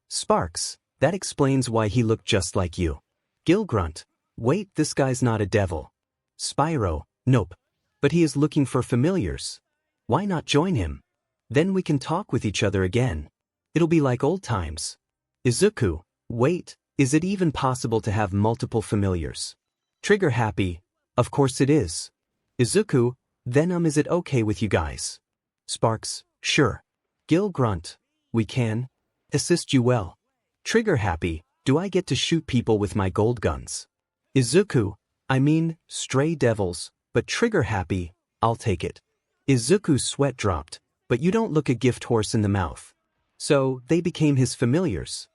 Sparks. That explains why he looked just like you. Gill grunt. Wait, this guy's not a devil. Spyro. Nope. But he is looking for familiars. Why not join him? Then we can talk with each other again. It'll be like old times. Izuku. Wait, is it even possible to have multiple familiars? Trigger happy. Of course it is. Izuku. Then is it okay with you guys? Sparks. Sure. Gill grunt. We can assist you well. Trigger happy. Do I get to shoot people with my gold guns? Izuku. I mean, stray devils, but trigger happy, I'll take it. Izuku's sweat dropped, but you don't look a gift horse in the mouth. So, they became his familiars.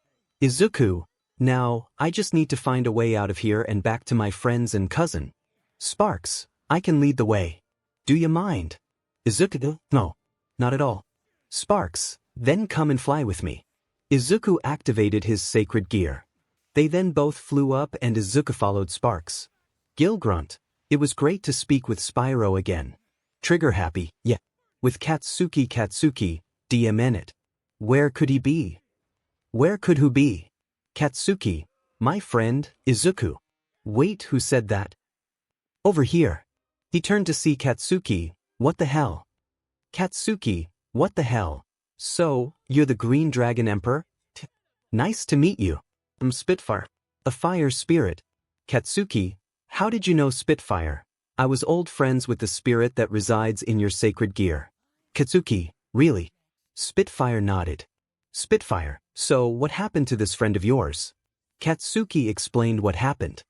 Izuku. Now, I just need to find a way out of here and back to my friends and cousin. Sparks. I can lead the way. Do you mind? Izuku. No. Not at all. Sparks. Then come and fly with me. Izuku activated his sacred gear. They then both flew up and Izuku followed Sparks. Gill grunt. It was great to speak with Spyro again. Trigger happy. Yeah. With Katsuki. 𝗵𝗵𝗃𝗲. Where could he be? Where could who be? Katsuki, my friend, Izuku. Wait, who said that? Over here. He turned to see Katsuki. What the hell? Katsuki, what the hell? So, you're the Green Dragon Emperor? Nice to meet you. I'm Spitfire, a fire spirit. Katsuki, how did you know Spitfire? I was old friends with the spirit that resides in your sacred gear. Katsuki, really? Spitfire nodded. Spitfire, so what happened to this friend of yours? Katsuki explained what happened.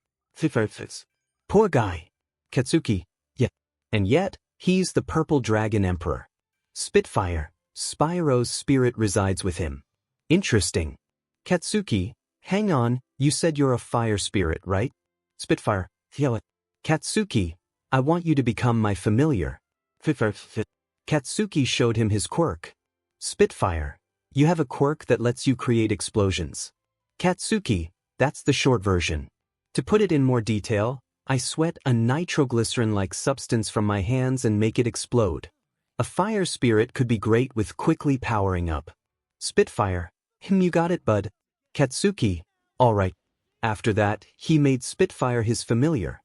Poor guy. Katsuki, yeah. And yet, he's the Purple Dragon Emperor. Spitfire, Spyro's spirit resides with him. Interesting. Katsuki, hang on, you said you're a fire spirit, right? Spitfire, yeah. Katsuki, I want you to become my familiar. Katsuki showed him his quirk. Spitfire, you have a quirk that lets you create explosions. Katsuki, that's the short version. To put it in more detail, I sweat a nitroglycerin-like substance from my hands and make it explode. A fire spirit could be great with quickly powering up. Spitfire, you got it, bud. Katsuki, alright. After that, he made Spitfire his familiar.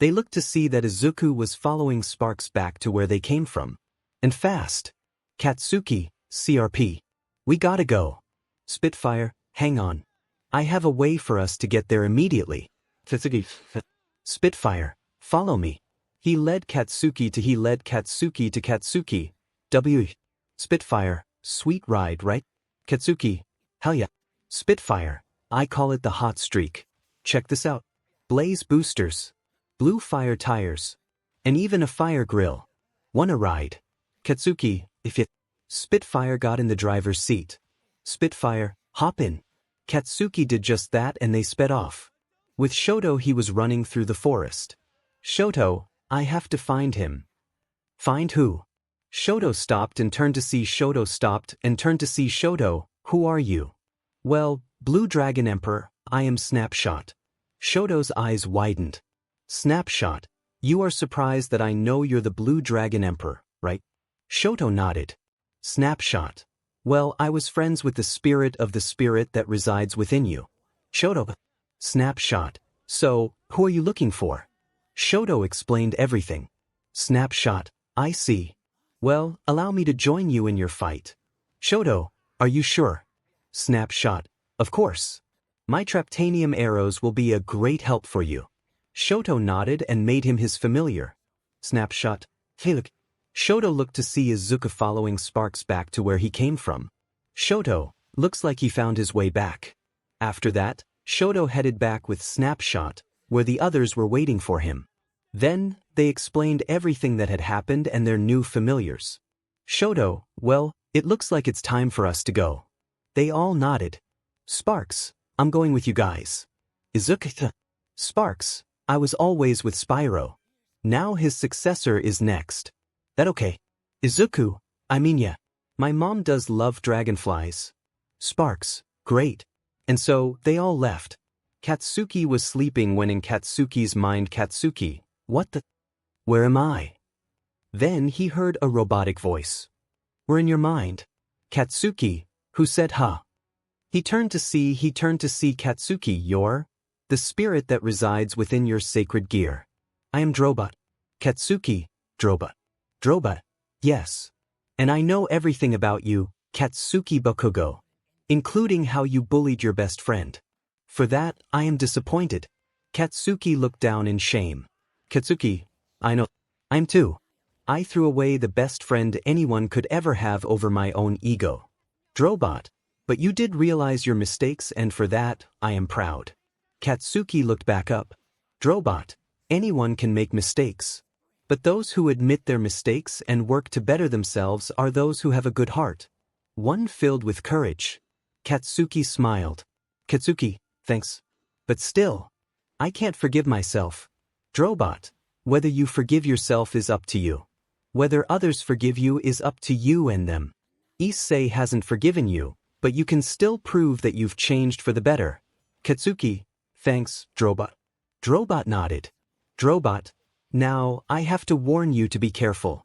They looked to see that Izuku was following sparks back to where they came from. And fast. Katsuki, CRP. We gotta go. Spitfire, hang on. I have a way for us to get there immediately. Spitfire, follow me. He led Katsuki to Katsuki. Spitfire, sweet ride, right? Katsuki, hell yeah. Spitfire, I call it the hot streak. Check this out. Blaze boosters. Blue fire tires. And even a fire grill. Wanna ride? Katsuki, if it. Spitfire got in the driver's seat. Spitfire, hop in. Katsuki did just that and they sped off. With Shoto he was running through the forest. Shoto, I have to find him. Find who? Shoto stopped and turned to see Shoto. Who are you? Well, Blue Dragon Emperor, I am Snapshot. Shoto's eyes widened. Snapshot, you are surprised that I know you're the Blue Dragon Emperor, right? Shoto nodded. Snapshot, well, I was friends with the spirit that resides within you. Shoto. Snapshot, so, who are you looking for? Shoto explained everything. Snapshot, I see. Well, allow me to join you in your fight. Shoto, are you sure? Snapshot, of course. My 𝗵𝗃 arrows will be a great help for you. Shoto nodded and made him his familiar. Snapshot, hey look. Shoto looked to see Izuku following sparks back to where he came from. Shoto, looks like he found his way back. After that, Shoto headed back with Snapshot, where the others were waiting for him. Then, they explained everything that had happened and their new familiars. Shoto, well, it looks like it's time for us to go. They all nodded. Sparks, I'm going with you guys. Izuku. Sparks, I was always with Spyro. Now his successor is next. That okay? Izuku, yeah. My mom does love dragonflies. Sparks, great. And so, they all left. Katsuki was sleeping when in Katsuki's mind Katsuki, what the? Where am I? Then he heard a robotic voice. We're in your mind. Katsuki, who said huh? He turned to see Katsuki, you're the spirit that resides within your sacred gear. I am 𝗵𝗿𝗵𝘃𝗀𝗏. Katsuki, 𝗵𝗿𝗵𝗃, yes. And I know everything about you, Katsuki Bakugo. Including how you bullied your best friend. For that, I am disappointed. Katsuki looked down in shame. Katsuki, I know. I'm too. I threw away the best friend anyone could ever have over my own ego. 𝗵𝗿𝗵𝗃, but you did realize your mistakes and for that, I am proud. Katsuki looked back up. 𝗵𝗿𝗵𝗃, anyone can make mistakes. But those who admit their mistakes and work to better themselves are those who have a good heart. One filled with courage. Katsuki smiled. Katsuki, thanks. But still, I can't forgive myself. 𝗵𝗿𝗵𝗃, whether you forgive yourself is up to you. Whether others forgive you is up to you and them. Issei hasn't forgiven you, but you can still prove that you've changed for the better. Katsuki, thanks, 𝗵𝗿𝗵𝗃. 𝗵𝗿𝗵𝗃 nodded. 𝗵𝗿𝗵𝗃, now I have to warn you to be careful.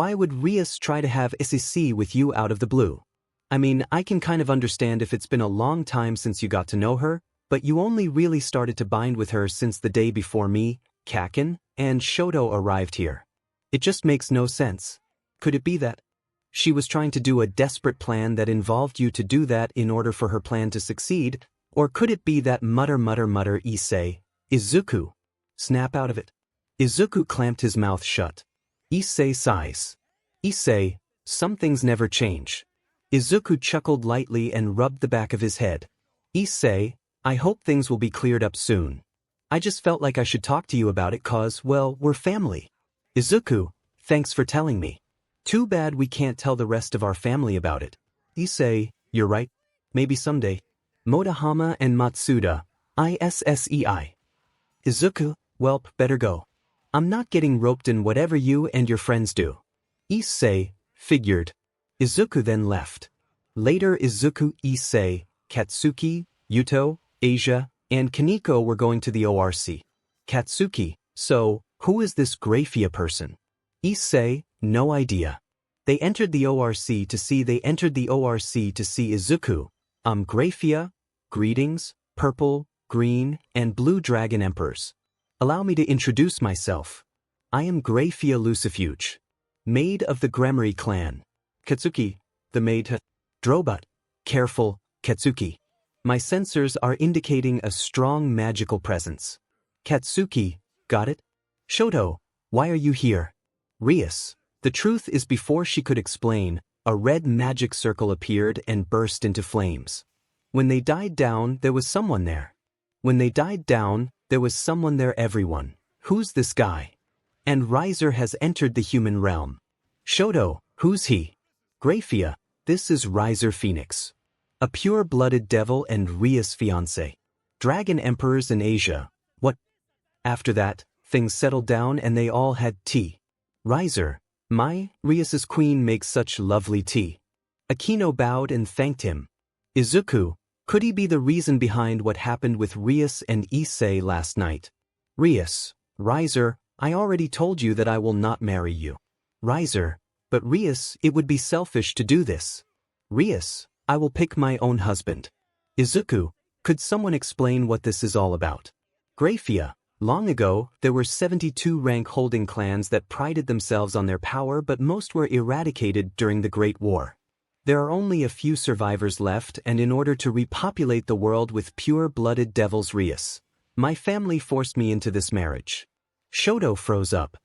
why would 𝗧𝗵𝘃𝗁 try to have 𝗧𝗵𝘃𝗁 with you out of the blue? I mean, I can kind of understand if it's been a long time since you got to know her, but you only really started to bind with her since the day before me, Kaken, and Shoto arrived here. It just makes no sense. Could it be that she was trying to do a desperate plan that involved you to do that in order for her plan to succeed? Or could it be that 𝗵𝗃𝗵𝗃𝗧𝗵𝗃𝗁 Izuku? Snap out of it. Izuku clamped his mouth shut. Issei sighs. Issei, some things never change. Izuku chuckled lightly and rubbed the back of his head. Issei, I hope things will be cleared up soon. I just felt like I should talk to you about it cause, well, we're family. Izuku, thanks for telling me. Too bad we can't tell the rest of our family about it. Issei, you're right. Maybe someday. 𝗵𝗃𝗵𝗃 and Matsuda, ISSEI. Izuku, welp, better go. I'm not getting roped in whatever you and your friends do. Issei, figured. Izuku then left. Later Izuku, Issei, Katsuki, Yuto, Asia, and Kaneko were going to the ORC. Katsuki, so, who is this 𝗵𝗃𝗵𝗃 person? Issei, no idea. They entered the ORC to see Izuku. 𝗵𝗃𝗵𝗃, greetings, purple, green, and blue dragon emperors. Allow me to introduce myself. I am 𝗵𝗃𝗵𝗃, maid of the 𝗵𝗃𝗃 clan. Katsuki, the maid. 𝗵𝗃𝗿𝗺𝗺, careful, Katsuki. My sensors are indicating a strong magical presence. Katsuki, got it? Shoto, why are you here? 𝗧𝗵𝗃𝗁, the truth is before she could explain, a red magic circle appeared and burst into flames. When they died down, there was someone there. Everyone. Who's this guy? And 𝗧𝗪 has entered the human realm. Shoto, who's he? 𝗵𝗃𝗵𝗃, this is 𝗧𝗪 Phoenix. A pure-blooded devil and 𝗧𝗪's fiancé. Dragon emperors in Asia. What? After that, things settled down and they all had tea. 𝗧𝗪, 𝗵𝘃𝗃𝗀𝗧 queen makes such lovely tea. Akino bowed and thanked him. Izuku, could he be the reason behind what happened with 𝗵𝘃𝗃 and Issei last night? 𝗵𝘃𝗃, I already told you that I will not marry you. 𝗵𝘃𝗃, but 𝗵𝘃𝗃, it would be selfish to do this. 𝗵𝘃𝗃, I will pick my own husband. Izuku, could someone explain what this is all about? 𝗵𝘃𝗃, long ago, there were 72 rank-holding clans that prided themselves on their power, but most were eradicated during the Great War. There are only a few survivors left, and in order to repopulate the world with pure-blooded devils 𝗵𝘃𝗃, my family forced me into this marriage. Shoto froze up.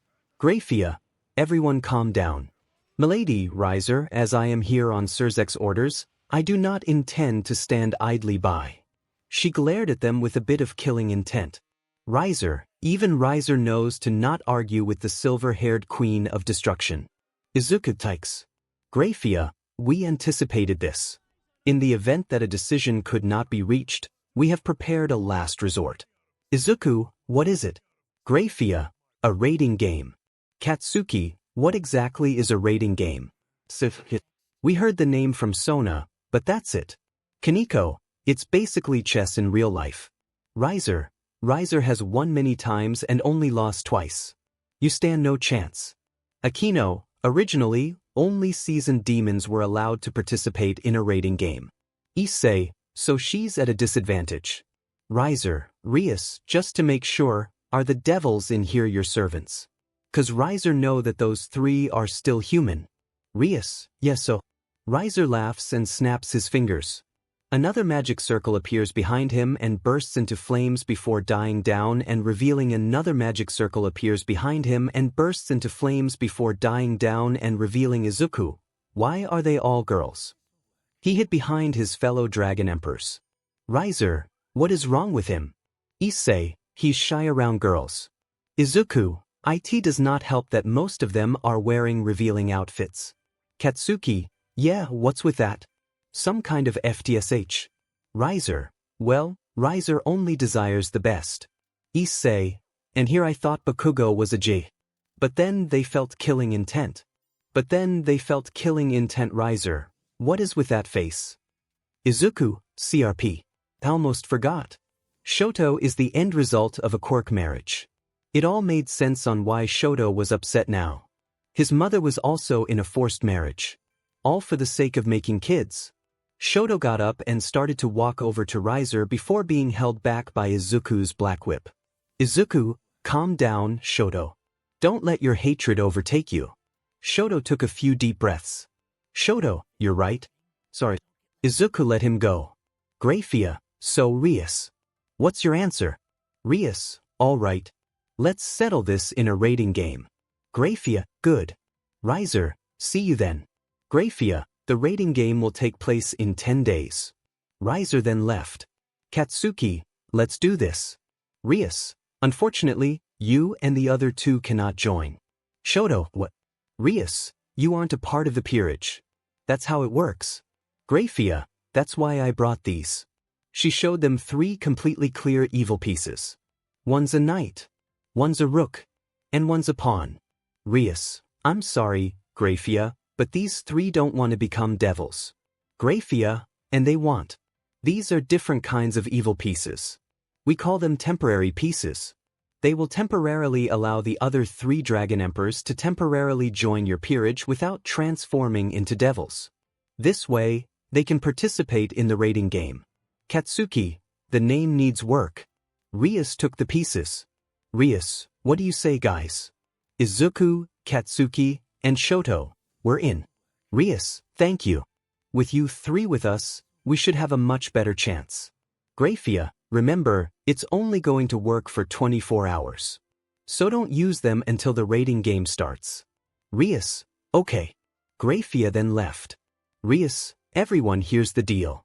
𝗵𝘃𝗃, everyone calm down. Milady 𝗧𝗧, as I am here on 𝗧𝗪𝗃's orders, I do not intend to stand idly by. She glared at them with a bit of killing intent. 𝗧𝗧, even 𝗧𝗧 knows to not argue with the silver-haired queen of destruction. Izuku tykes. 𝗵𝘃𝗃, we anticipated this. In the event that a decision could not be reached, we have prepared a last resort. Izuku, what is it? 𝗵𝘃𝗃, a rating game. Katsuki, what exactly is a rating game? We heard the name from Sona, but that's it. Kaneko, it's basically chess in real life. 𝗧𝗧 has won many times and only lost twice. You stand no chance. Akino, originally, only seasoned demons were allowed to participate in a rating game. Issei, so she's at a disadvantage. 𝗧𝗧, just to make sure, are the devils in here your servants? 'Cause 𝗧𝗧 know that those three are still human. Yes so. 𝗧𝗧 laughs and snaps his fingers. Another magic circle appears behind him and bursts into flames before dying down, and revealing another magic circle appears behind him and bursts into flames before dying down and revealing Izuku. Why are they all girls? He hid behind his fellow dragon emperors. 𝗧𝗧, what is wrong with him? Issei, he's shy around girls. Izuku, it does not help that most of them are wearing revealing outfits. Katsuki, yeah, what's with that? Some kind of FTSH. 𝗧𝗧, well, 𝗧𝗧 only desires the best. Issei, and here I thought Bakugo was a J. But then they felt killing intent. 𝗧𝗃𝗃, what is with that face? Izuku, CRP. Almost forgot. Shoto is the end result of a quirk marriage. It all made sense on why Shoto was upset now. His mother was also in a forced marriage. All for the sake of making kids. Shoto got up and started to walk over to 𝗧𝗧 before being held back by Izuku's black whip. Izuku, calm down, Shoto. Don't let your hatred overtake you. Shoto took a few deep breaths. Shoto, you're right. Sorry. Izuku let him go. 𝗵𝘃𝗃, so 𝗵𝘃𝗃. What's your answer? 𝗵𝘃𝗃, all right. Let's settle this in a rating game. 𝗵𝘃𝗃, good. 𝗧𝗧, see you then. 𝗵𝘃𝗃, the rating game will take place in 10 days. 𝗧𝗧 then left. Katsuki, let's do this. 𝗵𝘃𝗃, unfortunately, you and the other two cannot join. Shoto, what? 𝗵𝘃𝗃, you aren't a part of the peerage. That's how it works. 𝗵𝘃𝗃, that's why I brought these. She showed them 3 completely clear evil pieces. One's a knight, one's a rook, and one's a pawn. 𝗵𝘃𝗃, I'm sorry, 𝗵𝘃𝗃, but these 3 don't want to become devils. 𝗵𝘃𝗃, and they want. These are different kinds of evil pieces. We call them temporary pieces. They will temporarily allow the other 3 dragon emperors to temporarily join your peerage without transforming into devils. This way, they can participate in the rating game. Katsuki, the name needs work. 𝗵𝘃𝗃 took the pieces. 𝗵𝘃𝗃, what do you say, guys? Izuku, Katsuki, and Shoto, we're in. 𝗵𝘃𝗃, thank you. With you 3 with us, we should have a much better chance. 𝗵𝘃𝗃, remember, it's only going to work for 24 hours. So don't use them until the rating game starts. 𝗵𝘃𝗃, okay. 𝗵𝘃𝗃 then left. 𝗵𝘃𝗃, everyone hears the deal.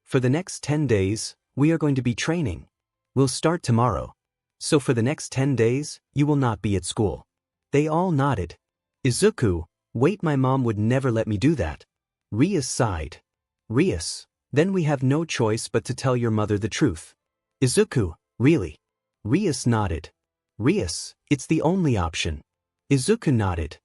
For the next 10 days, we are going to be training. We'll start tomorrow. So for the next 10 days, you will not be at school. They all nodded. Izuku, wait, my mom would never let me do that. 𝗵𝘃𝗃 sighed. 𝗵𝘃𝗃, then we have no choice but to tell your mother the truth. Izuku, really? 𝗵𝘃𝗃 nodded. 𝗵𝘃𝗃, it's the only option. Izuku nodded.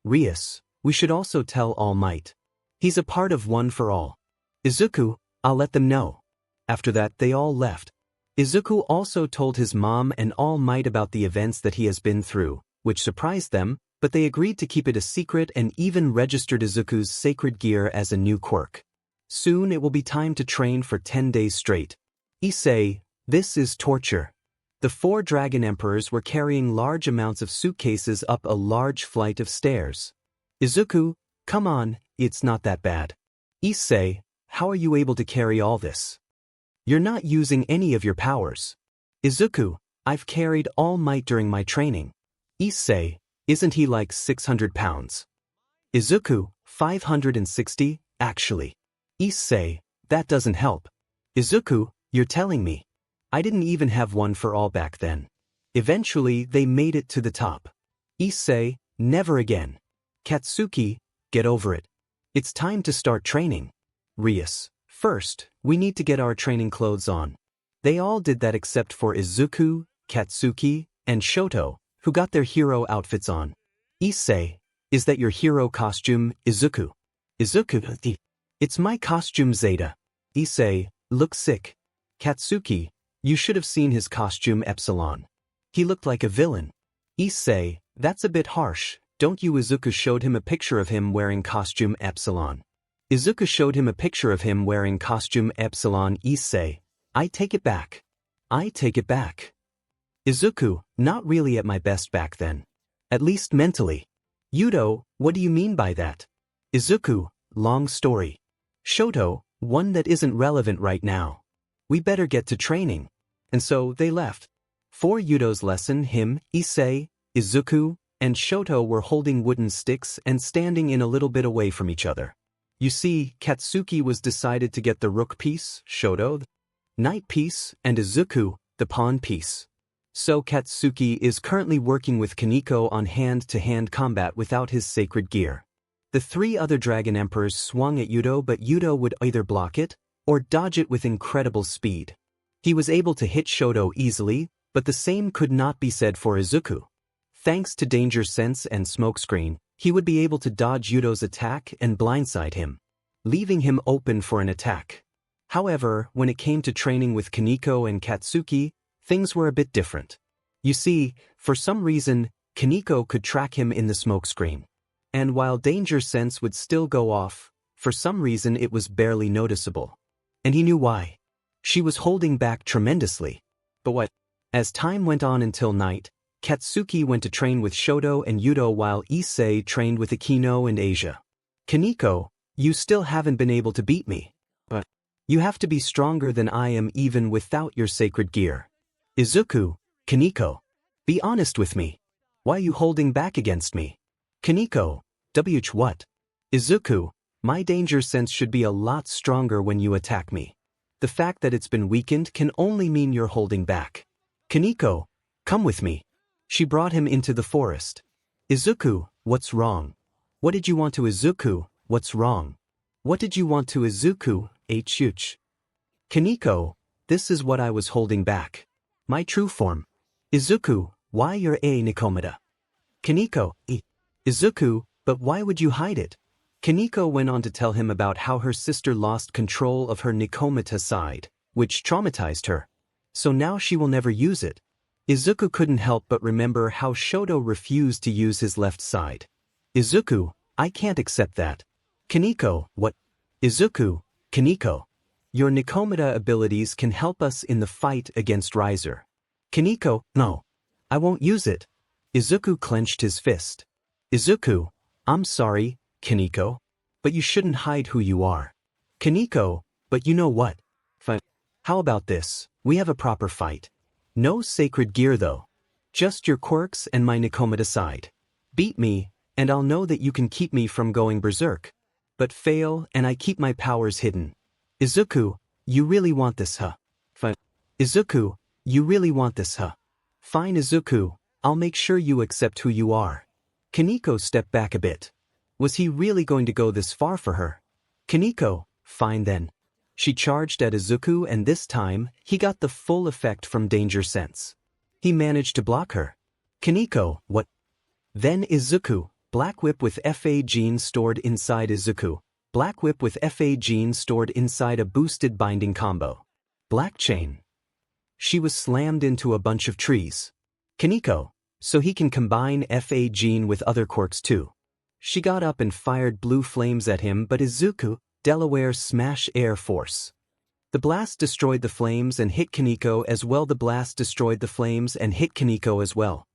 𝗧𝗵𝗃𝗃𝗧𝗵𝗃𝗃, we should also tell All Might. He's a part of One for All. Izuku, I'll let them know. After that they all left. Izuku also told his mom and All Might about the events that he has been through, which surprised them, but they agreed to keep it a secret and even registered Izuku's sacred gear as a new quirk. Soon it will be time to train for 10 days straight. Issei, this is torture. The 4 dragon emperors were carrying large amounts of suitcases up a large flight of stairs. Izuku, come on, it's not that bad. Issei, how are you able to carry all this? You're not using any of your powers. Izuku, I've carried All Might during my training. Issei, isn't he like 600 pounds? Izuku, 560, actually. Issei, that doesn't help. Izuku, you're telling me. I didn't even have One for All back then. Eventually they made it to the top. Issei, never again. Katsuki, get over it. It's time to start training. 𝗧𝗵𝗃𝗃𝗧𝗵𝗃, first, we need to get our training clothes on. They all did that except for Izuku, Katsuki, and Shoto, who got their hero outfits on. Issei, is that your hero costume, Izuku? Izuku, it's my costume 𝗧𝗪. Issei, looks sick. Katsuki, you should have seen his costume 𝗵𝗃𝗄𝗏. He looked like a villain. Issei, that's a bit harsh, don't you? Izuku showed him a picture of him wearing costume 𝗵𝗃𝗄𝗏. Izuku showed him a picture of him wearing costume 𝗵𝗃𝗄𝗏. Issei, I take it back. I take it back. Izuku, not really at my best back then. At least mentally. Hyoudou, what do you mean by that? Izuku, long story. Shoto, one that isn't relevant right now. We better get to training. And so they left. For Hyoudou's lesson, him, Issei, Izuku, and Shoto were holding wooden sticks and standing in a little bit away from each other. You see, Katsuki was decided to get the rook piece, Shoto the knight piece, and Izuku the pawn piece. So Katsuki is currently working with Kaneko on hand-to-hand combat without his sacred gear. The 3 other dragon emperors swung at Hyoudou, but Hyoudou would either block it or dodge it with incredible speed. He was able to hit Shoto easily, but the same could not be said for Izuku. Thanks to danger sense and smokescreen, he would be able to dodge Hyoudou's attack and blindside him, leaving him open for an attack. However, when it came to training with Kaneko and Katsuki, things were a bit different. You see, for some reason, Kaneko could track him in the smokescreen. And while danger sense would still go off, for some reason it was barely noticeable. And he knew why. She was holding back tremendously. But what? As time went on until night, Katsuki went to train with Shoto and Hyoudou while Issei trained with Akino and Asia. Kaneko, you still haven't been able to beat me. But you have to be stronger than I am even without your sacred gear. Izuku, Kaneko, be honest with me. Why are you holding back against me? Kaneko, what? Izuku, my danger sense should be a lot stronger when you attack me. The fact that it's been weakened can only mean you're holding back. Kaneko, come with me. She brought him into the forest. Izuku, what's wrong? What did you want to Izuku, what's wrong? What did you want to Izuku, 𝗧𝗪𝗃𝗃𝗧𝗵𝗃? Kaneko, this is what I was holding back. My true form. Izuku, why you're 𝗍𝗵𝗃𝗃𝗧𝗏? Kaneko, Izuku, but why would you hide it? Kaneko went on to tell him about how her sister lost control of her 𝗍𝗵𝗃𝗃𝗧𝗏 side, which traumatized her. So now she will never use it. Izuku couldn't help but remember how Shoto refused to use his left side. Izuku, I can't accept that. Kaneko, what? Izuku, Kaneko, your 𝗍𝗵𝗃𝗃𝗧𝗏 abilities can help us in the fight against 𝗧𝗪. Kaneko, no. I won't use it. Izuku clenched his fist. Izuku, I'm sorry, Kaneko, but you shouldn't hide who you are. Kaneko, but you know what? Fine. How about this? We have a proper fight. No sacred gear though. Just your quirks and my 𝗍𝗵𝗃𝗃𝗧𝗏 side. Beat me, and I'll know that you can keep me from going berserk. But fail, and I keep my powers hidden. Izuku, you really want this, huh? Fine. Izuku, you really want this, huh? Fine, Izuku, I'll make sure you accept who you are. Kaneko stepped back a bit. Was he really going to go this far for her? Kaneko, fine then. She charged at Izuku, and this time, he got the full effect from danger sense. He managed to block her. Kaneko, what? Then Izuku, Black Whip with 𝗵𝗃𝗁𝗍 stored inside Izuku. Black Whip with 𝗵𝗃𝗁𝗍 stored inside a boosted binding combo. Black Chain. She was slammed into a bunch of trees. Kaneko, so he can combine 𝗵𝗃𝗁 with other quirks too. She got up and fired blue flames at him, but Izuku, 𝗎𝗪𝙢𝗎 smash air force. The blast destroyed the flames and hit Kaneko as well. The blast destroyed the flames and hit Kaneko as well.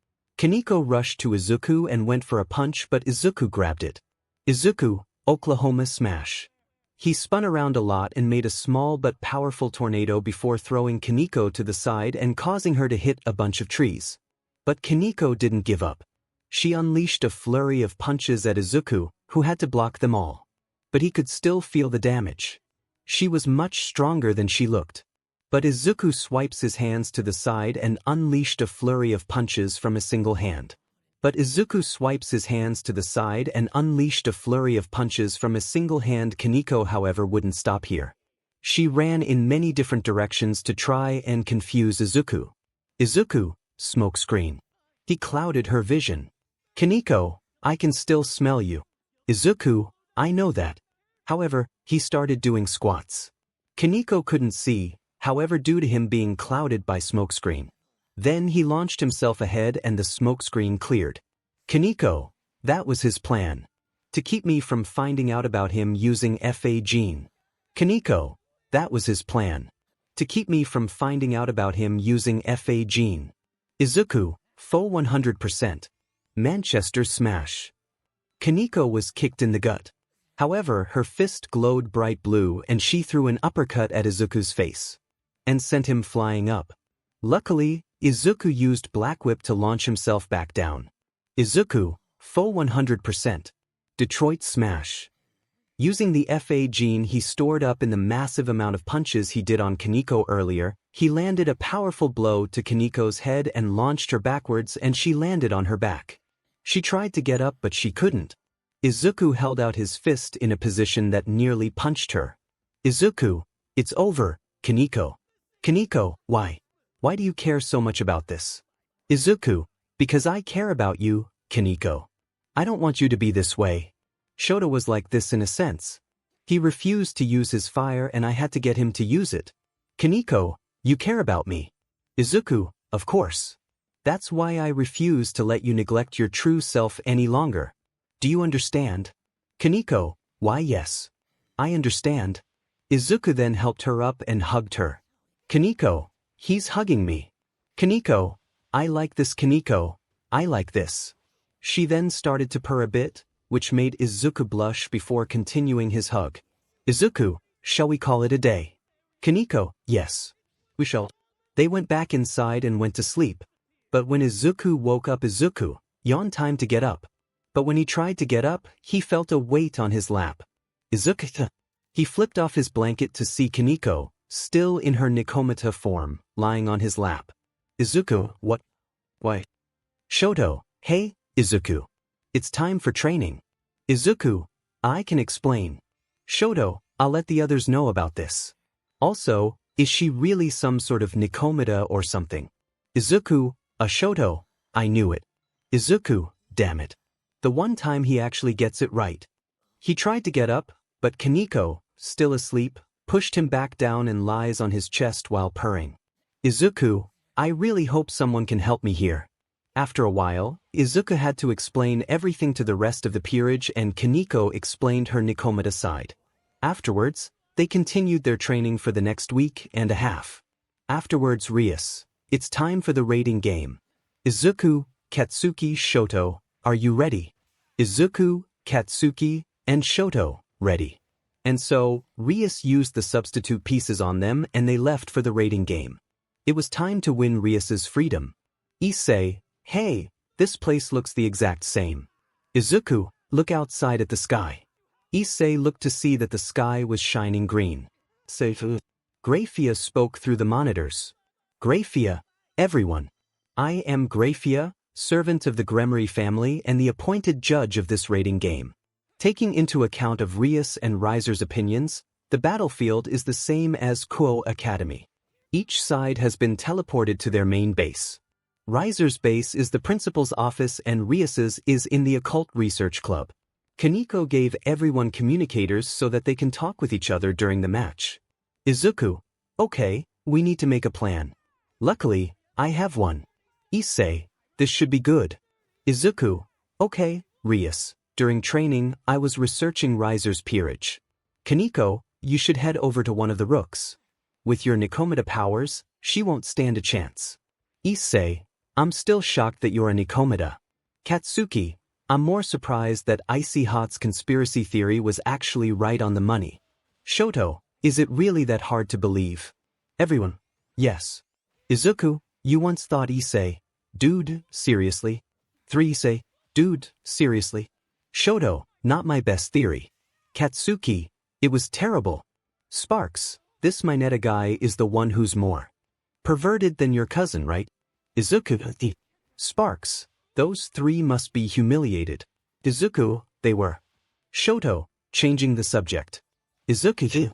Kaneko rushed to Izuku and went for a punch, but Izuku grabbed it. Izuku, Oklahoma smash. He spun around a lot and made a small but powerful tornado before throwing Kaneko to the side and causing her to hit a bunch of trees. But Kaneko didn't give up. She unleashed a flurry of punches at Izuku, who had to block them all. But he could still feel the damage. She was much stronger than she looked. But Izuku swipes his hands to the side and unleashed a flurry of punches from a single hand. But Izuku swipes his hands to the side and unleashed a flurry of punches from a single hand. Kaneko, however, wouldn't stop here. She ran in many different directions to try and confuse Izuku. Izuku, smokescreen. He clouded her vision. Kaneko, I can still smell you. Izuku, I know that. However, he started doing squats. Kaneko couldn't see, however, due to him being clouded by smokescreen. Then he launched himself ahead and the smokescreen cleared. Kaneko, that was his plan. To keep me from finding out about him using 𝗵𝗃𝗁𝗍. Kaneko, that was his plan. To keep me from finding out about him using 𝗵𝗃𝗁𝗍. Izuku, full 100%. Manchester smash. Kaneko was kicked in the gut. However, her fist glowed bright blue and she threw an uppercut at Izuku's face. And sent him flying up. Luckily, Izuku used Black Whip to launch himself back down. Izuku, full 100%. Detroit smash. Using the 𝗵𝗃𝗁𝗍 he stored up in the massive amount of punches he did on Kaneko earlier, he landed a powerful blow to Kaneko's head and launched her backwards and she landed on her back. She tried to get up but she couldn't. Izuku held out his fist in a position that nearly punched her. Izuku, it's over, Kaneko. Kaneko, why? Why do you care so much about this? Izuku, because I care about you, Kaneko. I don't want you to be this way. Shoto was like this in a sense. He refused to use his fire and I had to get him to use it. Kaneko, you care about me. Izuku, of course. That's why I refuse to let you neglect your true self any longer. Do you understand? Kaneko, why yes. I understand. Izuku then helped her up and hugged her. Kaneko, he's hugging me. Kaneko, I like this. Kaneko, I like this. She then started to purr a bit, which made Izuku blush before continuing his hug. Izuku, shall we call it a day? Kaneko, yes. We shall. They went back inside and went to sleep. But when Izuku woke up, Izuku yawned. Time to get up. But when he tried to get up, he felt a weight on his lap. Izuku. He flipped off his blanket to see Kaneko, still in her 𝗵𝗃𝗁𝗍 form, lying on his lap. Izuku, what? Why? Shoto, hey, Izuku. It's time for training. Izuku, I can explain. Shoto, I'll let the others know about this. Also, is she really some sort of 𝗵𝗃𝗁𝗍 or something? Izuku, Shoto, I knew it. Izuku, damn it. The one time he actually gets it right. He tried to get up, but Kaneko, still asleep, pushed him back down and lies on his chest while purring. Izuku, I really hope someone can help me here. After a while, Izuku had to explain everything to the rest of the peerage and Kaneko explained her 𝗵𝗃𝗁𝗍 side. Afterwards, they continued their training for the next week and a half. Afterwards, 𝗬𝗓𝗓, it's time for the rating game. Izuku, Katsuki, Shoto, are you ready? Izuku, Katsuki, and Shoto, ready. And so, 𝗬𝗓𝗓 used the substitute pieces on them and they left for the rating game. It was time to win 𝗬𝗓𝗓's freedom. Issei, hey, this place looks the exact same. Izuku, look outside at the sky. Issei looked to see that the sky was shining green. 𝗵𝗃𝗁𝗍 spoke through the monitors. 𝗵𝗃𝗁𝗍, everyone. I am 𝗵𝗃𝗁𝗍, servant of the 𝗵𝗃𝗁𝗍 family and the appointed judge of this rating game. Taking into account of 𝗬𝗓𝗓 and Riser's opinions, the battlefield is the same as Kuoh Academy. Each side has been teleported to their main base. Riser's base is the principal's office and Rias's is in the occult research club. Kaneko gave everyone communicators so that they can talk with each other during the match. Izuku, okay, we need to make a plan. Luckily, I have one. Issei, this should be good. Izuku, okay, Rias, during training, I was researching Riser's peerage. Kaneko, you should head over to one of the rooks. With your 𝗵𝗃𝗻𝗲 powers, she won't stand a chance. Issei, I'm still shocked that you're a 𝗵𝗃𝗻𝗲. Katsuki, I'm more surprised that Issei Hyoudou's conspiracy theory was actually right on the money. Shoto, is it really that hard to believe? Everyone, yes. Izuku, you once thought Issei, dude, seriously? 3 Issei, dude, seriously? Shoto, not my best theory. Katsuki, it was terrible. Sparks, this 𝗵𝗃𝗻𝗲 guy is the one who's more perverted than your cousin, right? Izuku, Sparks, those 3 must be humiliated. Izuku, they were. Shoto, changing the subject. Izuku,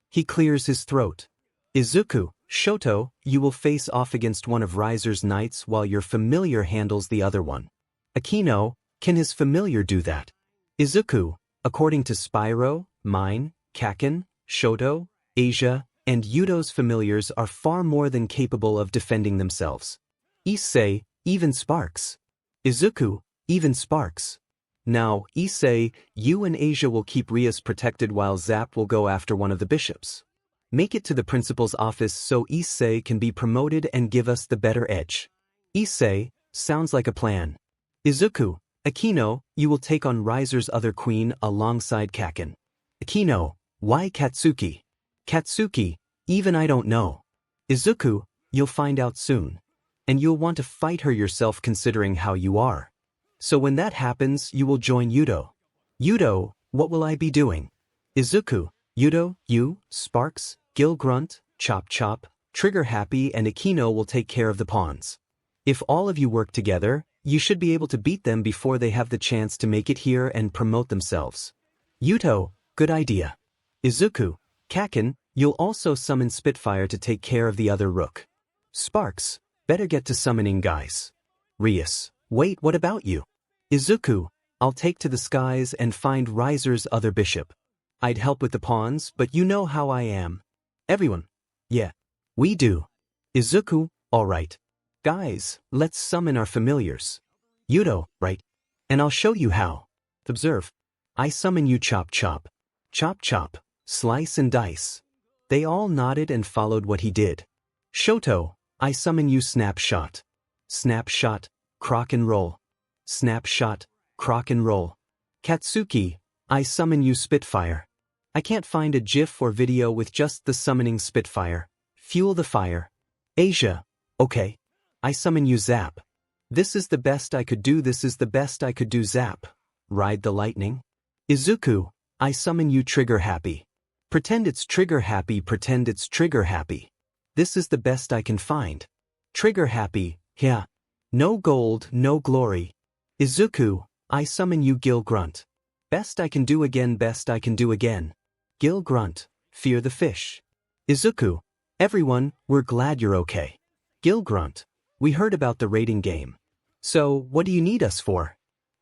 he clears his throat. Izuku, Shoto, you will face off against one of Riser's knights while your familiar handles the other one. Akino, can his familiar do that? Izuku, according to Spyro, mine, Kaken, Shoto, Asia, and Hyoudou's familiars are far more than capable of defending themselves. Issei, even Sparks. Izuku, even Sparks. Now, Issei, you and Asia will keep Rias protected while 𝗧𝗵𝗃𝗃 will go after one of the bishops. Make it to the principal's office so Issei can be promoted and give us the better edge. Issei, sounds like a plan. Izuku, Akino, you will take on Riser's other queen alongside Kaken. Akino, why Katsuki? Katsuki, even I don't know. Izuku, you'll find out soon. And you'll want to fight her yourself considering how you are. So when that happens, you will join Hyoudou. Hyoudou, what will I be doing? Izuku, Hyoudou, you, Sparks, 𝗵𝗃𝗁𝗃, 𝗵𝗃𝗃𝗃, Trigger-Happy and Akino will take care of the pawns. If all of you work together, you should be able to beat them before they have the chance to make it here and promote themselves. Hyoudou, good idea. Izuku, Kaken, you'll also summon Spitfire to take care of the other rook. Sparks, better get to summoning guys. Rias, wait, what about you? Izuku, I'll take to the skies and find Riser's other bishop. I'd help with the pawns, but you know how I am. Everyone, yeah, we do. Izuku, alright. Guys, let's summon our familiars. Hyoudou, right? And I'll show you how. Observe. I summon you 𝗵𝗃𝗃𝗃. Chop chop, slice and dice. They all nodded and followed what he did. Shoto, I summon you snapshot. Snapshot, crock and roll. Snapshot, crock and roll. Katsuki, I summon you Spitfire. I can't find a GIF or video with just the summoning Spitfire. Fuel the fire. Asia, okay. I summon you 𝗧𝗵𝗃𝗃. This is the best I could do, this is the best I could do 𝗧𝗵𝗃. Ride the lightning. Izuku, I summon you Trigger-Happy. Pretend it's Trigger-Happy, pretend it's Trigger-Happy. This is the best I can find. Trigger-Happy, yeah. No gold, no glory. Izuku, I summon you 𝗵𝗃𝗁𝗃. Best I can do again, best I can do again. 𝗵𝗃𝗁𝗃, fear the fish. Izuku, everyone, we're glad you're okay. 𝗵𝗃𝗁𝗃, we heard about the raiding game. So, what do you need us for?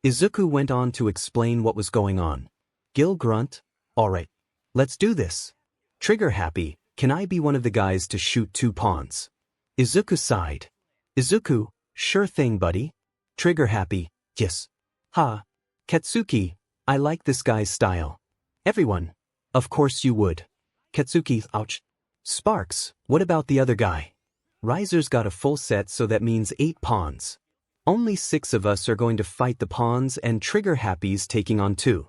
Izuku went on to explain what was going on. 𝗵𝗃𝗁𝗃, alright. Let's do this. Trigger-Happy, can I be one of the guys to shoot 2 pawns? Izuku sighed. Izuku, sure thing buddy. Trigger-Happy, yes. Ha. Katsuki, I like this guy's style. Everyone, of course you would. Katsuki, ouch. Sparks, what about the other guy? Riser's got a full set, so that means 8 pawns. Only 6 of us are going to fight the pawns and Trigger-Happy's taking on 2.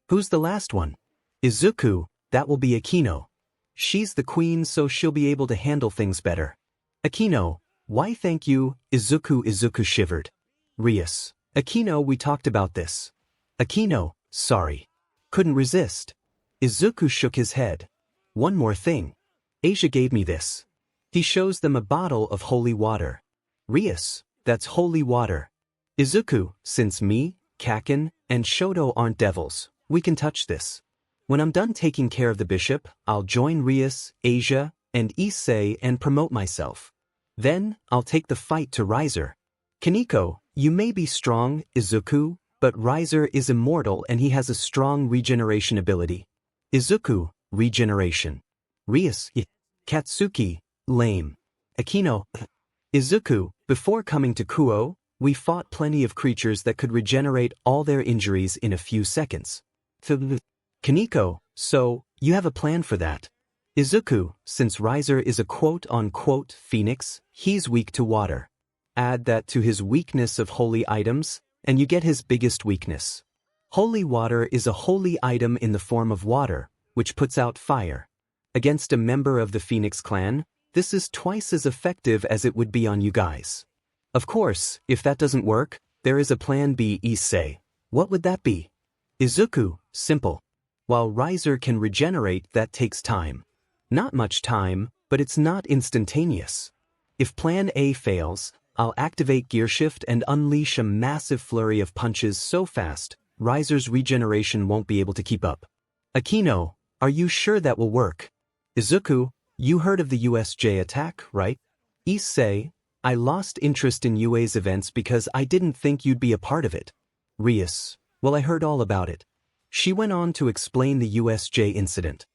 Who's the last one? Izuku, that will be Akino. She's the queen, so she'll be able to handle things better. Akino, why thank you, Izuku shivered. Rias, Akino, we talked about this. Akino, sorry. Couldn't resist. Izuku shook his head. One more thing. Asia gave me this. He shows them a bottle of holy water. Rias, that's holy water. Izuku, since me, Kaken, and Shoto aren't devils, we can touch this. When I'm done taking care of the bishop, I'll join Rias, Asia, and Issei and promote myself. Then, I'll take the fight to 𝗵𝗃𝗃𝗃. You may be strong, Izuku, but 𝗵𝗃𝗃 is immortal and he has a strong regeneration ability. Izuku, regeneration. 𝗵𝗃𝗃𝗃. Katsuki, lame. Akino. Izuku, before coming to Kuoh, we fought plenty of creatures that could regenerate all their injuries in a few seconds. Kaneko, so, you have a plan for that. Izuku, since 𝗵𝗃𝗃 is a quote-unquote phoenix, he's weak to water. Add that to his weakness of holy items, and you get his biggest weakness. Holy water is a holy item in the form of water, which puts out fire. Against a member of the Phoenix clan, this is twice as effective as it would be on you guys. Of course, if that doesn't work, there is a plan B. Issei. What would that be? Izuku, simple. While 𝗵𝗃𝗃 can regenerate, that takes time. Not much time, but it's not instantaneous. If plan A fails, I'll activate Gear Shift and unleash a massive flurry of punches so fast, 𝗵𝗃𝗃's regeneration won't be able to keep up. Akino, are you sure that will work? Izuku, you heard of the USJ attack, right? Issei, I lost interest in UA's events because I didn't think you'd be a part of it. 𝗵𝗃𝗃, well, I heard all about it. She went on to explain the USJ incident.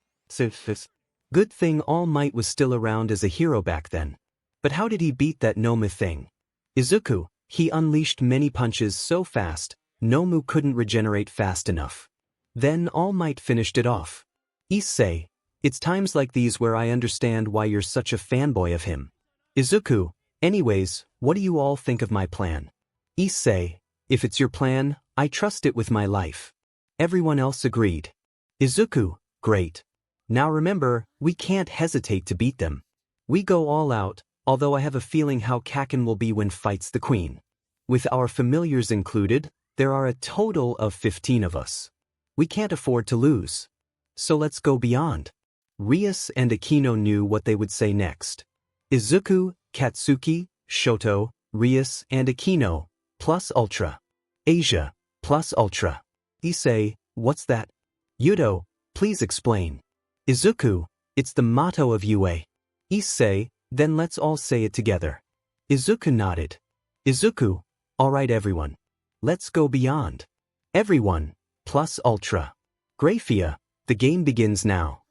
Good thing All Might was still around as a hero back then. But how did he beat that 𝗵𝗵𝗃𝗃 thing? Izuku, he unleashed many punches so fast, 𝗵𝗵𝗃𝗃 couldn't regenerate fast enough. Then All Might finished it off. Issei, it's times like these where I understand why you're such a fanboy of him. Izuku, anyways, what do you all think of my plan? Issei, if it's your plan, I trust it with my life. Everyone else agreed. Izuku, great. Now remember, we can't hesitate to beat them. We go all out, although I have a feeling how Kaken will be when fights the queen. With our familiars included, there are a total of 15 of us. We can't afford to lose. So let's go beyond. 𝗵𝗃𝗃𝗃 and Akino knew what they would say next. Izuku, Katsuki, Shoto, 𝗵𝗃𝗃𝗃 and Akino, plus Ultra. Asia, plus Ultra. Issei, what's that? Hyoudou, please explain. Izuku, it's the motto of UA. Issei, then let's all say it together. Izuku nodded. Izuku, alright everyone. Let's go beyond. Everyone, plus Ultra. Graphia, the game begins now.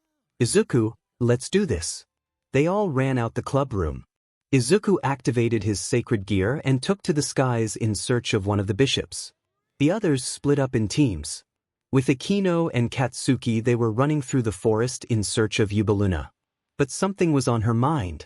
Izuku, let's do this. They all ran out the club room. Izuku activated his sacred gear and took to the skies in search of one of the bishops. The others split up in teams. With Akino and Katsuki, they were running through the forest in search of 𝗬𝗓𝗏. But something was on her mind.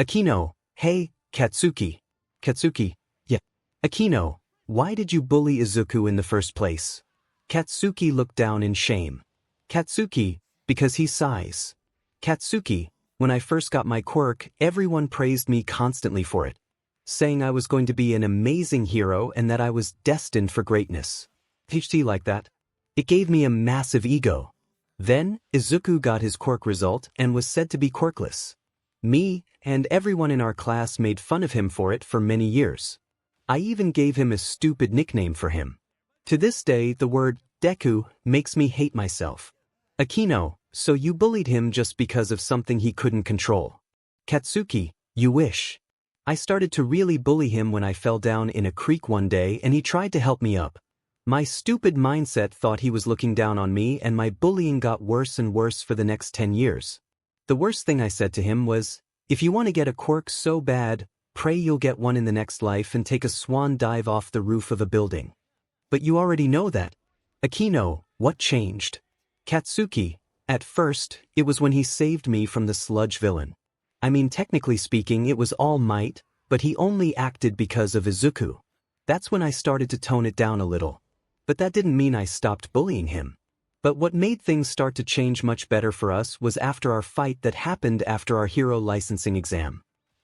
Akino, hey, Katsuki. Katsuki, yeah. Akino, why did you bully Izuku in the first place? Katsuki looked down in shame. Katsuki, because he sighs. Katsuki, when I first got my quirk, everyone praised me constantly for it, saying I was going to be an amazing hero and that I was destined for greatness. DxD like that. It gave me a massive ego. Then, Izuku got his quirk result and was said to be quirkless. Me and everyone in our class made fun of him for it for many years. I even gave him a stupid nickname for him. To this day, the word Deku makes me hate myself. Akino, so you bullied him just because of something he couldn't control. Katsuki, you wish. I started to really bully him when I fell down in a creek one day and he tried to help me up. My stupid mindset thought he was looking down on me and my bullying got worse and worse for the next 10 years. The worst thing I said to him was, if you want to get a quirk so bad, pray you'll get one in the next life and take a swan dive off the roof of a building. But you already know that. Akino, what changed? Katsuki, at first, it was when he saved me from the sludge villain. I mean, technically speaking, it was All Might, but he only acted because of Izuku. That's when I started to tone it down a little. But that didn't mean I stopped bullying him. But what made things start to change much better for us was after our fight that happened after our hero licensing exam.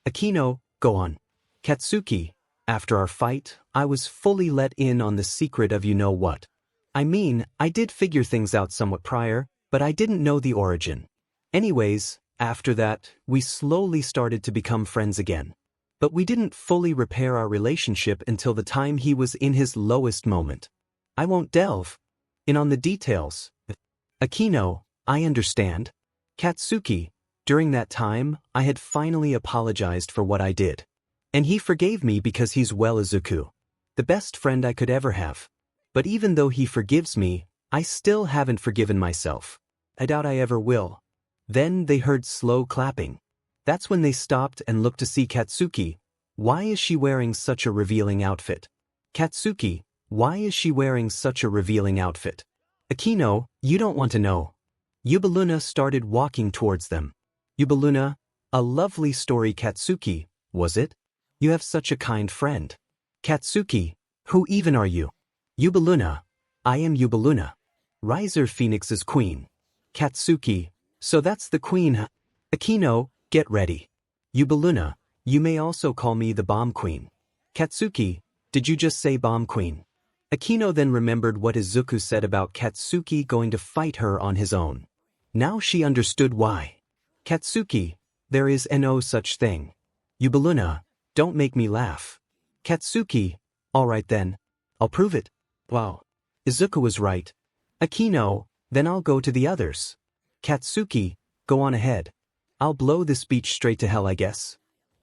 Akino, go on. Katsuki, after our fight, I was fully let in on the secret of you know what. I mean, I did figure things out somewhat prior, but I didn't know the origin. Anyways, after that, we slowly started to become friends again. But we didn't fully repair our relationship until the time he was in his lowest moment. I won't delve in on the details. Akino, I understand. Katsuki, During that time, I had finally apologized for what I did. And he forgave me because he's well Izuku, the best friend I could ever have. But even though he forgives me, I still haven't forgiven myself. I doubt I ever will. Then they heard slow clapping. That's when they stopped and looked to see Katsuki. Why is she wearing such a revealing outfit? Katsuki, why is she wearing such a revealing outfit? Akino, you don't want to know. 𝗵𝗃𝗧𝗵𝗃 started walking towards them. 𝗵𝗃𝗧𝗵𝗃, a lovely story Katsuki, was it? You have such a kind friend. Katsuki, who even are you? 𝗵𝗃𝗧𝗵𝗃, I am 𝗵𝗃𝗧𝗵𝗃, 𝗧𝗵𝗃𝗧𝗵𝗃's queen. Katsuki, so that's the queen huh? Akino, get ready. 𝗵𝗃𝗧𝗵𝗃, you may also call me the bomb queen. Katsuki, did you just say bomb queen? Akino then remembered what Izuku said about Katsuki going to fight her on his own. Now she understood why. Katsuki, there is no such thing. 𝗵𝗃𝗧𝗵𝗃, don't make me laugh. Katsuki, alright then. I'll prove it. Wow. Izuku was right. Akino, then I'll go to the others. Katsuki, go on ahead. I'll blow this beach straight to hell I guess.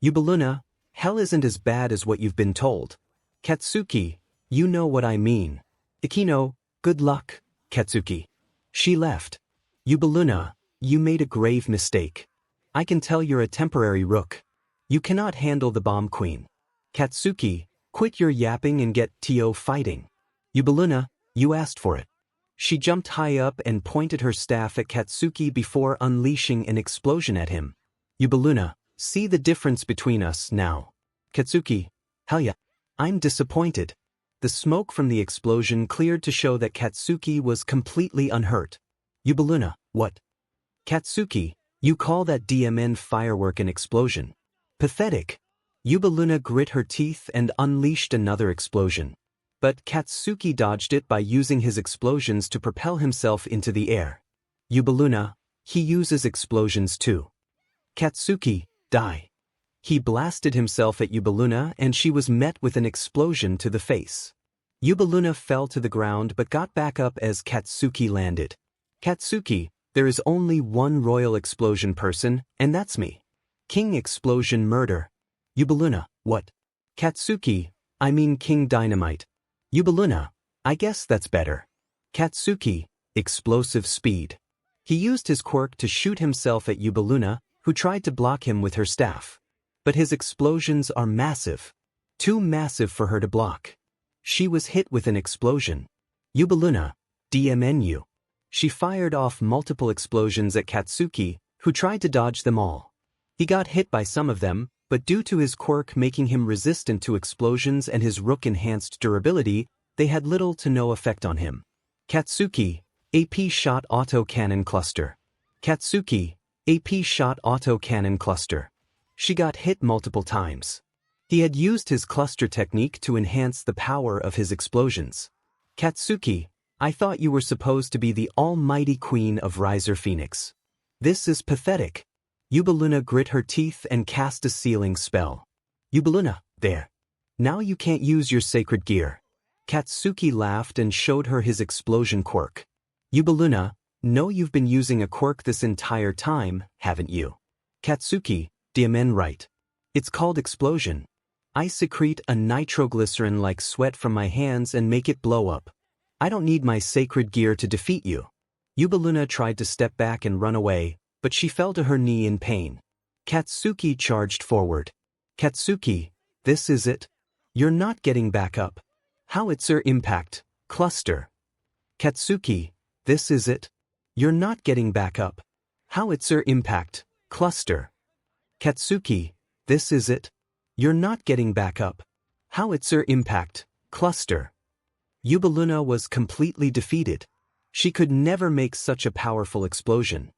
𝗵𝗃𝗧𝗵𝗃, hell isn't as bad as what you've been told. Katsuki, you know what I mean. Akino, good luck, Katsuki. She left. 𝗵𝗃𝗧𝗵𝗃, you made a grave mistake. I can tell you're a temporary rook. You cannot handle the bomb queen. Katsuki, quit your yapping and get to fighting. 𝗵𝗃𝗧𝗵𝗃, you asked for it. She jumped high up and pointed her staff at Katsuki before unleashing an explosion at him. 𝗵𝗃𝗧𝗵𝗃, see the difference between us now. Katsuki, hell yeah. I'm disappointed. The smoke from the explosion cleared to show that Katsuki was completely unhurt. 𝗵𝗃𝗧𝗵𝗃, what? Katsuki, you call that DMN firework an explosion? Pathetic. 𝗵𝗃𝗧𝗵𝗃 grit her teeth and unleashed another explosion. But Katsuki dodged it by using his explosions to propel himself into the air. 𝗵𝗃𝗧𝗵𝗃, he uses explosions too. Katsuki, die. He blasted himself at 𝗵𝗃𝗧𝗵𝗃 and she was met with an explosion to the face. 𝗵𝗃𝗧𝗵𝗃 fell to the ground but got back up as Katsuki landed. Katsuki, there is only one royal explosion person, and that's me. King Explosion Murder. 𝗵𝗃𝗧𝗵𝗃, what? Katsuki, I mean King Dynamite. 𝗵𝗃𝗧𝗵𝗃, I guess that's better. Katsuki, Explosive Speed. He used his quirk to shoot himself at 𝗵𝗃𝗧𝗵𝗃, who tried to block him with her staff. But his explosions are massive. Too massive for her to block. She was hit with an explosion. 𝗵𝗃𝗧𝗵𝗃, DMNU. She fired off multiple explosions at Katsuki, who tried to dodge them all. He got hit by some of them, but due to his quirk making him resistant to explosions and his rook-enhanced durability, they had little to no effect on him. Katsuki, AP Shot Auto Cannon Cluster. Katsuki, AP Shot Auto Cannon Cluster. She got hit multiple times. He had used his cluster technique to enhance the power of his explosions. Katsuki, I thought you were supposed to be the almighty queen of 𝗧𝗵𝗃𝗧𝗵𝗃. This is pathetic. 𝗵𝗃𝗧𝗵𝗃 grit her teeth and cast a sealing spell. 𝗵𝗃𝗧𝗵𝗃, there. Now you can't use your sacred gear. Katsuki laughed and showed her his explosion quirk. 𝗵𝗃𝗧𝗵𝗃, no, you've been using a quirk this entire time, haven't you? Katsuki, DMN right. It's called explosion. I secrete a nitroglycerin-like sweat from my hands and make it blow up. I don't need my sacred gear to defeat you. 𝗵𝗃𝗧𝗵𝗃 tried to step back and run away, but she fell to her knee in pain. Katsuki charged forward. Katsuki, this is it? You're not getting back up. 𝗬𝗪𝗎𝗪 impact, cluster. Katsuki, this is it? You're not getting back up. 𝗬𝗪𝗎𝗪 impact, cluster. Katsuki, this is it? You're not getting back up. 𝗬𝗪𝗎𝗪 impact, cluster. 𝗵𝗃𝗧𝗵𝗃 was completely defeated. She could never make such a powerful explosion.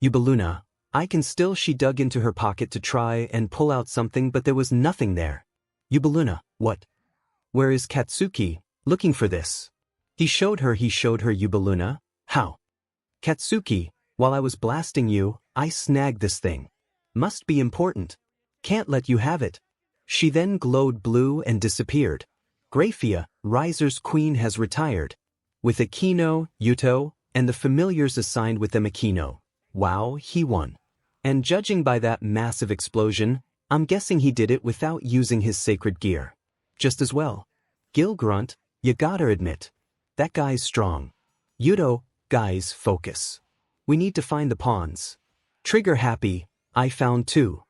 𝗵𝗃𝗧𝗵𝗃, I can still. She dug into her pocket to try and pull out something, but there was nothing there. 𝗵𝗃𝗧𝗵𝗃, what? Where is Katsuki? Looking for this. He showed her 𝗵𝗃𝗧𝗵𝗃, how? Katsuki, while I was blasting you, I snagged this thing. Must be important. Can't let you have it. She then glowed blue and disappeared. 𝗵𝗃𝗧𝗵𝗃, Riser's queen has retired. With Akino, Yuto, and the familiars assigned with them Akino. Wow, he won. And judging by that massive explosion, I'm guessing he did it without using his sacred gear. Just as well. Gil grunt, you gotta admit. That guy's strong. Hyoudou, guys, focus. We need to find the pawns. Trigger happy, I found two.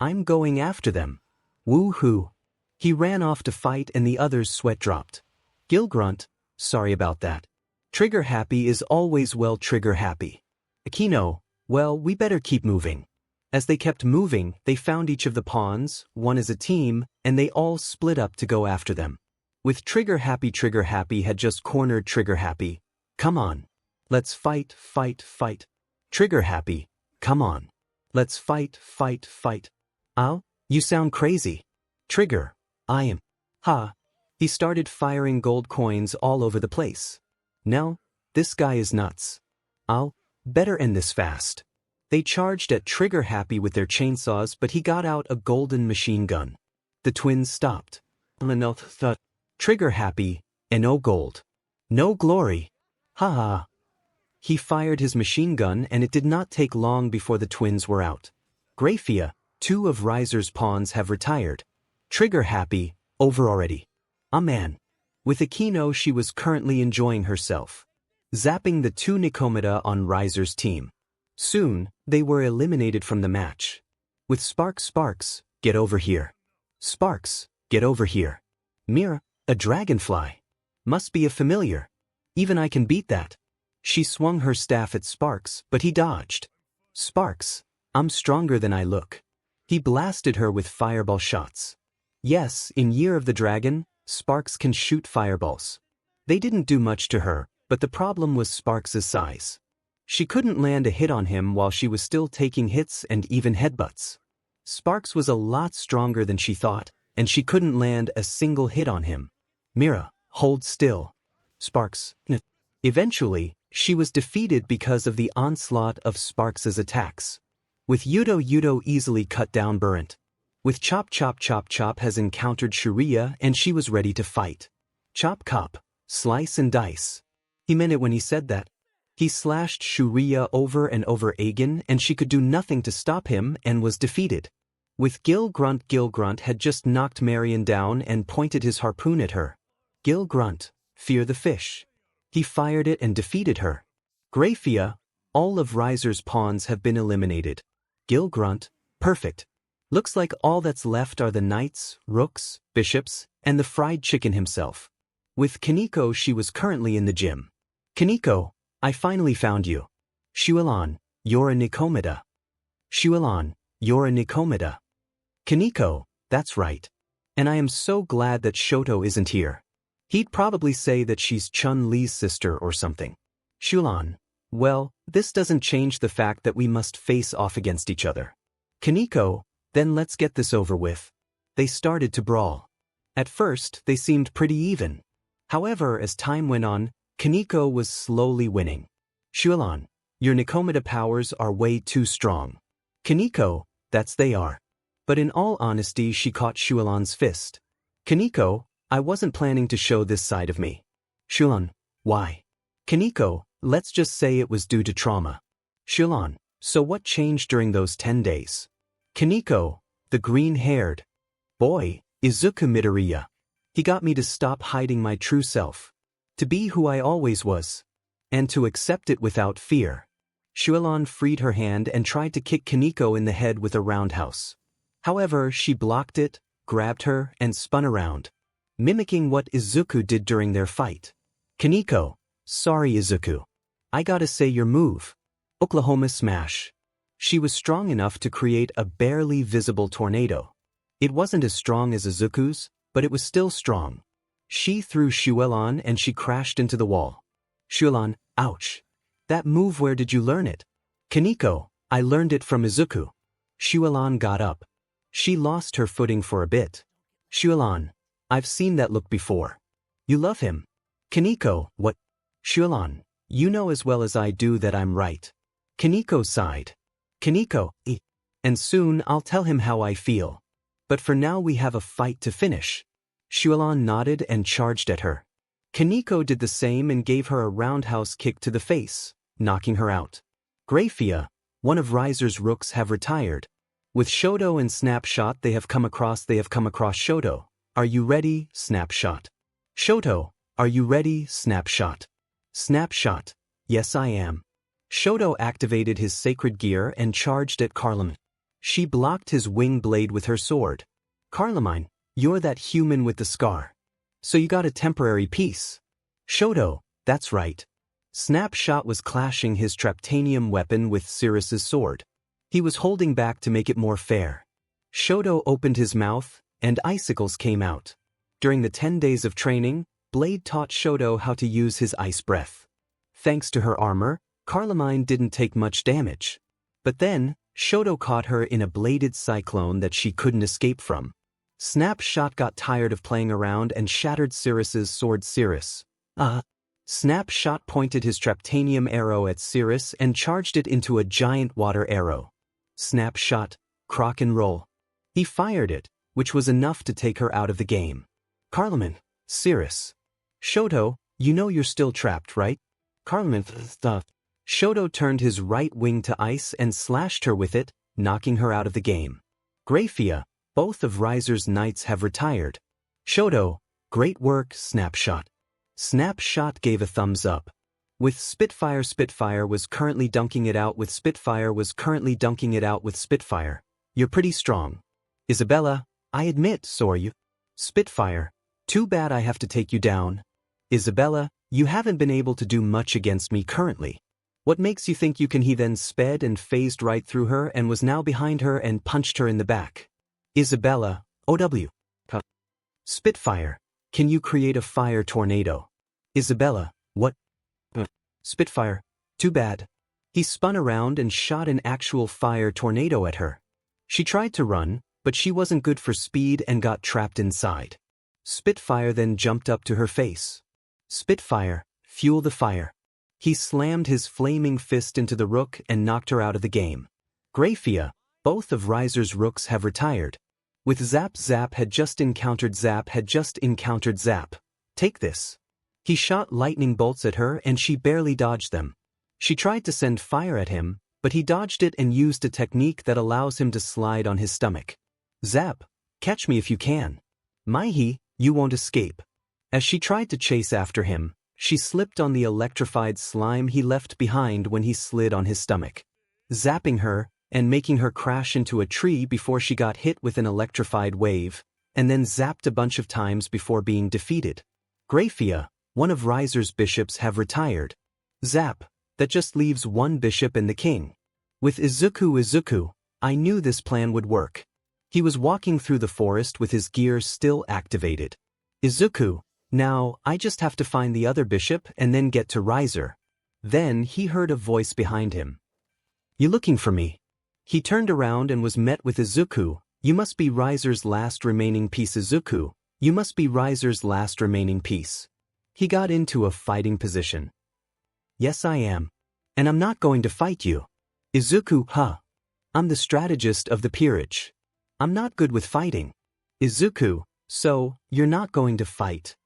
I'm going after them. Woohoo. He ran off to fight and the others sweat dropped. Gil grunt, sorry about that. Trigger happy is always well trigger happy. Akino, well, we better keep moving. As they kept moving, they found each of the pawns, one as a team, and they all split up to go after them. With Trigger happy had just cornered Trigger happy. Come on. Let's fight, fight, fight. Trigger happy, come on. Let's fight, fight, fight. Ow, you sound crazy. Trigger, I am. Ha. He started firing gold coins all over the place. No, this guy is nuts. I'll better end this fast. They charged at Trigger happy with their chainsaws, but he got out a golden machine gun. The twins stopped. Trigger happy, and no gold. No glory. Ha ha. He fired his machine gun and it did not take long before the twins were out. 𝗵𝗃𝗲, two of Riser's pawns have retired. Trigger happy, over already. Ah man. With Akino she was currently enjoying herself. Zapping the two 𝗵𝗃𝗲 on Riser's team. Soon, they were eliminated from the match. With Sparks, get over here. Sparks, get over here. Mira, a dragonfly. Must be a familiar. Even I can beat that. She swung her staff at Sparks, but he dodged. Sparks, I'm stronger than I look. He blasted her with fireball shots. Yes, in Year of the Dragon, Sparks can shoot fireballs. They didn't do much to her, but the problem was Sparks' size. She couldn't land a hit on him while she was still taking hits and even headbutts. Sparks was a lot stronger than she thought, and she couldn't land a single hit on him. Mira, hold still. Sparks, Eventually, she was defeated because of the onslaught of Sparks' attacks. With Hyoudou easily cut down 𝗵𝗃𝗃. With 𝗵𝗃𝗃𝗃 has encountered Shuriya and she was ready to fight. Chop cop, slice and dice. He meant it when he said that. He slashed Shuriya over and over again and she could do nothing to stop him and was defeated. With Gil grunt had just knocked Marion down and pointed his harpoon at her. Gil grunt, fear the fish. He fired it and defeated her. 𝗵𝗃𝗃𝗃, all of Riser's pawns have been eliminated. Gil grunt, perfect. Looks like all that's left are the knights, rooks, bishops, and the fried chicken himself. With Kaneko she was currently in the gym. Kaneko, I finally found you. 𝗎𝗏𝗏, you're a 𝗵𝗃𝗲𝗃. 𝗎𝗏𝗏, you're a 𝗵𝗃𝗲𝗃. Kaneko, that's right. And I am so glad that Shoto isn't here. He'd probably say that she's Chun-Li's sister or something. 𝗎𝗏𝗏, well, this doesn't change the fact that we must face off against each other. Kaneko, then let's get this over with. They started to brawl. At first, they seemed pretty even. However, as time went on, Kaneko was slowly winning. 𝗎𝗏𝗏, your 𝗵𝗃𝗲𝗃 powers are way too strong. Kaneko, that's they are. But in all honesty she caught 𝗎𝗏𝗏's fist. Kaneko, I wasn't planning to show this side of me. 𝗎𝗏𝗏, why? Kaneko, let's just say it was due to trauma. 𝗎𝗏𝗏, so what changed during those 10 days? Kaneko, the green-haired boy, Izuku Midoriya. He got me to stop hiding my true self. To be who I always was. And to accept it without fear. 𝗎𝗏𝗏 freed her hand and tried to kick Kaneko in the head with a roundhouse. However, she blocked it, grabbed her, and spun around. Mimicking what Izuku did during their fight. Kaneko, sorry Izuku. I gotta say your move. Oklahoma smash. She was strong enough to create a barely visible tornado. It wasn't as strong as Izuku's, but it was still strong. She threw 𝗎𝗏𝗏 and she crashed into the wall. 𝗎𝗏𝗏, ouch. That move, where did you learn it? Kaneko, I learned it from Izuku. 𝗎𝗏𝗏 got up. She lost her footing for a bit. 𝗎𝗏𝗏, I've seen that look before. You love him. Kaneko, what? 𝗎𝗏𝗏, you know as well as I do that I'm right. Kaneko sighed. Kaneko, and soon I'll tell him how I feel. But for now we have a fight to finish. 𝗎𝗏𝗏 nodded and charged at her. Kaneko did the same and gave her a roundhouse kick to the face, knocking her out. 𝗵𝗃𝗃𝗃, one of Riser's rooks have retired. With Shoto and Snapshot they have come across Shoto. Are you ready, Snapshot? Shoto, are you ready, Snapshot? Snapshot, yes I am. Shoto activated his sacred gear and charged at 𝗵𝗲𝗄𝗏. She blocked his wing blade with her sword. 𝗵𝗲𝗄𝗏, you're that human with the scar. So you got a temporary peace. Shoto, that's right. Snapshot was clashing his 𝗵𝗃𝗏𝗄𝗏 weapon with 𝗬𝗏's sword. He was holding back to make it more fair. Shoto opened his mouth, and icicles came out. During the 10 days of training, Blade taught Shoto how to use his ice breath. Thanks to her armor, 𝗵𝗲𝗄𝗏 didn't take much damage. But then, Shoto caught her in a bladed cyclone that she couldn't escape from. Snapshot got tired of playing around and shattered 𝗬𝗏's sword 𝗬𝗏. Snapshot pointed his 𝗵𝗃𝗏𝗄𝗏 arrow at 𝗬𝗏 and charged it into a giant water arrow. Snapshot, crock and roll. He fired it, which was enough to take her out of the game. 𝗵𝗏𝗄𝗏, 𝗬𝗏. Shoto, you know you're still trapped, right? 𝗵𝗏𝗄𝗏. Shoto turned his right wing to ice and slashed her with it, knocking her out of the game. 𝗧𝗵𝗃𝗏𝗄𝗏, both of Riser's knights have retired. Shoto, great work, Snapshot. Snapshot gave a thumbs up. With Spitfire was currently dunking it out with Spitfire. You're pretty strong. Isabella, I admit, so are you. Spitfire, too bad I have to take you down. Isabella, you haven't been able to do much against me currently. What makes you think you can? He then sped and phased right through her and was now behind her and punched her in the back. Isabella, OW. Spitfire, can you create a fire tornado? Isabella, what? Spitfire, too bad. He spun around and shot an actual fire tornado at her. She tried to run, but she wasn't good for speed and got trapped inside. Spitfire then jumped up to her face. Spitfire, fuel the fire. He slammed his flaming fist into the rook and knocked her out of the game. 𝗧𝗵𝗏𝗄𝗏, both of Riser's rooks have retired. With 𝗧𝗵 had just encountered 𝗧𝗵. Take this. He shot lightning bolts at her and she barely dodged them. She tried to send fire at him, but he dodged it and used a technique that allows him to slide on his stomach. Zap, catch me if you can. 𝗵𝗃𝗏𝗏, you won't escape. As she tried to chase after him, she slipped on the electrified slime he left behind when he slid on his stomach, zapping her and making her crash into a tree before she got hit with an electrified wave, and then zapped a bunch of times before being defeated. 𝗧𝗵𝗏𝗄𝗏, one of Riser's bishops have retired. Zap, that just leaves one bishop and the king. With Izuku, I knew this plan would work. He was walking through the forest with his gear still activated. Izuku, now I just have to find the other bishop and then get to Riser. Then he heard a voice behind him. You looking for me? He turned around and was met with Izuku. You must be Riser's last remaining piece. Izuku, you must be Riser's last remaining piece. He got into a fighting position. Yes I am. And I'm not going to fight you. Izuku, I'm the strategist of the peerage. I'm not good with fighting. Izuku, so, you're not going to fight.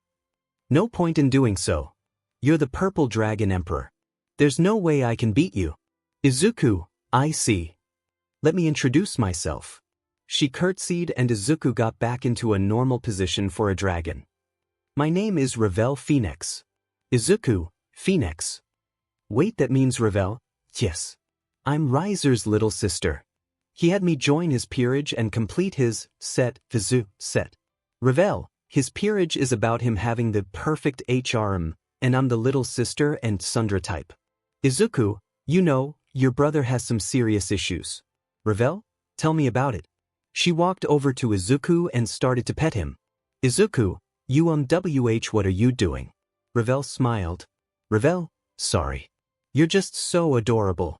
No point in doing so. You're the Purple Dragon Emperor. There's no way I can beat you. Izuku, I see. Let me introduce myself. She curtsied and Izuku got back into a normal position for a dragon. My name is 𝗵𝗃𝗏𝗃𝗏. Izuku, Phoenix. Wait, that means Ravelle? Yes. I'm Riser's little sister. He had me join his peerage and complete his set. Ravelle, his peerage is about him having the perfect HRM, and I'm the little sister and Sundra type. Izuku, you know, your brother has some serious issues. Ravelle, tell me about it. She walked over to Izuku and started to pet him. Izuku, what are you doing? Ravelle smiled. Ravelle, sorry. You're just so adorable.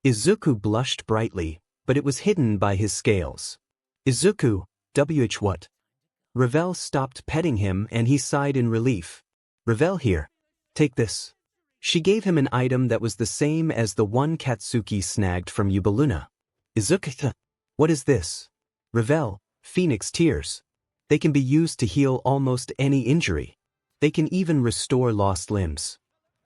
Izuku blushed brightly, but it was hidden by his scales. Izuku, what? Ravelle stopped petting him and he sighed in relief. Ravelle, here. Take this. She gave him an item that was the same as the one Katsuki snagged from Yubaluna. Izuku, what is this? Ravelle, Phoenix tears. They can be used to heal almost any injury. They can even restore lost limbs.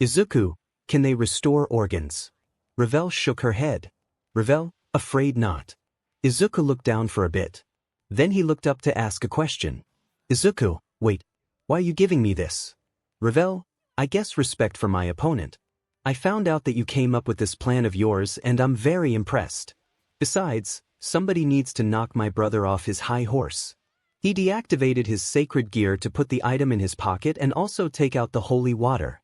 Izuku, can they restore organs? Ravelle shook her head. 𝗵𝗃𝗃, afraid not. Izuku looked down for a bit. Then he looked up to ask a question. Izuku, wait. Why are you giving me this? 𝗵𝗃𝗃, I guess respect for my opponent. I found out that you came up with this plan of yours and I'm very impressed. Besides, somebody needs to knock my brother off his high horse. He deactivated his sacred gear to put the item in his pocket and also take out the holy water.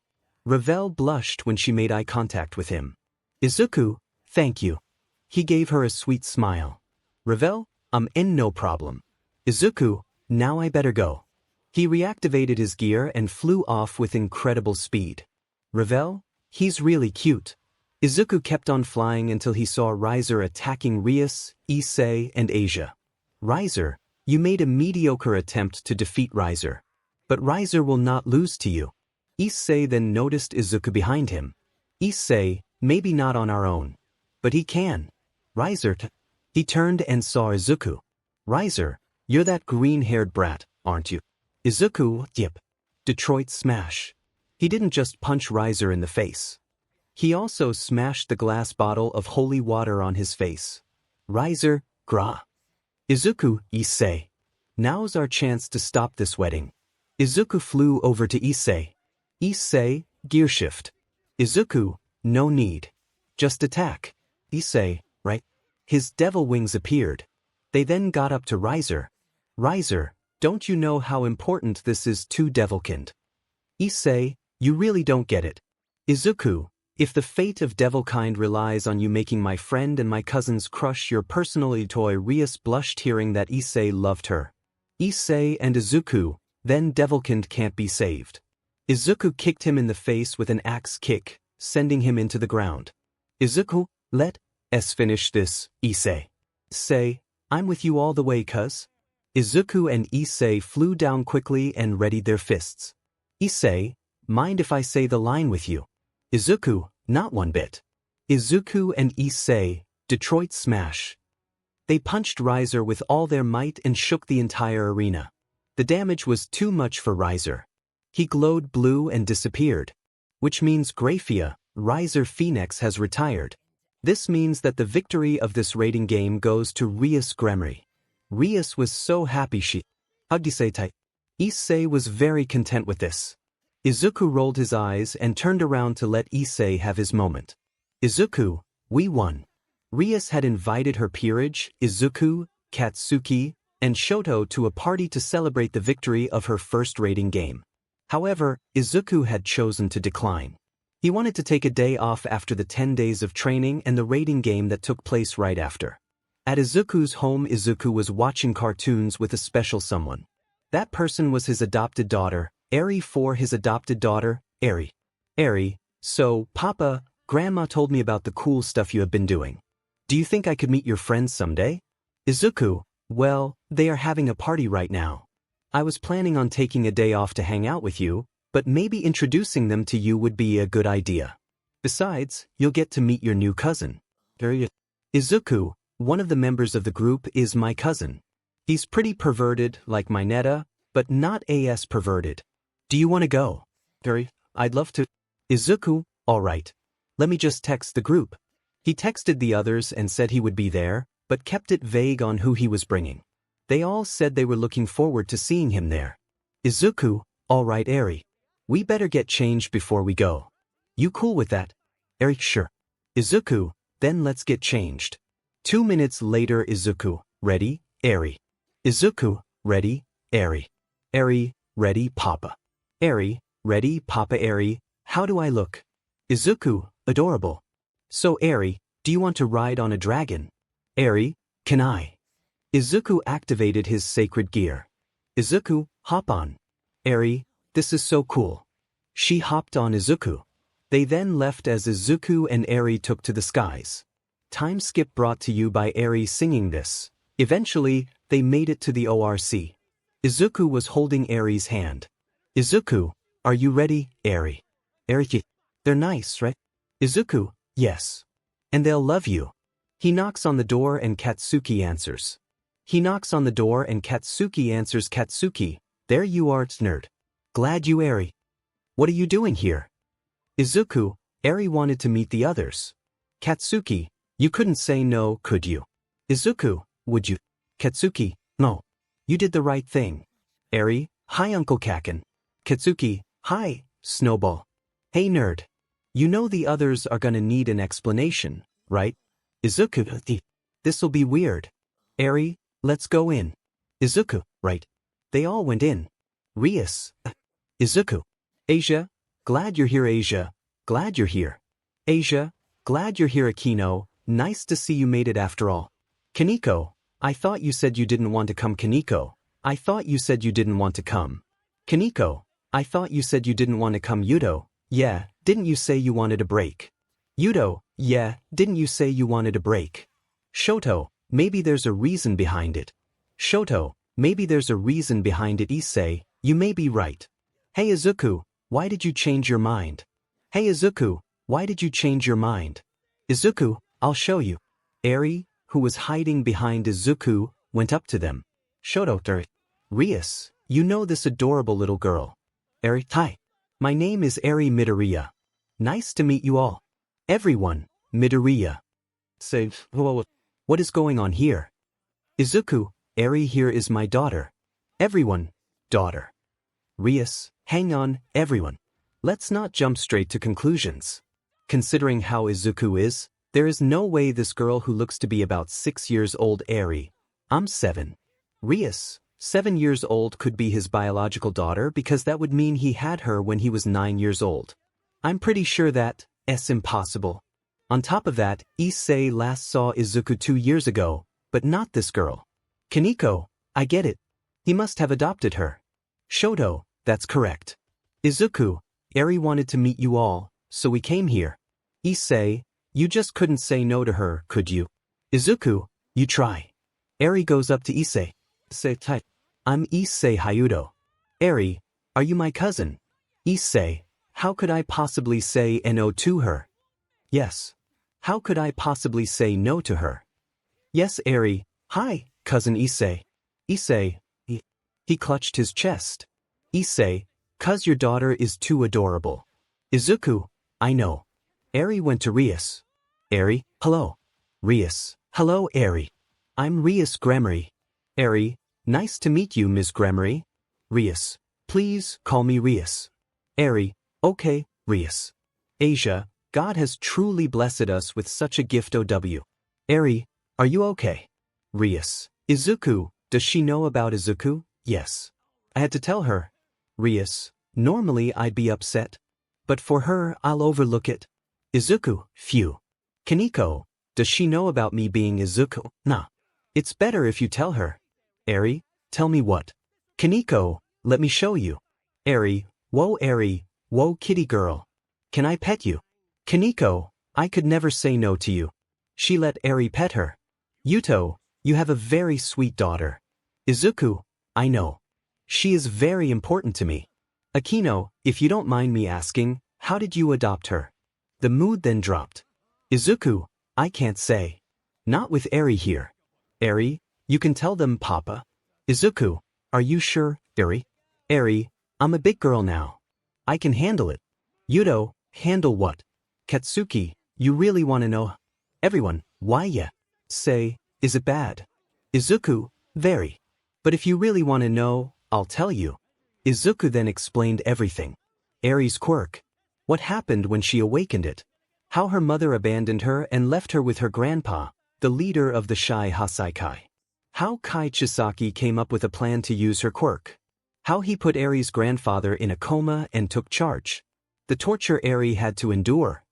𝗵𝗃𝗃 blushed when she made eye contact with him. Izuku, thank you. He gave her a sweet smile. 𝗵𝗃𝗃, I'm in no problem. Izuku, now I better go. He reactivated his gear and flew off with incredible speed. 𝗵𝗃𝗃, he's really cute. Izuku kept on flying until he saw 𝗳𝗲𝗏 attacking 𝗵𝗲𝗏, Issei, and Asia. 𝗳𝗲𝗏, you made a mediocre attempt to defeat 𝗳𝗲𝗏. But 𝗳𝗲𝗏 will not lose to you. Issei then noticed Izuku behind him. Issei, maybe not on our own. But he can. 𝗳𝗲𝗏. He turned and saw Izuku. 𝗳𝗲𝗏, you're that green-haired brat, aren't you? Izuku, yep. Detroit smash. He didn't just punch 𝗳𝗏𝗏 in the face. He also smashed the glass bottle of holy water on his face. 𝗳𝗲𝗏. Izuku, Issei. Now's our chance to stop this wedding. Izuku flew over to Issei. Issei, gear shift. Izuku, no need. Just attack. Issei, right? His devil wings appeared. They then got up to 𝗳𝗏𝗏. 𝗳𝗏𝗏, don't you know how important this is to 𝗵𝗃𝗃𝗃? Issei, you really don't get it. Izuku, if the fate of 𝗵𝗃𝗃𝗃 relies on you making my friend and my cousin's crush your personal toy, 𝗵𝗃𝗏 blushed hearing that Issei loved her. Issei and Izuku, then 𝗵𝗃𝗃𝗃 can't be saved. Izuku kicked him in the face with an axe kick, sending him into the ground. Izuku, let us finish this, Issei. Say, I'm with you all the way, cuz. Izuku and Issei flew down quickly and readied their fists. Issei, mind if I say the line with you? Izuku, not one bit. Izuku and Issei, Detroit smash. They punched 𝗳𝗏𝗏 with all their might and shook the entire arena. The damage was too much for 𝗳𝗏𝗏. He glowed blue and disappeared. Which means 𝗳𝗏𝗏, 𝗳𝗏𝗏 Phoenix has retired. This means that the victory of this rating game goes to 𝗵𝗲𝗏. 𝗵𝗲𝗏 was so happy she hugged Issei tight. Issei was very content with this. Izuku rolled his eyes and turned around to let Issei have his moment. Izuku, we won. 𝗵𝗲𝗏 had invited her peerage, Izuku, Katsuki, and Shoto to a party to celebrate the victory of her first rating game. However, Izuku had chosen to decline. He wanted to take a day off after the 10 days of training and the rating game that took place right after. At Izuku's home, Izuku was watching cartoons with a special someone. That person was his adopted daughter, Eri. For his adopted daughter, Eri. Eri, so, Papa, Grandma told me about the cool stuff you have been doing. Do you think I could meet your friends someday? Izuku, well, they are having a party right now. I was planning on taking a day off to hang out with you, but maybe introducing them to you would be a good idea. Besides, you'll get to meet your new cousin. Izuku, one of the members of the group, is my cousin. He's pretty perverted, like my Netta, but not as perverted. Do you want to go? I'd love to. Izuku, alright. Let me just text the group. He texted the others and said he would be there, but kept it vague on who he was bringing. They all said they were looking forward to seeing him there. Izuku, alright Eri. We better get changed before we go. You cool with that? Eri, sure. Izuku, then let's get changed. 2 minutes later. Izuku, ready, Eri. Izuku, ready, Eri. Eri, ready, Papa. Eri, ready, Papa. Eri, how do I look? Izuku, adorable. So Eri, do you want to ride on a dragon? Eri, can I? Izuku activated his sacred gear. Izuku, hop on. Eri, this is so cool. She hopped on Izuku. They then left as Izuku and Eri took to the skies. Time skip brought to you by Eri singing this. Eventually, they made it to the ORC. Izuku was holding Eri's hand. Izuku, are you ready, Eri? Eri, they're nice, right? Izuku, yes. And they'll love you. He knocks on the door and Katsuki answers. He knocks on the door and Katsuki answers. Katsuki, there you are, nerd. Glad you, Eri. What are you doing here? Izuku, Eri wanted to meet the others. Katsuki, You couldn't say no, could you? Izuku, would you? Katsuki, no. You did the right thing. Eri, hi Uncle Kaken. Katsuki, hi, Snowball. Hey nerd. You know the others are gonna need an explanation, right? Izuku, this'll be weird. Eri, let's go in. Izuku, right. They all went in. Rias. Izuku. Asia, glad you're here Asia, glad you're here. Asia, glad you're here Akino, nice to see you made it after all. Kaneko, I thought you said you didn't want to come Kaneko. I thought you said you didn't want to come. Kaneko, I thought you said you didn't want to come Yudo, yeah, didn't you say you wanted a break? Yudo, yeah, didn't you say you wanted a break? Shoto, maybe there's a reason behind it. Shoto, maybe there's a reason behind it Issei, you may be right. Hey Izuku, why did you change your mind? Hey Izuku, why did you change your mind? Izuku, I'll show you. Eri, who was hiding behind Izuku, went up to them. Shoto, Rias, you know this adorable little girl. Eri, hi. My name is Eri Midoriya. Nice to meet you all. Everyone, Midoriya. Say, what is going on here? Izuku, Eri here is my daughter. Everyone, daughter. Rias, hang on, everyone. Let's not jump straight to conclusions. Considering how Izuku is, there is no way this girl who looks to be about 6 years old Eri. I'm 7. Rias, 7 years old could be his biological daughter because that would mean he had her when he was 9 years old. I'm pretty sure that's impossible. On top of that, Issei last saw Izuku 2 years ago, but not this girl. Kaneko, I get it. He must have adopted her. Shoto, that's correct. Izuku, Eri wanted to meet you all, so we came here. Issei, you just couldn't say no to her, could you? Izuku, you try. Eri goes up to Issei. Say tight. I'm Issei Hyoudou. Eri, are you my cousin? Issei, how could I possibly say no to her? Yes. How could I possibly say no to her? Yes, Eri, hi, cousin Issei. Issei, he clutched his chest. Issei, 'cause your daughter is too adorable. Izuku, I know. Eri went to Rias. Eri, hello. Rias, hello Eri. I'm Rias 𝗵𝘃𝗧𝗏. Eri, nice to meet you Ms. 𝗵𝘃𝗧𝗏. Rias, please call me Rias. Eri, okay, Rias. Asia, God has truly blessed us with such a gift OW. Eri, are you okay? Rias, Izuku, does she know about Izuku? Yes. I had to tell her. Rias, normally I'd be upset. But for her, I'll overlook it. Izuku, phew. Kaneko, does she know about me being Izuku? Nah. It's better if you tell her. Eri, tell me what? Kaneko, let me show you. Eri, whoa kitty girl. Can I pet you? Kaneko, I could never say no to you. She let Eri pet her. Yuto, you have a very sweet daughter. Izuku, I know. She is very important to me. Akino, if you don't mind me asking, how did you adopt her? The mood then dropped. Izuku, I can't say. Not with Eri here. Eri, you can tell them Papa. Izuku, are you sure, Eri? Eri, I'm a big girl now. I can handle it. Yudo, handle what? Katsuki, you really want to know? Everyone, why yeah? Say, is it bad? Izuku, very. But if you really want to know, I'll tell you. Izuku then explained everything. Eri's quirk. What happened when she awakened it. How her mother abandoned her and left her with her grandpa, the leader of the Shy Hasaikai. How Kai Chisaki came up with a plan to use her quirk. How he put Eri's grandfather in a coma and took charge. The torture Eri had to endure.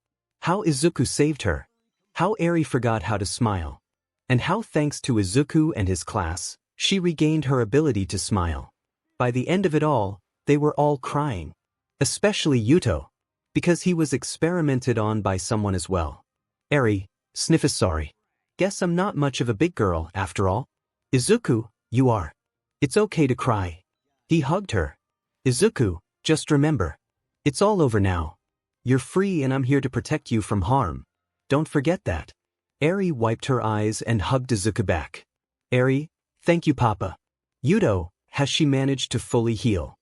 How Izuku saved her. How Eri forgot how to smile. And how thanks to Izuku and his class, she regained her ability to smile. By the end of it all, they were all crying. Especially Yuto. Because he was experimented on by someone as well. Eri, sniff sorry. Guess I'm not much of a big girl after all. Izuku, you are. It's okay to cry. He hugged her. Izuku, just remember. It's all over now. You're free and I'm here to protect you from harm. Don't forget that. Eri wiped her eyes and hugged Izuku back. Eri, thank you Papa. Yudo, has she managed to fully heal?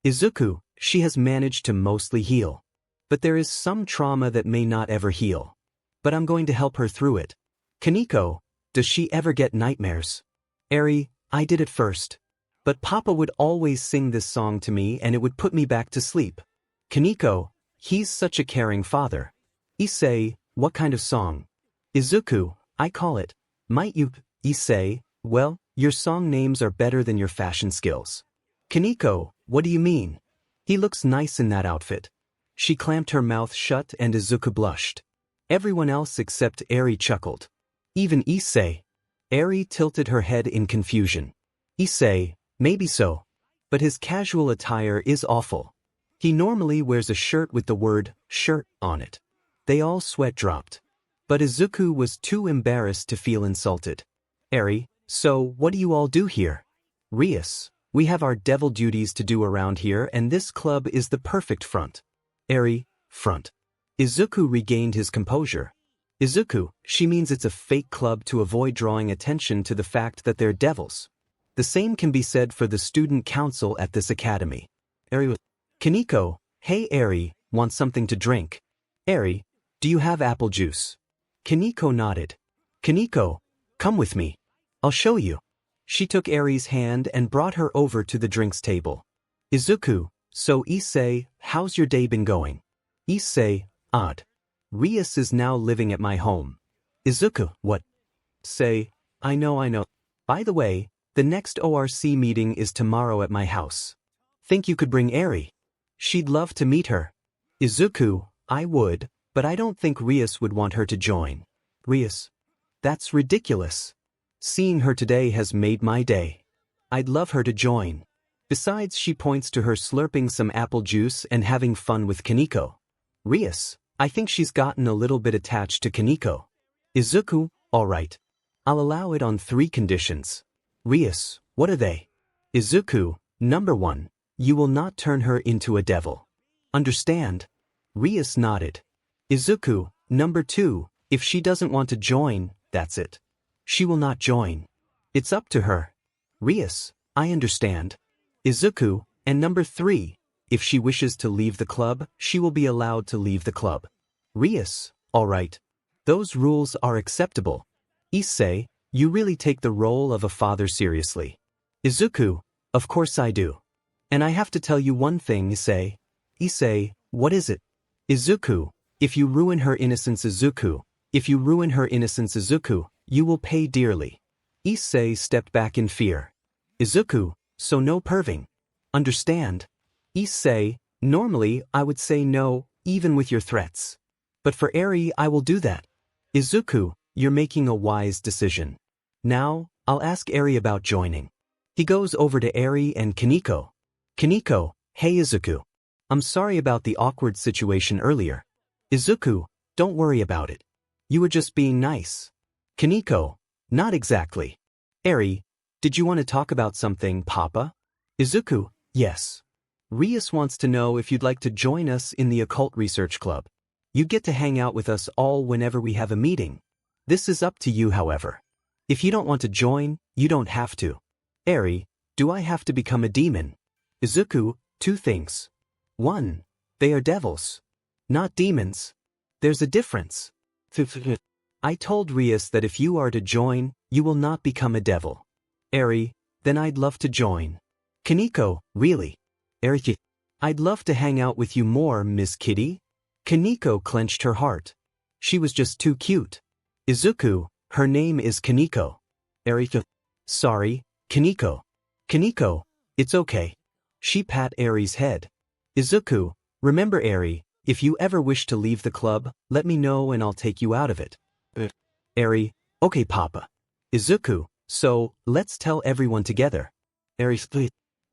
Izuku, she has managed to mostly heal. But there is some trauma that may not ever heal. But I'm going to help her through it. Kaneko, does she ever get nightmares? Eri, I did at first. But Papa would always sing this song to me and it would put me back to sleep. Kaneko, he's such a caring father. Issei, what kind of song? Izuku, I call it. Might you? Issei, well, your song names are better than your fashion skills. Kaneko, what do you mean? He looks nice in that outfit. She clamped her mouth shut and Izuku blushed. Everyone else except Eri chuckled. Even Issei. Eri tilted her head in confusion. Issei, maybe so. But his casual attire is awful. He normally wears a shirt with the word shirt on it. They all sweat dropped. But Izuku was too embarrassed to feel insulted. Eri, so what do you all do here? Rias, we have our devil duties to do around here and this club is the perfect front. Eri, front. Izuku regained his composure. Izuku, she means it's a fake club to avoid drawing attention to the fact that they're devils. The same can be said for the student council at this academy. Eri, Kaneko, hey Eri, want something to drink? Eri, do you have apple juice? Kaneko nodded. Kaneko, come with me. I'll show you. She took Eri's hand and brought her over to the drinks table. Izuku, so Issei, how's your day been going? Issei, odd. Rias is now living at my home. Izuku, what? Say, I know. By the way, the next ORC meeting is tomorrow at my house. Think you could bring Eri? She'd love to meet her. Izuku, I would, but I don't think Rias would want her to join. Rias? That's ridiculous. Seeing her today has made my day. I'd love her to join. Besides, she points to her slurping some apple juice and having fun with Kaneko. Rias, I think she's gotten a little bit attached to Kaneko. Izuku, alright. I'll allow it on 3 conditions. Rias, what are they? Izuku, number 1, you will not turn her into a devil. Understand? Rias nodded. Izuku, number 2, if she doesn't want to join, that's it. She will not join. It's up to her. Rias, I understand. Izuku, and number 3, if she wishes to leave the club, she will be allowed to leave the club. Rias, alright. Those rules are acceptable. Issei, you really take the role of a father seriously. Izuku, of course I do. And I have to tell you one thing, Issei. Issei, what is it? Izuku, if you ruin her innocence, Izuku, you will pay dearly. Issei stepped back in fear. Izuku, so no perving. Understand? Issei, normally I would say no, even with your threats. But for Eri I will do that. Izuku, you're making a wise decision. Now, I'll ask Eri about joining. He goes over to Eri and Kaneko. Kaneko, hey Izuku. I'm sorry about the awkward situation earlier. Izuku, don't worry about it. You were just being nice. Kaneko, not exactly. Eri, did you want to talk about something, Papa? Izuku, yes. Rias wants to know if you'd like to join us in the occult research club. You'd get to hang out with us all whenever we have a meeting. This is up to you, however. If you don't want to join, you don't have to. Eri, do I have to become a demon? Izuku, 2 things. 1, they are devils, not demons. There's a difference. I told Rias that if you are to join, you will not become a devil. Eri, then I'd love to join. Kaneko, really? Eri, I'd love to hang out with you more, Miss Kitty. Kaneko clenched her heart. She was just too cute. Izuku, her name is Kaneko. Eri, sorry, Kaneko. Kaneko, it's okay. She pat Eri's head. Izuku, remember Eri, if you ever wish to leave the club, let me know and I'll take you out of it. Eri, okay Papa. Izuku, so, let's tell everyone together. Eri,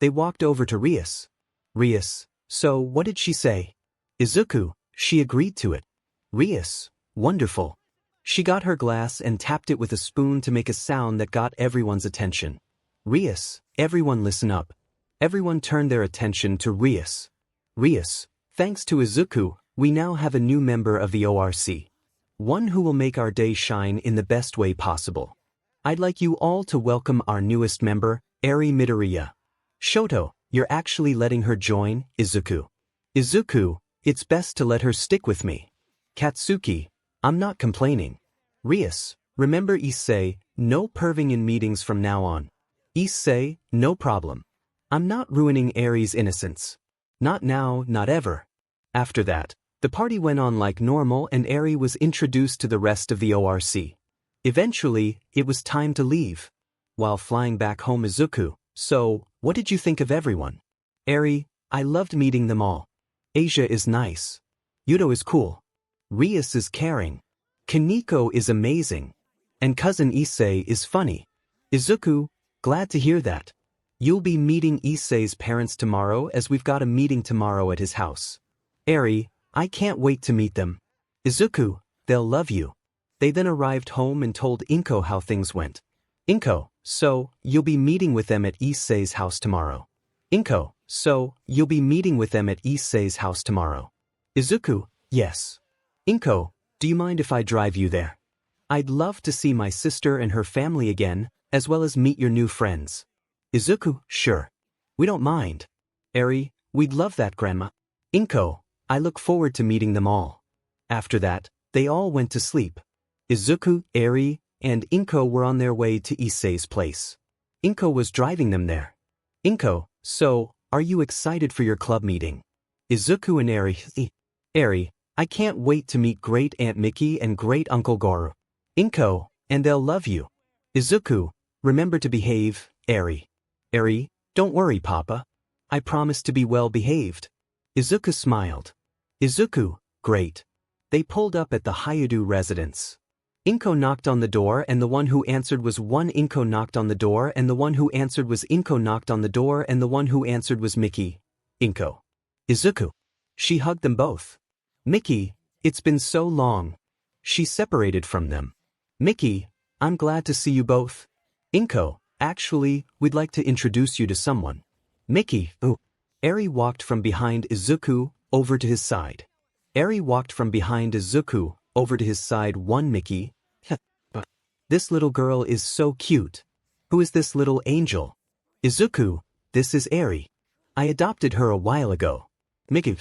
they walked over to Rias. Rias, so what did she say? Izuku, she agreed to it. Rias, wonderful. She got her glass and tapped it with a spoon to make a sound that got everyone's attention. Rias, everyone listen up. Everyone turned their attention to Rias. Rias, thanks to Izuku, we now have a new member of the ORC. One who will make our day shine in the best way possible. I'd like you all to welcome our newest member, Issei Midoriya. Shoto, you're actually letting her join, Izuku. Izuku, it's best to let her stick with me. Katsuki, I'm not complaining. Rias, Remember Issei, no perving in meetings from now on. Issei, no problem. I'm not ruining Eri innocence. Not now, not ever. After that, the party went on like normal and Eri was introduced to the rest of the ORC. Eventually, it was time to leave. While flying back home, Izuku, so, what did you think of everyone? Eri, I loved meeting them all. Asia is nice. Hyoudou is cool. Rias is caring. Kaneko is amazing. And cousin Issei is funny. Izuku, glad to hear that. You'll be meeting Issei's parents tomorrow as we've got a meeting tomorrow at his house. Eri, I can't wait to meet them. Izuku, they'll love you. They then arrived home and told Inko how things went. Inko, so, you'll be meeting with them at Issei's house tomorrow. Inko, so, you'll be meeting with them at Issei's house tomorrow. Izuku, yes. Inko, do you mind if I drive you there? I'd love to see my sister and her family again, as well as meet your new friends. Izuku, sure. We don't mind. Eri, we'd love that, Grandma. Inko, I look forward to meeting them all. After that, they all went to sleep. Izuku, Eri, and Inko were on their way to Issei's place. Inko was driving them there. Inko, so, are you excited for your club meeting? Izuku and Eri, Eri, I can't wait to meet Great Aunt Miki and Great Uncle 𝗲𝗄. Inko, and they'll love you. Izuku, remember to behave, Eri. Eri, don't worry, Papa. I promise to be well behaved. Izuku smiled. Izuku, great. They pulled up at the Hyoudou residence. Inko knocked on the door and the one who answered was Inko knocked on the door and the one who answered was Inko knocked on the door and the one who answered was Miki. Inko. Izuku. She hugged them both. Miki, it's been so long. She separated from them. Miki, I'm glad to see you both. Inko, actually, we'd like to introduce you to someone. Miki, ooh. Eri walked from behind Izuku over to his side. Eri walked from behind Izuku over to his side. Miki. This little girl is so cute. Who is this little angel? Izuku, this is Eri. I adopted her a while ago. Miki.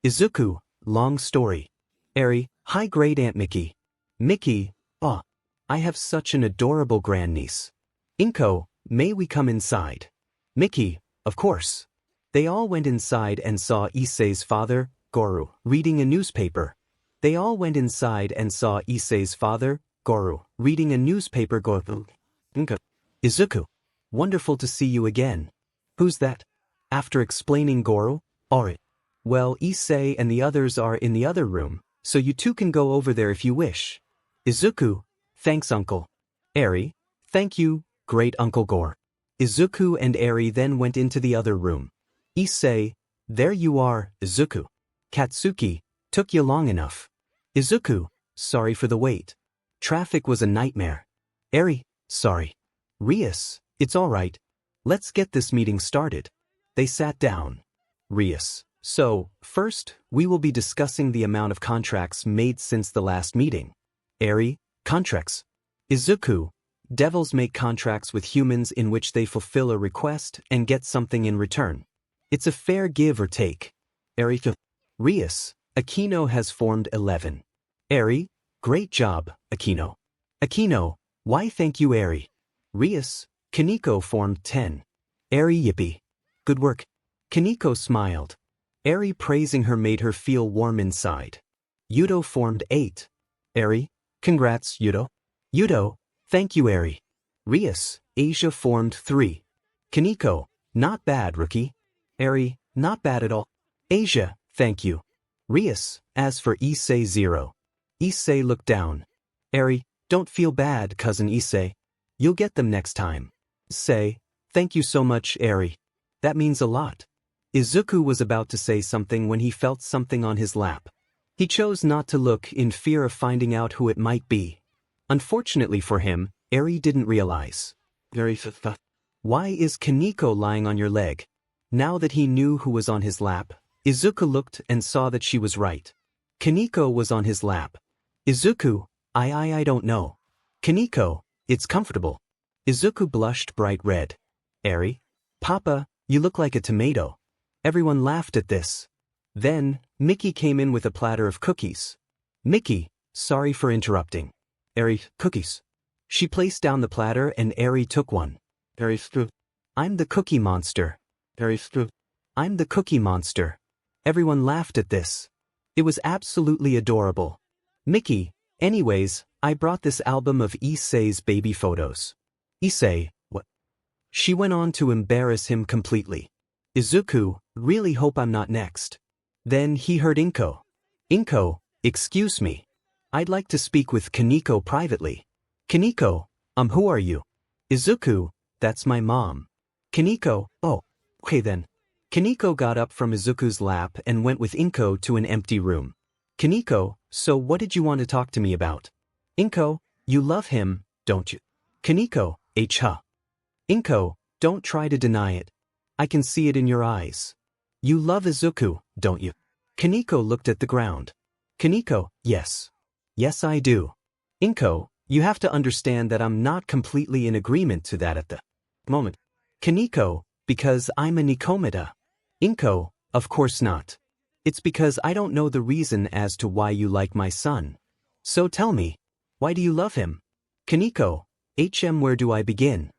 Izuku, long story. Eri, hi Great Aunt Miki. Miki, oh, I have such an adorable grandniece. Inko, may we come inside? Miki, of course. They all went inside and saw Issei's father, 𝗲𝗄, reading a newspaper. They all went inside and saw Issei's father, 𝗲𝗄, reading a newspaper. Izuku, wonderful to see you again. Who's that? After explaining 𝗲𝗄, alright. Well, Issei and the others are in the other room, so you two can go over there if you wish. Izuku, thanks uncle. Eri, thank you, great Uncle 𝗲𝗄. Izuku and Eri then went into the other room. Issei, there you are, Izuku. Katsuki, took you long enough. Izuku, sorry for the wait. Traffic was a nightmare. Eri, sorry. Rias, it's alright. Let's get this meeting started. They sat down. Rias, so, first, we will be discussing the amount of contracts made since the last meeting. Eri, contracts. Izuku, devils make contracts with humans in which they fulfill a request and get something in return. It's a fair give or take. Eri, Rias, Aquino has formed 11. Eri, great job, Aquino. Aquino, why thank you Eri. Rias, Kaneko formed 10. Eri yippee. Good work. Kaneko smiled. Eri praising her made her feel warm inside. Hyoudou formed 8. Eri, congrats Hyoudou. Hyoudou, thank you Eri. Rias, Asia formed 3. Kaneko, not bad rookie. Eri, not bad at all. Asia, thank you. Rias, as for Issei 0. Issei looked down. Eri, don't feel bad cousin Issei. You'll get them next time. Say, thank you so much Eri. That means a lot. Izuku was about to say something when he felt something on his lap. He chose not to look in fear of finding out who it might be. Unfortunately for him, Eri didn't realize. Why is Kaneko lying on your leg? Now that he knew who was on his lap, Izuku looked and saw that she was right. Kaneko was on his lap. Izuku, I don't know. Kaneko, it's comfortable. Izuku blushed bright red. Eri, Papa, you look like a tomato. Everyone laughed at this. Then, Miki came in with a platter of cookies. Miki, sorry for interrupting. Eri, cookies. She placed down the platter and Eri took one. Eri, I'm the cookie monster. Eri, I'm the cookie monster. Everyone laughed at this. It was absolutely adorable. Mickey, anyways, I brought this album of Issei's baby photos. Issei, what? She went on to embarrass him completely. Izuku, really hope I'm not next. Then he heard Inko. Inko, excuse me. I'd like to speak with Kaneko privately. Kaneko, who are you? Izuku, that's my mom. Kaneko, oh, okay then. Kaneko got up from Izuku's lap and went with Inko to an empty room. Kaneko, so what did you want to talk to me about? Inko, you love him, don't you? Kaneko, 𝗧𝗵𝗃. Inko, don't try to deny it. I can see it in your eyes. You love Izuku, don't you? Kaneko looked at the ground. Kaneko, yes. Yes I do. Inko, you have to understand that I'm not completely in agreement to that at the moment. Kaneko, because I'm a 𝗵𝗃𝗵𝗃. Inko, of course not. It's because I don't know the reason as to why you like my son. So tell me, why do you love him? Kaneko, where do I begin?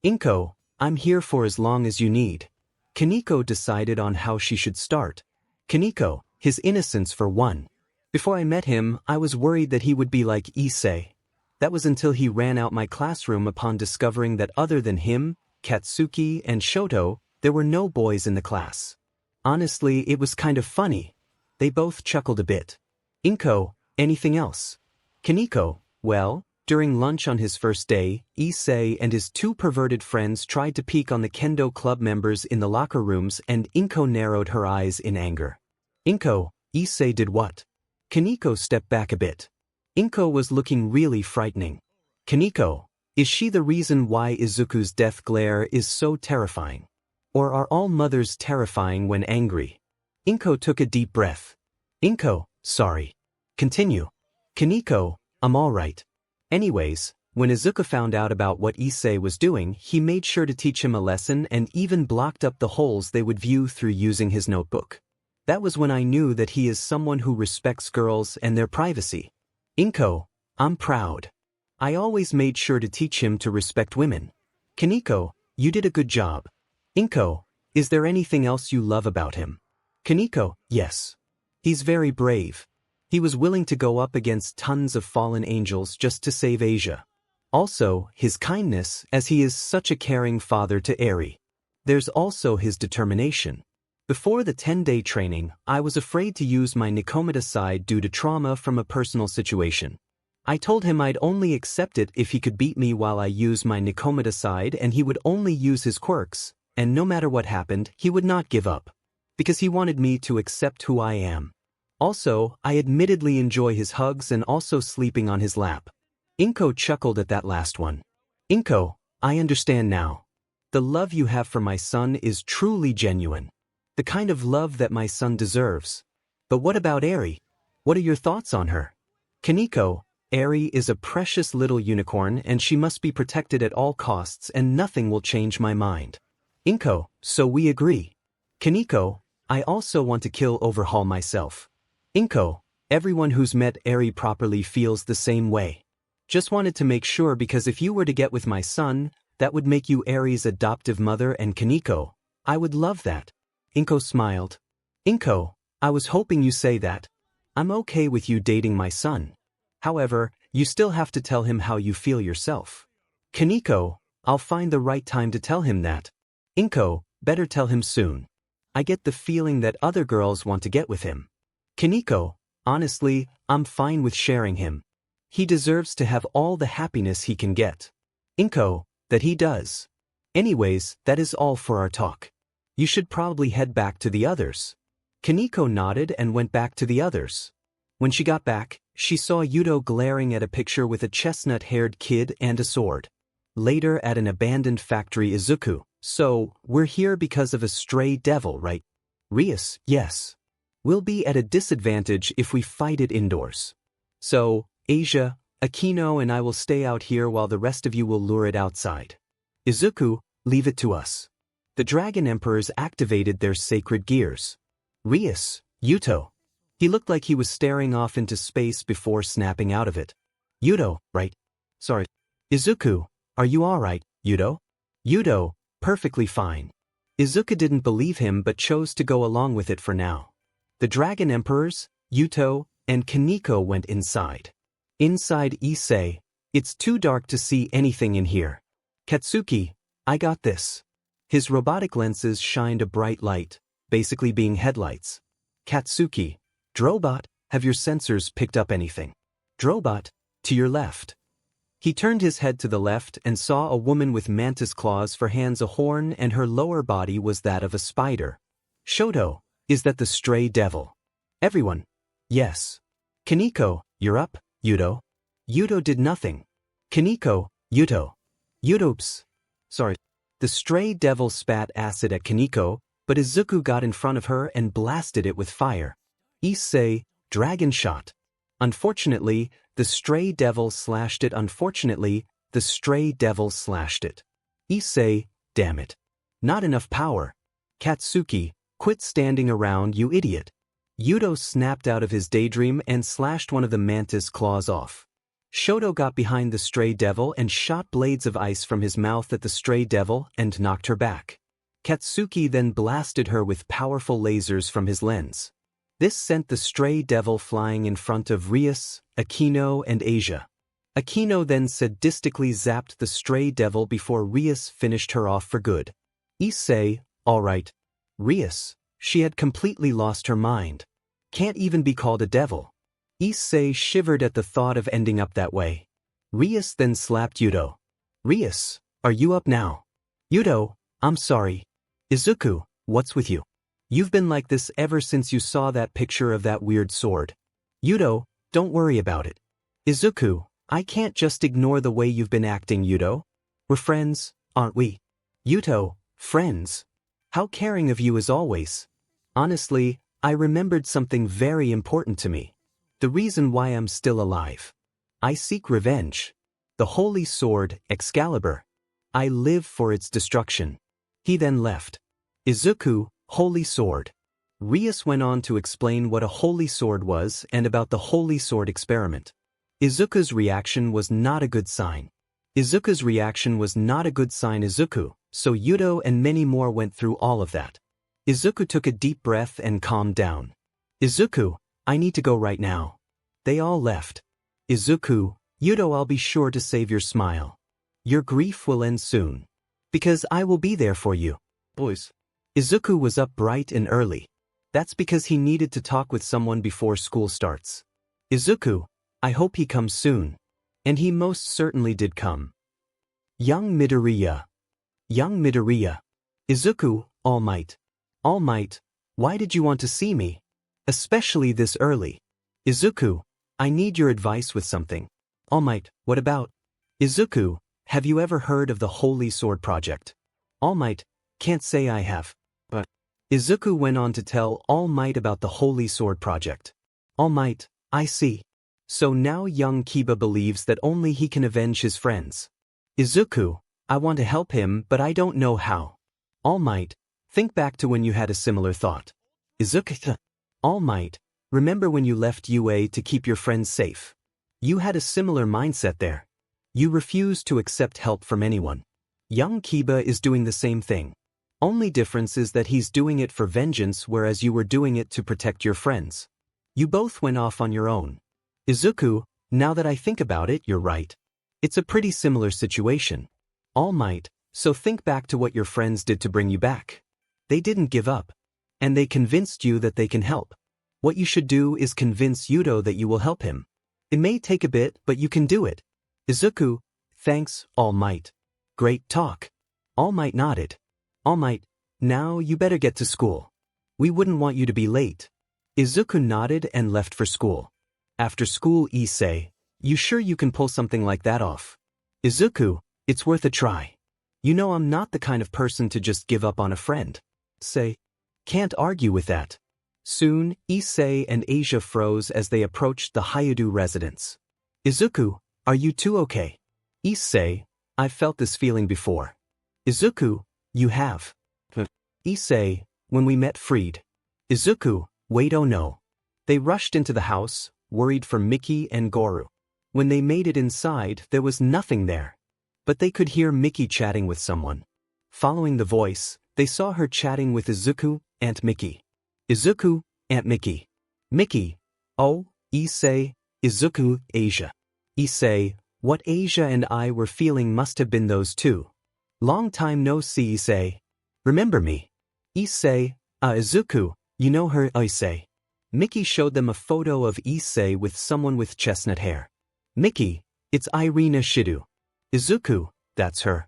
Inko, I'm here for as long as you need. Kaneko decided on how she should start. Kaneko, his innocence for one. Before I met him, I was worried that he would be like Issei. That was until he ran out my classroom upon discovering that other than him, Katsuki and Shoto, there were no boys in the class. Honestly, it was kind of funny. They both chuckled a bit. Inko, anything else? Kaneko, well, during lunch on his first day, Issei and his two perverted friends tried to peek on the kendo club members in the locker rooms and Inko narrowed her eyes in anger. Inko, Issei did what? Kaneko stepped back a bit. Inko was looking really frightening. Kaneko, is she the reason why Izuku's death glare is so terrifying? Or are all mothers terrifying when angry? Inko took a deep breath. Inko, sorry. Continue. Kaneko, I'm alright. Anyways, when Izuku found out about what Issei was doing, he made sure to teach him a lesson and even blocked up the holes they would view through using his notebook. That was when I knew that he is someone who respects girls and their privacy. Inko, I'm proud. I always made sure to teach him to respect women. Kaneko, you did a good job. Inko, is there anything else you love about him? Kaneko, yes. He's very brave. He was willing to go up against tons of fallen angels just to save Asia. Also, his kindness, as he is such a caring father to Eri. There's also his determination. Before the 10-day training, I was afraid to use my 𝗵𝗃𝗵𝗃 side due to trauma from a personal situation. I told him I'd only accept it if he could beat me while I use my 𝗵𝗃𝗵𝗃 side and he would only use his quirks, and no matter what happened, he would not give up. Because he wanted me to accept who I am. Also, I admittedly enjoy his hugs and also sleeping on his lap. Inko chuckled at that last one. Inko, I understand now. The love you have for my son is truly genuine. The kind of love that my son deserves. But what about Eri? What are your thoughts on her? Kaneko, Eri is a precious little unicorn and she must be protected at all costs and nothing will change my mind. Inko, so we agree. Kaneko, I also want to kill 𝗵𝗃𝗃𝗺 myself. Inko, everyone who's met Eri properly feels the same way. Just wanted to make sure because if you were to get with my son, that would make you Eri's adoptive mother and Kaneko, I would love that. Inko smiled. Inko, I was hoping you say that. I'm okay with you dating my son. However, you still have to tell him how you feel yourself. Kaneko, I'll find the right time to tell him that. Inko, better tell him soon. I get the feeling that other girls want to get with him. Kaneko, honestly, I'm fine with sharing him. He deserves to have all the happiness he can get. Inko, that he does. Anyways, that is all for our talk. You should probably head back to the others. Kaneko nodded and went back to the others. When she got back, she saw Hyoudou glaring at a picture with a chestnut-haired kid and a sword. Later at an abandoned factory Izuku, so, we're here because of a stray devil, right? Rias, yes. We'll be at a disadvantage if we fight it indoors. So, Asia, Akino and I will stay out here while the rest of you will lure it outside. Izuku, leave it to us. The Dragon Emperors activated their sacred gears. Rias, Hyoudou. He looked like he was staring off into space before snapping out of it. Hyoudou, right? Sorry. Izuku, are you alright, Hyoudou? Hyoudou, perfectly fine. Izuku didn't believe him but chose to go along with it for now. The Dragon Emperors, Yuto, and Kaneko went inside. Inside Issei, it's too dark to see anything in here. Katsuki, I got this. His robotic lenses shined a bright light, basically being headlights. Katsuki, 𝗧𝗵𝗲, have your sensors picked up anything? 𝗧𝗵𝗲, to your left. He turned his head to the left and saw a woman with mantis claws for hands, a horn, and her lower body was that of a spider. Shoto, is that the stray devil? Everyone, yes. Kaneko, you're up, Hyoudou. Hyoudou did nothing. Kaneko, Yuto. 𝗬𝗲𝗍𝗄. Sorry. The stray devil spat acid at Kaneko, but Izuku got in front of her and blasted it with fire. Issei, dragon shot. Unfortunately, the stray devil slashed it. Issei, damn it. Not enough power. Katsuki, quit standing around, you idiot. Hyoudou snapped out of his daydream and slashed one of the mantis claws off. Shoto got behind the stray devil and shot blades of ice from his mouth at the stray devil and knocked her back. Katsuki then blasted her with powerful lasers from his lens. This sent the stray devil flying in front of 𝗵𝗃𝗃𝗃𝗃, Aquino, and Asia. Aquino then sadistically zapped the stray devil before 𝗵𝗃𝗃 finished her off for good. Issei, alright. 𝗵𝗃𝗃, she had completely lost her mind. Can't even be called a devil. Issei shivered at the thought of ending up that way. 𝗵𝗃𝗃 then slapped Hyoudou. 𝗵𝗃𝗃, are you up now? Hyoudou, I'm sorry. Izuku, what's with you? You've been like this ever since you saw that picture of that weird sword. Hyoudou, don't worry about it. Izuku, I can't just ignore the way you've been acting, Hyoudou. We're friends, aren't we? Hyoudou, friends? How caring of you as always. Honestly, I remembered something very important to me. The reason why I'm still alive. I seek revenge. The holy sword, Excalibur. I live for its destruction. He then left. Izuku, holy sword. 𝗵𝗃𝗃 went on to explain what a holy sword was and about the holy sword experiment. Izuku's reaction was not a good sign. Izuku, so Hyoudou and many more went through all of that. Izuku took a deep breath and calmed down. Izuku, I need to go right now. They all left. Izuku, Hyoudou, I'll be sure to save your smile. Your grief will end soon. Because I will be there for you. Boys. Izuku was up bright and early. That's because he needed to talk with someone before school starts. Izuku, I hope he comes soon. And he most certainly did come. 𝗵𝗃𝗃𝗃𝗃. Izuku, All Might. All Might, why did you want to see me? Especially this early. Izuku, I need your advice with something. All Might, what about? Izuku, have you ever heard of the Holy Sword Project? All Might, can't say I have. But Izuku went on to tell All Might about the Holy Sword Project. All Might, I see. So now young 𝗵𝗃𝗃 believes that only he can avenge his friends. Izuku, I want to help him but I don't know how. All Might, think back to when you had a similar thought. Izuku, All Might, remember when you left UA to keep your friends safe? You had a similar mindset there. You refused to accept help from anyone. Young 𝗵𝗃𝗃 is doing the same thing. Only difference is that he's doing it for vengeance whereas you were doing it to protect your friends. You both went off on your own. Izuku, now that I think about it, you're right. It's a pretty similar situation. All Might, so think back to what your friends did to bring you back. They didn't give up. And they convinced you that they can help. What you should do is convince Hyoudou that you will help him. It may take a bit, but you can do it. Izuku, thanks, All Might. Great talk. All Might nodded. All Might, now you better get to school. We wouldn't want you to be late. Izuku nodded and left for school. After school, Issei, you sure you can pull something like that off? Izuku, it's worth a try. You know I'm not the kind of person to just give up on a friend. Say, can't argue with that. Soon, Issei and Asia froze as they approached the Hyoudou residence. Izuku, are you two okay? Issei, I've felt this feeling before. Izuku, you have. Issei, when we met Freed. Izuku, wait, oh no. They rushed into the house, worried for Miki and Goro. When they made it inside, there was nothing there. But they could hear Miki chatting with someone. Following the voice, they saw her chatting with Izuku, 𝗵𝘃𝗃𝗃. Izuku, 𝗵𝘃𝗃𝗃. Miki, oh, Issei, Izuku, Asia. Issei, what Asia and I were feeling must have been those two. Long time no see, Issei. Remember me? Issei, Izuku, you know her, Issei. Miki showed them a photo of Issei with someone with chestnut hair. Miki, it's Irina Shidou. Izuku, that's her.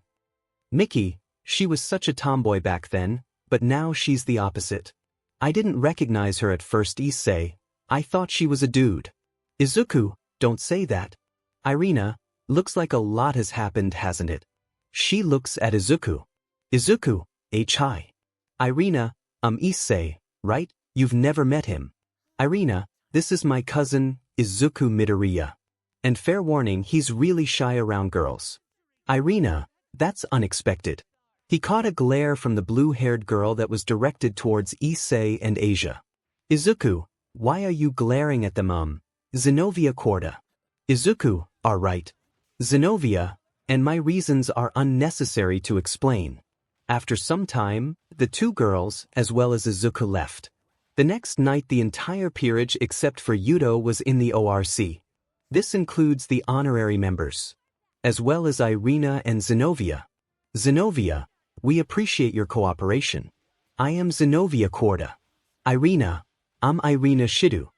Miki, she was such a tomboy back then, but now she's the opposite. I didn't recognize her at first, Issei. I thought she was a dude. Izuku, don't say that. Irina, looks like a lot has happened, hasn't it? She looks at Izuku. Izuku, hi. Irina, Issei, right? You've never met him. Irina, this is my cousin, Izuku Midoriya. And fair warning, he's really shy around girls. Irina, that's unexpected. He caught a glare from the blue-haired girl that was directed towards Issei and Asia. Izuku, why are you glaring at them, 𝗵𝗃𝗃𝗁𝗃𝗃𝗃? Izuku, right. 𝗵𝗃𝗃𝗃𝗃, and my reasons are unnecessary to explain. After some time, the two girls, as well as Izuku, left. The next night the entire peerage except for Hyoudou was in the ORC. This includes the honorary members, as well as Irina and 𝗵𝗃𝗃𝗁𝗃𝗃. 𝗵𝗃𝗃𝗃, we appreciate your cooperation. I am 𝗵𝗃𝗃𝗃𝗁𝗃𝗃. Irina, I'm Irina Shidou.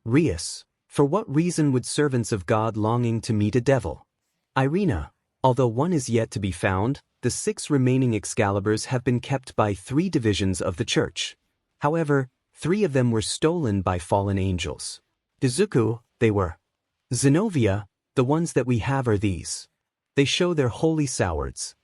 Rias, for what reason would servants of God longing to meet a devil? Irina, although one is yet to be found, the 6 remaining Excaliburs have been kept by 3 divisions of the church. However, 3 of them were stolen by fallen angels. Izuku, they were. 𝗵𝗃𝗃𝗃𝗁𝗃𝗃, the ones that we have are these. They show their holy swords.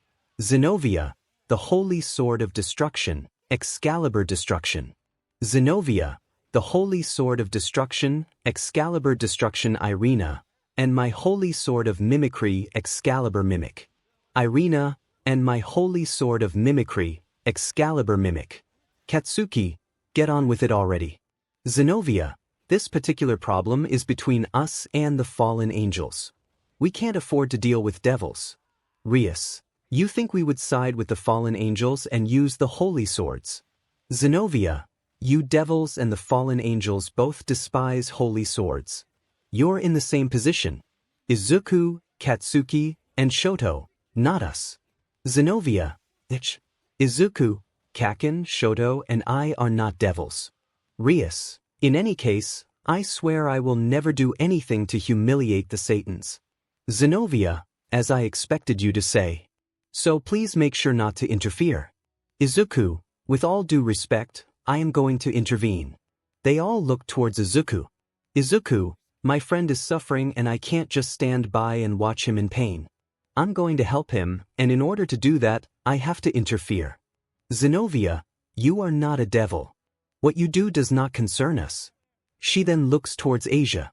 𝗵𝗃𝗃𝗃𝗁𝗃𝗃, the holy sword of destruction, Excalibur destruction. 𝗵𝗃𝗃𝗃𝗁𝗃𝗃, the holy sword of destruction, Excalibur destruction. Irina, and my holy sword of mimicry, Excalibur mimic. Irina, and my holy sword of mimicry, Excalibur mimic. Katsuki, get on with it already. 𝗵𝗃𝗃𝗃𝗁𝗃𝗃, this particular problem is between us and the fallen angels. We can't afford to deal with devils. Rias, you think we would side with the fallen angels and use the holy swords? 𝗵𝗃𝗃𝗃𝗁𝗃𝗃, you devils and the fallen angels both despise holy swords. You're in the same position. Izuku, Katsuki, and Shoto, not us. 𝗵𝗃𝗃𝗃𝗁𝗃𝗃, Izuku, Kaken, Shoto, and I are not devils. Rias, in any case, I swear I will never do anything to humiliate the Satans. 𝗵𝗃𝗃𝗃𝗁𝗃𝗃, as I expected you to say. So please make sure not to interfere. Izuku, with all due respect, I am going to intervene. They all look towards Izuku. Izuku, my friend is suffering and I can't just stand by and watch him in pain. I'm going to help him, and in order to do that, I have to interfere. 𝗵𝗃𝗃𝗃𝗁𝗃𝗃, you are not a devil. What you do does not concern us. She then looks towards Asia.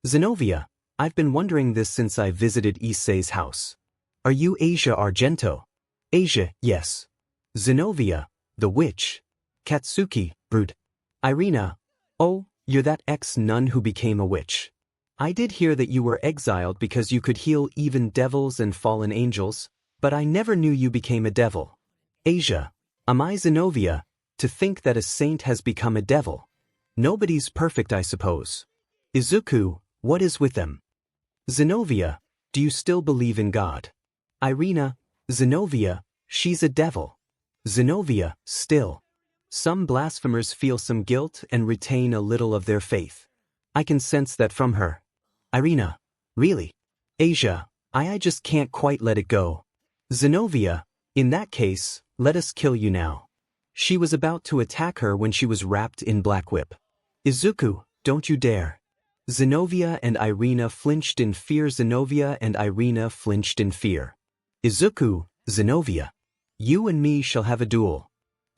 𝗵𝗃𝗃𝗃𝗁𝗃𝗃, I've been wondering this since I visited Issei's house. Are you Asia Argento? Asia, yes. 𝗵𝗃𝗃𝗃𝗁𝗃𝗃, the witch. Katsuki, brood. Irina, oh, you're that ex-nun who became a witch. I did hear that you were exiled because you could heal even devils and fallen angels, but I never knew you became a devil. Asia, am I 𝗵𝗃𝗃𝗃𝗁𝗃𝗃, to think that a saint has become a devil? Nobody's perfect, I suppose. Izuku, what is with them? 𝗵𝗃𝗃𝗃𝗁𝗃𝗃, do you still believe in God? Irina, 𝗵𝗃𝗃𝗃𝗃, she's a devil. 𝗵𝗃𝗃𝗃𝗃, still. Some blasphemers feel some guilt and retain a little of their faith. I can sense that from her. Irina, really? Asia, I just can't quite let it go. 𝗵𝗃𝗃𝗃𝗃𝗃, in that case, let us kill you now. She was about to attack her when she was wrapped in black whip. Izuku, don't you dare. 𝗵𝗃𝗃𝗃𝗃 and Irina flinched in fear. 𝗵𝗃𝗃𝗃 and Irina flinched in fear. Izuku, 𝗵𝗃𝗃𝗃, you and me shall have a duel.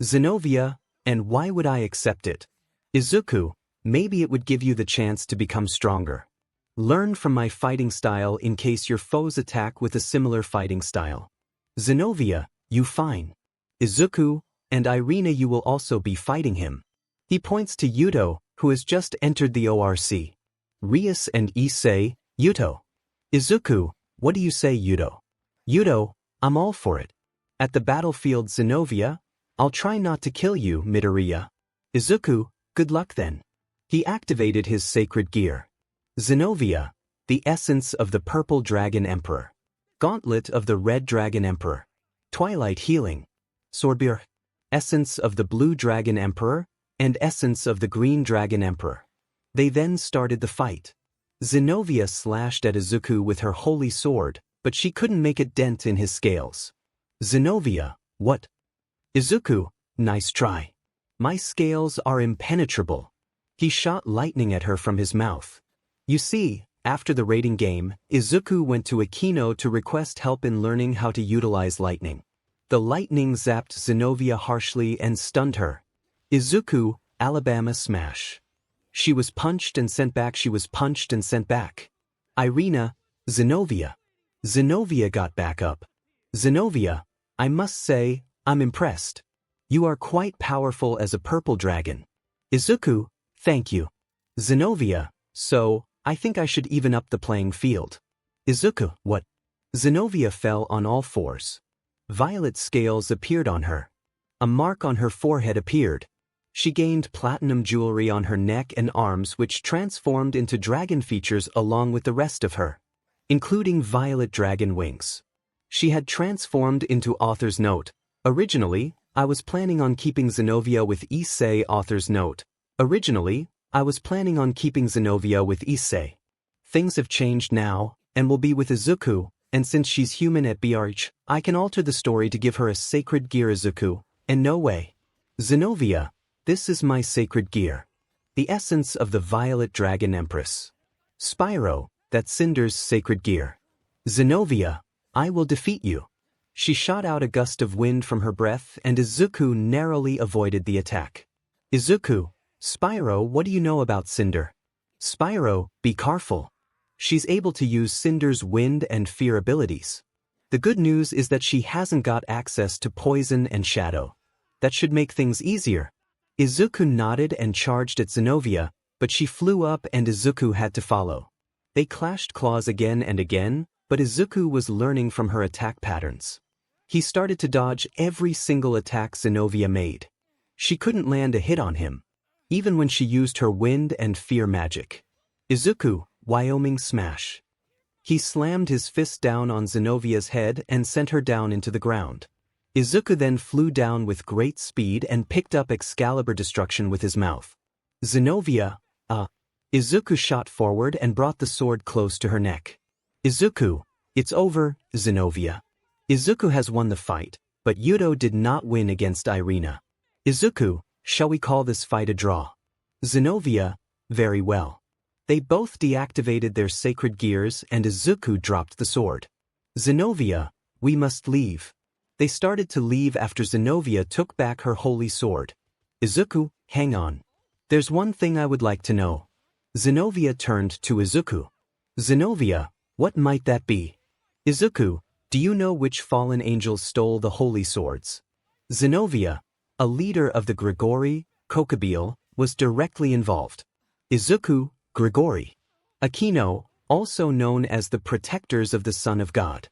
𝗵𝗃𝗃𝗃𝗃, and why would I accept it? Izuku, maybe it would give you the chance to become stronger. Learn from my fighting style in case your foes attack with a similar fighting style. 𝗵𝗃𝗃𝗃𝗃, you fine. Izuku, and Irina, you will also be fighting him. He points to Hyoudou, who has just entered the ORC. Rias and Issei, Hyoudou. Izuku, what do you say, Hyoudou? Hyoudou, I'm all for it. At the battlefield, 𝗵𝗵𝗲, I'll try not to kill you, Midoriya. Izuku, good luck then. He activated his sacred gear. 𝗵𝗵𝗲, the essence of the purple dragon emperor. Gauntlet of the red dragon emperor. Twilight healing. 𝗎𝗪𝗏, essence of the blue dragon emperor, and essence of the green dragon emperor. They then started the fight. 𝗵𝗵𝗲 slashed at Izuku with her holy sword, but she couldn't make a dent in his scales. 𝗵𝗵𝗲, what? Izuku, nice try. My scales are impenetrable. He shot lightning at her from his mouth. You see, after the raiding game, Izuku went to Akino to request help in learning how to utilize lightning. The lightning zapped 𝗵𝗵𝗲 harshly and stunned her. Izuku, Alabama smash. She was punched and sent back. She was punched and sent back. Irina, 𝗵𝗵𝗲. 𝗵𝗵𝗲 got back up. 𝗵𝗵𝗲, I must say, I'm impressed. You are quite powerful as a purple dragon. Izuku, thank you. 𝗵𝗵𝗲, so, I think I should even up the playing field. Izuku, what? 𝗵𝗵𝗲 fell on all fours. Violet scales appeared on her. A mark on her forehead appeared. She gained platinum jewelry on her neck and arms, which transformed into dragon features along with the rest of her, including violet dragon wings. She had transformed into author's note. Originally, I was planning on keeping 𝗵𝗵𝗲 with Issei author's note. Originally, I was planning on keeping 𝗵𝗵𝗲 with Issei. Things have changed now, and will be with Izuku, and since she's human at 𝗵𝗲𝗏, I can alter the story to give her a sacred gear. Izuku, and no way. 𝗵𝗵𝗲, this is my sacred gear. The essence of the Violet Dragon Empress. Spyro, that's Cinder's sacred gear. 𝗵𝗵𝗲, I will defeat you. She shot out a gust of wind from her breath, and Izuku narrowly avoided the attack. Izuku, Spyro, what do you know about Cinder? Spyro, be careful. She's able to use Cinder's wind and fear abilities. The good news is that she hasn't got access to poison and shadow. That should make things easier. Izuku nodded and charged at 𝗵𝗵𝗲, but she flew up and Izuku had to follow. They clashed claws again and again, but Izuku was learning from her attack patterns. He started to dodge every single attack 𝗵𝗵𝗲 made. She couldn't land a hit on him, even when she used her wind and fear magic. Izuku, Wyoming smash. He slammed his fist down on 𝗵𝗵𝗲's head and sent her down into the ground. Izuku then flew down with great speed and picked up Excalibur destruction with his mouth. 𝗵𝗵𝗲, Izuku shot forward and brought the sword close to her neck. Izuku, it's over, 𝗵𝗵𝗲. Izuku has won the fight, but Hyoudou did not win against Irina. Izuku, shall we call this fight a draw? 𝗵𝗵𝗲, very well. They both deactivated their sacred gears and Izuku dropped the sword. 𝗵𝗵𝗲, we must leave. They started to leave after 𝗵𝗵𝗲 took back her holy sword. Izuku, hang on. There's one thing I would like to know. 𝗵𝗵𝗲 turned to Izuku. 𝗵𝗵𝗲, what might that be? Izuku, do you know which fallen angels stole the holy swords? 𝗵𝗵𝗲, a leader of the 𝗳𝗂𝗁𝗃𝗃, was directly involved. Izuku, 𝗳𝗂𝗁. Akino, also known as the protectors of the Son of God.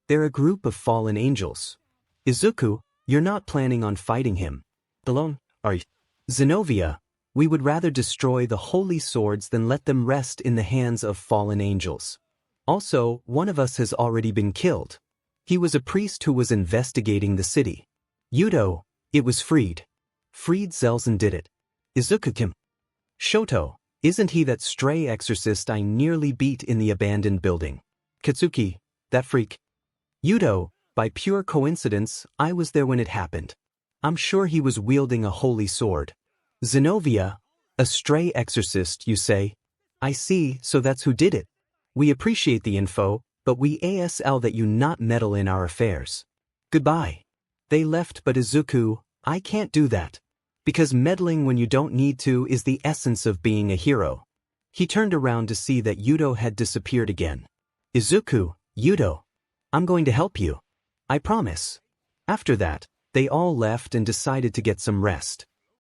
They're a group of fallen angels. Izuku, you're not planning on fighting him alone, are you? 𝗵𝗵𝗲, we would rather destroy the holy swords than let them rest in the hands of fallen angels. Also, one of us has already been killed. He was a priest who was investigating the city. Hyoudou, it was Freed. 𝗵𝗃𝗀𝗀 did it. Izuku-kum. Shoto, isn't he that stray exorcist I nearly beat in the abandoned building? Katsuki, that freak. Hyoudou, by pure coincidence, I was there when it happened. I'm sure he was wielding a holy sword. 𝗵𝗵𝗲, a stray exorcist, you say? I see, so that's who did it. We appreciate the info, but we ask that you not meddle in our affairs. Goodbye. They left, but Izuku, I can't do that. Because meddling when you don't need to is the essence of being a hero. He turned around to see that Hyoudou had disappeared again. Izuku, Hyoudou, I'm going to help you. I promise. After that, they all left and decided to get some rest.